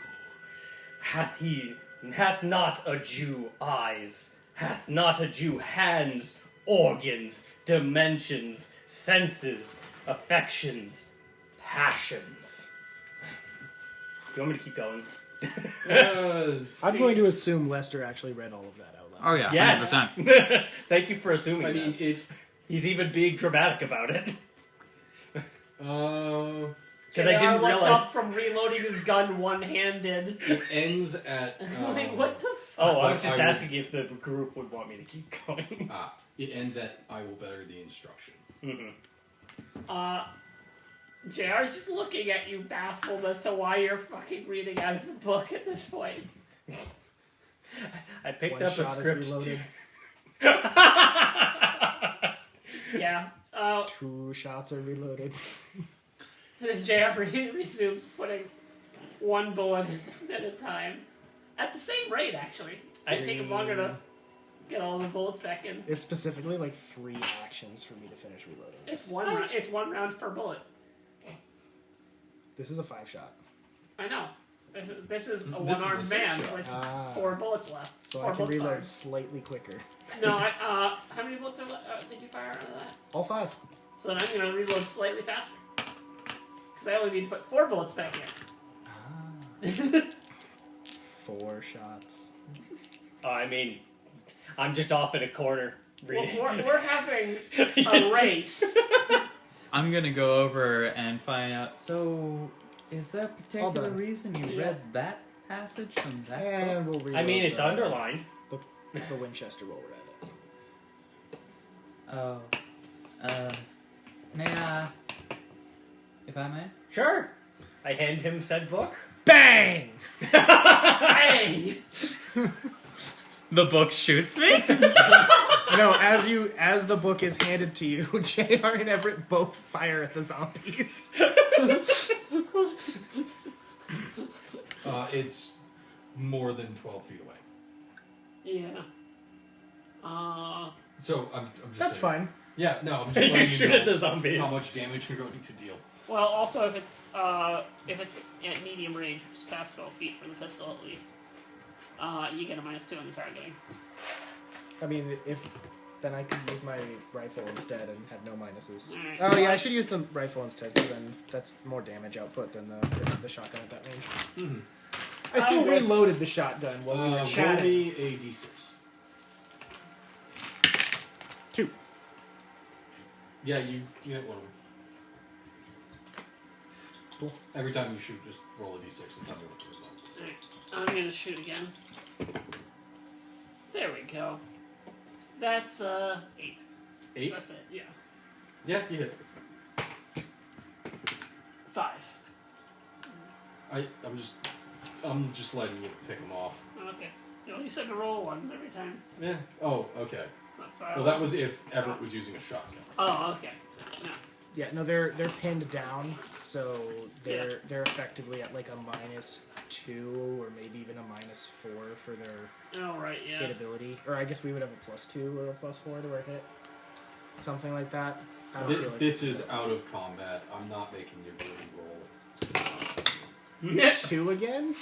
Hath not a Jew eyes, hath not a Jew hands, organs, dimensions, senses, affections, passions. You want me to keep going? I'm going to assume Lester actually read all of that out loud. Oh yeah, Yes. 100%. Thank you for assuming I mean, that. He's even being dramatic about it. Because I didn't looks realize. up from reloading his gun one-handed. it ends at. Like, what the fuck? Oh, I was just I will- asking if the group would want me to keep going. It ends at I will better the instruction. Mhm. JR's just looking at you baffled as to why you're fucking reading out of the book at this point. I picked One up a shot is script. reloaded. Yeah. 2 shots are reloaded. Then JR resumes putting 1 bullet at a time. At the same rate, actually. It's gonna take him longer to get all the bullets back in. It's specifically like 3 actions for me to finish reloading. It's one round per bullet. This is a 5-shot. I know. This is a This is a one-armed man 6-shot. with Ah. 4 bullets left. So 4 I can bullets reload fired. slightly quicker. No, how many bullets did you fire out of that? All 5. So then I'm gonna reload slightly faster. Because I only need to put 4 bullets back in. 4 shots. I mean, I'm just off in a corner reading. We're having a race. I'm gonna go over and find out. So, is there a particular done. reason you Yeah. read that passage from that book? And we'll reload I mean, it's the, underlined. The Winchester while we're at it. Oh, may I, if I may? Sure. I hand him said book. Bang! Hey! The book shoots me. No, as the book is handed to you, JR and Everett both fire at the zombies. It's more than 12 feet away. Yeah. So I'm just That's saying. fine. Yeah, no, I'm just You letting shoot you at the know zombies. how much damage you're going to deal. Well, also if it's at medium range, which is past 12 feet from the pistol at least, you get a -2 in the targeting. I mean, then I could use my rifle instead and have no minuses. Alright. Oh yeah, I should use the rifle instead because then that's more damage output than the shotgun at that range. Mm-hmm. I still I guess- reloaded the shotgun while we were Roll chatting. me a d6. 2. Yeah, you hit one of them. Cool. Every time you shoot, just roll a d6 and tell me what the result is. Alright. I'm gonna shoot again. There we go. That's 8. 8? So that's it, yeah. Yeah, you hit. 5. I'm just letting you pick them off. Okay. You said to roll 1 every time. Yeah. Oh, okay. That's why I Well, that was if Everett was using a shotgun. Oh, okay. No. Yeah, no, they're pinned down, so they're effectively at like a -2 or maybe even a -4 for their Oh, right, yeah. hit ability. Or I guess we would have a +2 or a +4 to work it. Something like that. I don't feel like This is out of combat. I'm not making you really roll. 2 again?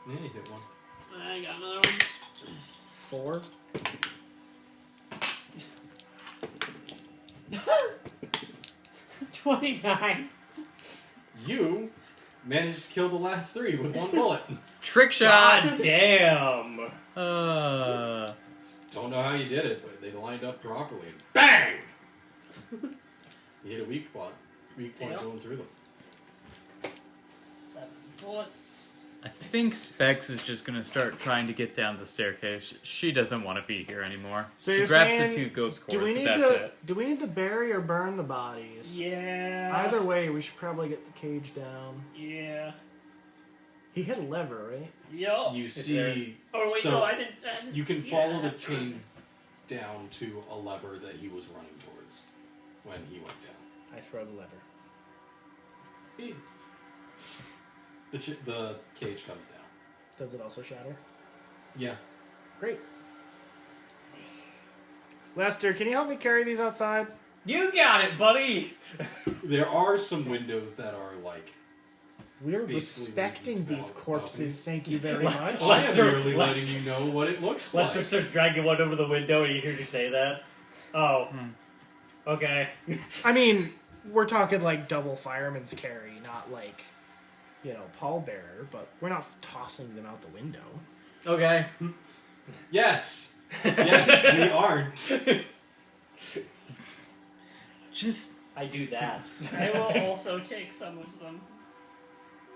Yeah, you hit one. I got another one. 4. $29. You managed to kill the last 3 with 1 bullet. Trick shot. God damn. Don't know how you did it, but they lined up properly. And bang! You hit a weak point. Weak point Yep. going through them. 7 bullets. I think Specs is just gonna start trying to get down the staircase. She doesn't want to be here anymore. So she you're grabs saying, the 2 ghost Do cores, we but need that's to it. do we need to bury or burn the bodies? Yeah. Either way, we should probably get the cage down. Yeah. He hit a lever, right? Yo. You there- see, Oh, wait, so no, I didn't you can see follow the that. chain down to a lever that he was running towards when he went down. I throw the lever. The cage comes down. Does it also shatter? Yeah. Great. Lester, can you help me carry these outside? You got it, buddy. There are some windows that are like. We're Basically, respecting we- these balconies. corpses, thank you very much. I am Lester- merely Lester- letting you know what it looks Lester like. starts dragging one over the window, and he hears you say that. Oh. Okay. I mean, we're talking like double fireman's carry, not like, pallbearer, but we're not tossing them out the window. Okay. Yes. Yes, we aren't. Just I do that. I will also take some of them.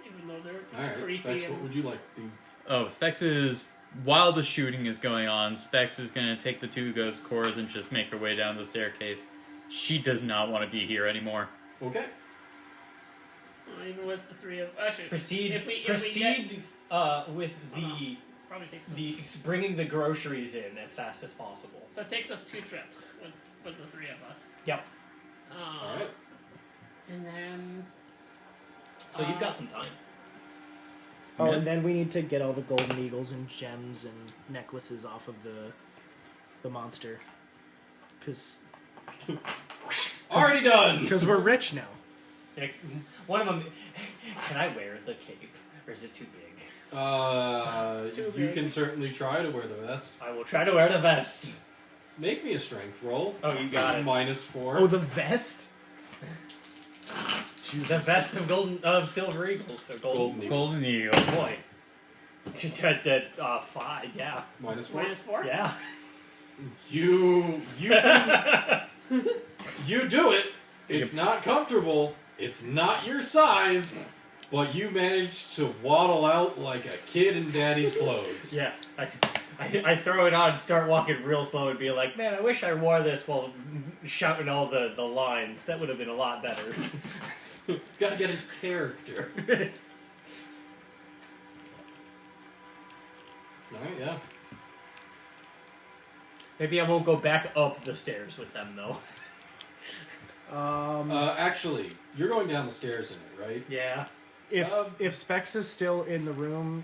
Even though they're Alright, creepy Specs, and... what would you like to do? Specs is, while the shooting is going on, Specs is gonna take the 2 ghost cores and just make her way down the staircase She does not want to be here anymore. Okay. Well, even with the three of actually Proceed. if we Proceed with it probably takes us, the bringing the groceries in as fast as possible. so it takes us 2 trips with the 3 of us. Yep. All right. And then So you've got some time. Oh, and then we need to get all the golden eagles and gems and necklaces off of the monster. Because Already done. we're rich now. One of them. Can I wear the cape, or is it too big? Too You big. can certainly try to wear the vest. I will try to wear the vest. Make me a strength roll. Oh, you got it. -4. Oh, the vest? The vest of silver eagles. So Golden eagles. Golden Eagle. Oh boy. 5. Yeah. -4. -4. Yeah. You you do it. It's not comfortable. It's not your size, but you managed to waddle out like a kid in daddy's clothes. Yeah. I throw it on, start walking real slow, and be like, man, I wish I wore this while shouting all the lines. That would have been a lot better. Gotta get a character. Alright, yeah. Maybe I won't go back up the stairs with them, though. Actually, you're going down the stairs in it, right? Yeah. If Specs is still in the room,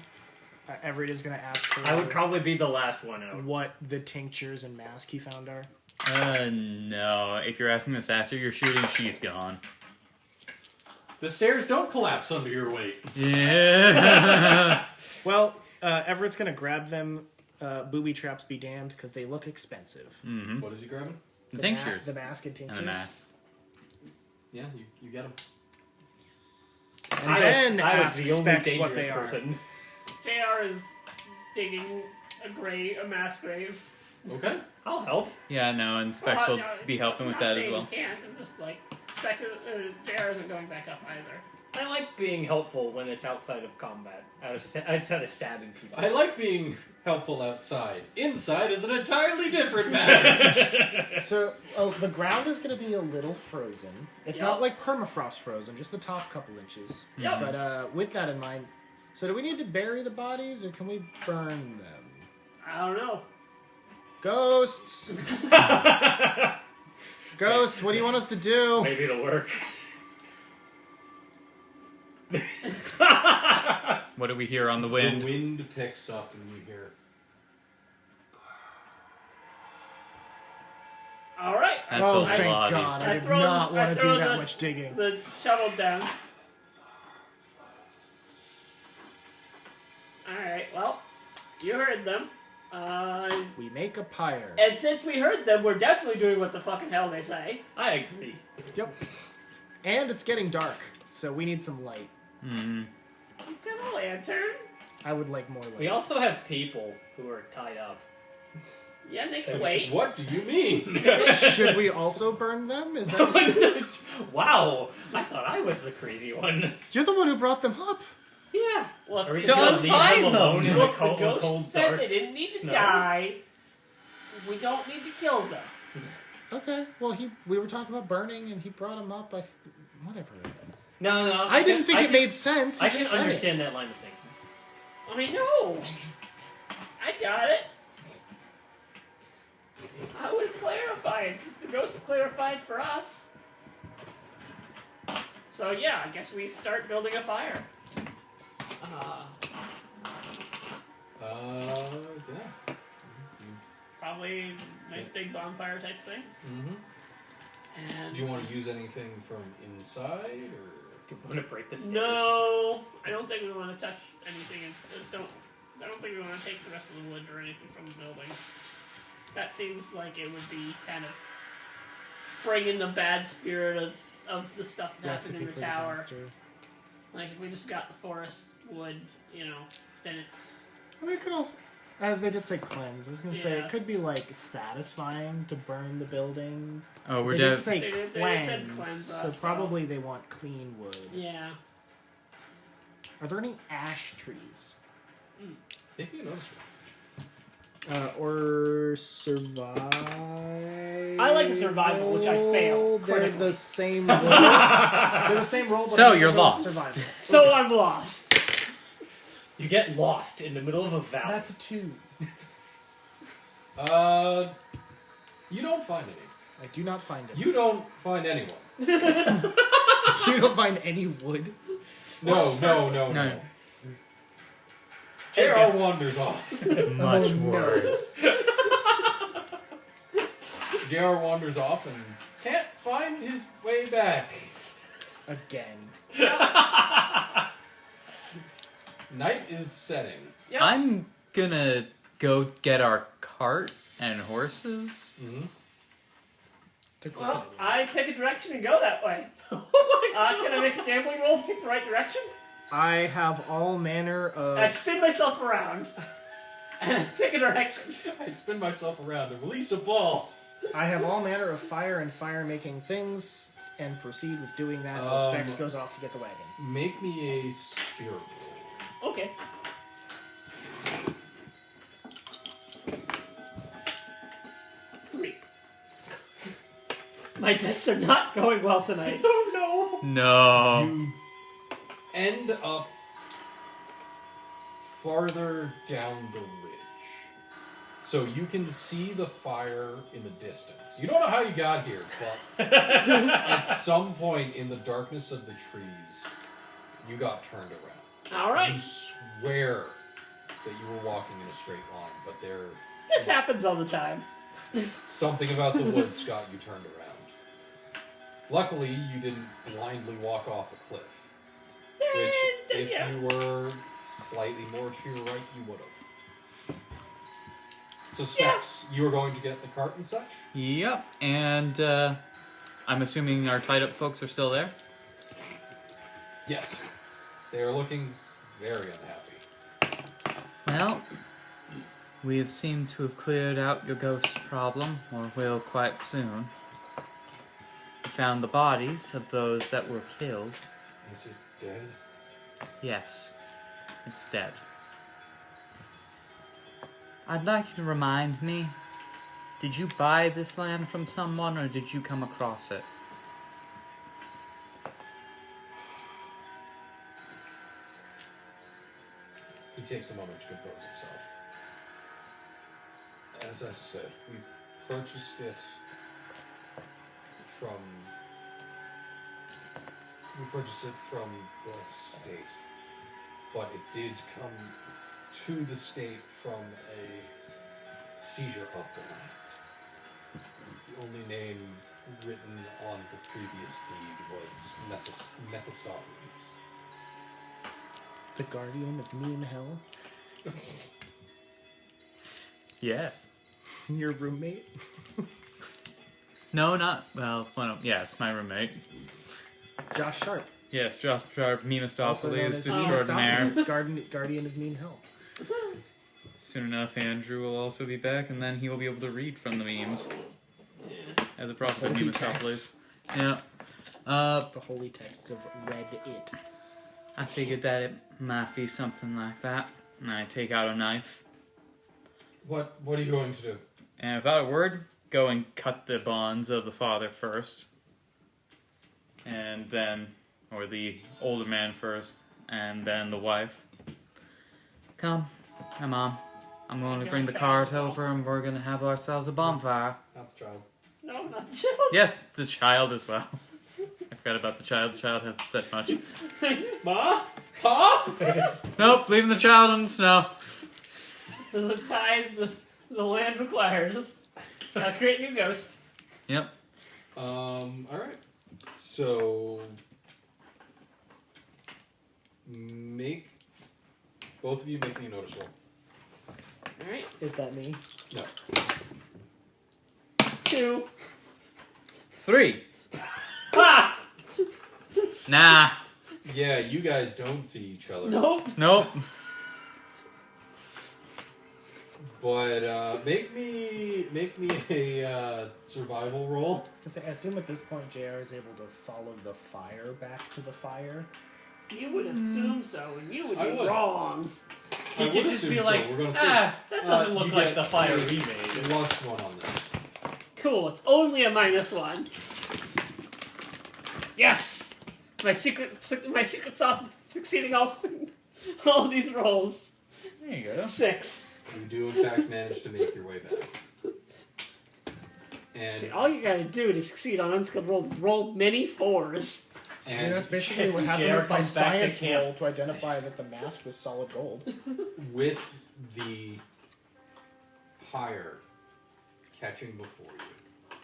Everett is going to ask her I would probably be the last one out. what the tinctures and mask he found are. No. If you're asking this after you're shooting, she's gone. The stairs don't collapse under your weight. Yeah. Well, Everett's going to grab them. Booby traps be damned, because they look expensive. Mm-hmm. What is he grabbing? The tinctures. The mask and tinctures. And the masks. Yeah, you get him. And then I was ask the only Specs what dangerous they are. person. JR is digging a mass grave. Okay. I'll help. Yeah, no, and Specs will No, be helping with I'm that not as saying well. You can't. I'm just like JR isn't going back up either. I like being helpful when it's outside of combat. Outside of stabbing people. I like being helpful outside. Inside is an entirely different matter. So, the ground is going to be a little frozen. It's Yep. not like permafrost frozen, just the top couple inches. Yep. But with that in mind, so do we need to bury the bodies, or can we burn them? I don't know. Ghosts! Ghost, what do you want us to do? Maybe it'll work. What do we hear on the The wind? wind picks up and you hear. All right. That's Oh, a thank lot God. easier. I did throw not the- want I to throw do that the- much digging. The shovel down. Alright, well, you heard them. We make a pyre. And since we heard them, we're definitely doing what the fucking hell they say. I agree. Yep. And it's getting dark, so we need some light. Mm-hmm. You've got a lantern. I would like more light. We also have people who are tied up. Yeah, they can wait. What do you mean? Should we also burn them? Is that Wow, I thought I was the crazy one. You're the one who brought them up. Yeah. Look, Are we the just gonna ghost- leave untie them alone in the Look, the cold, ghost cold, said dark they didn't need to snow? die. We don't need to kill them. Okay. Well, we were talking about burning, and he brought them up. Whatever. No. I didn't think it made sense. He I just can said it. understand that line of thinking. I know. I got it. I was clarifying since the ghost clarified for us. So yeah, I guess we start building a fire. Yeah. Probably nice big bonfire type thing. Mm-hmm. And Do you want to use anything from inside, or? Do you want to break the stairs? no, I don't think we want to touch anything. I don't think we want to take the rest of the wood or anything from the building. That seems like it would be kind of bringing the bad spirit of the stuff that happened in the Recipe for tower. disaster. Like if we just got the forest wood, then it's I mean, it could also. They did say cleanse. I was gonna say Yeah. it could be like satisfying to burn the building. Oh, we're They did dead. say They did cleanse, said cleanse so us, so- probably they want clean wood. yeah. Are there any ash trees? Make me a notice Or survive. I like a survival, which I fail They're critically. the same roll. They're the same roll, but So I you're roll lost. Survival. So I'm lost. You get lost in the middle of a valley. That's a 2. You don't find any. I do not find it. You don't find anyone. You don't find any wood. No. No. JR wanders off. Much Oh, no. worse. JR wanders off and can't find his way back. Again. Night is setting. Yep. I'm gonna go get our cart and horses. Mm-hmm. Well, I pick a direction and go that way. Can I make a gambling roll to pick the right direction? I have all manner I of. spin myself around and I pick a direction. I spin myself around and release a ball. I have all manner of fire and fire-making things, and proceed with doing that while Specs goes off to get the wagon. Make me a spirit roll. Okay. Three. My dice are not going well tonight. Oh No. no! You end up farther down the ridge. So you can see the fire in the distance. You don't know how you got here, but at some point in the darkness of the trees, you got turned around. All right. You swear that you were walking in a straight line, but This happens all the time. something about the woods got you turned around. Luckily, you didn't blindly walk off a cliff, which, if Yeah. you were slightly more to your right, you would have. So, Specs, you were going to get the cart and such? Yep, and I'm assuming our tied up folks are still there. Yes. They are looking very unhappy. Well, we have seemed to have cleared out your ghost problem, or will quite soon. We found the bodies of those that were killed. Is it dead? Yes, it's dead. I'd like you to remind me, did you buy this land from someone, or did you come across it? He takes a moment to compose himself. As I said, we purchased it from the state, but it did come to the state from a seizure of the land. The only name written on the previous deed was Mephistopheles. The guardian of mean hell. Yes. Your roommate. No, not, well, yes, my roommate. Josh Sharp. Yes, Josh Sharp, Also known Mephistopheles as extraordinaire. Mephistopheles, guardian of mean hell. Soon enough, Andrew will also be back, and then he will be able to read from the memes. As a prophet of Holy Mephistopheles. Yeah. The holy texts of read it. I figured that it might be something like that. And I take out a knife. What are you going to do? And without a word, go and cut the bonds of the father first. And then, or the older man first, and then the wife. Come, Mom. I'm going to bring the cart over and we're going to have ourselves a bonfire. Not the child. No, not the child. Yes, the child as well. I forgot about the child. The child hasn't said much. Ma? Pa? Nope, leaving the child on the snow. There's a tithe the land requires. Gotta create a new ghost. Yep. Alright. So both of you make me a notice roll. Alright. Is that me? No. 2. 3. Nah. Yeah, you guys don't see each other. Nope. Nope. But make me a survival roll. I assume at this point JR is able to follow the fire back to the fire. You would assume so, and you would I be would. wrong. He I could would just assume be so. like, We're gonna see. that doesn't look you like get the fire a we made. +1 on this. Cool, it's only a -1. Yes! My secret sauce succeeding all these rolls. There you go. 6. You do, in fact, manage to make your way back. And, See, all you gotta do to succeed on unskilled rolls is roll many 4s. and that's basically what happened Jared with my comes back to science camp. roll to identify that the mask was solid gold. with the pyre catching before you,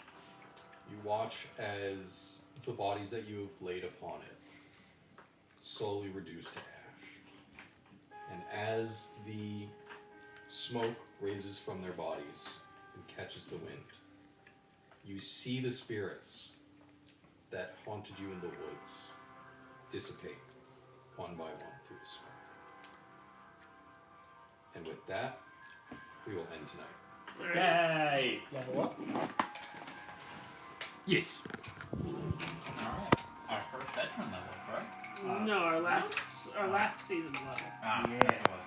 you watch as the bodies that you have laid upon it slowly reduce to ash. And as the smoke raises from their bodies and catches the wind, you see the spirits that haunted you in the woods dissipate one by one through the smoke. And with that, we will end tonight. Yay! Level up. Yes. Alright. Our first veteran level, right? No, our last season level. Ah, yes, it was.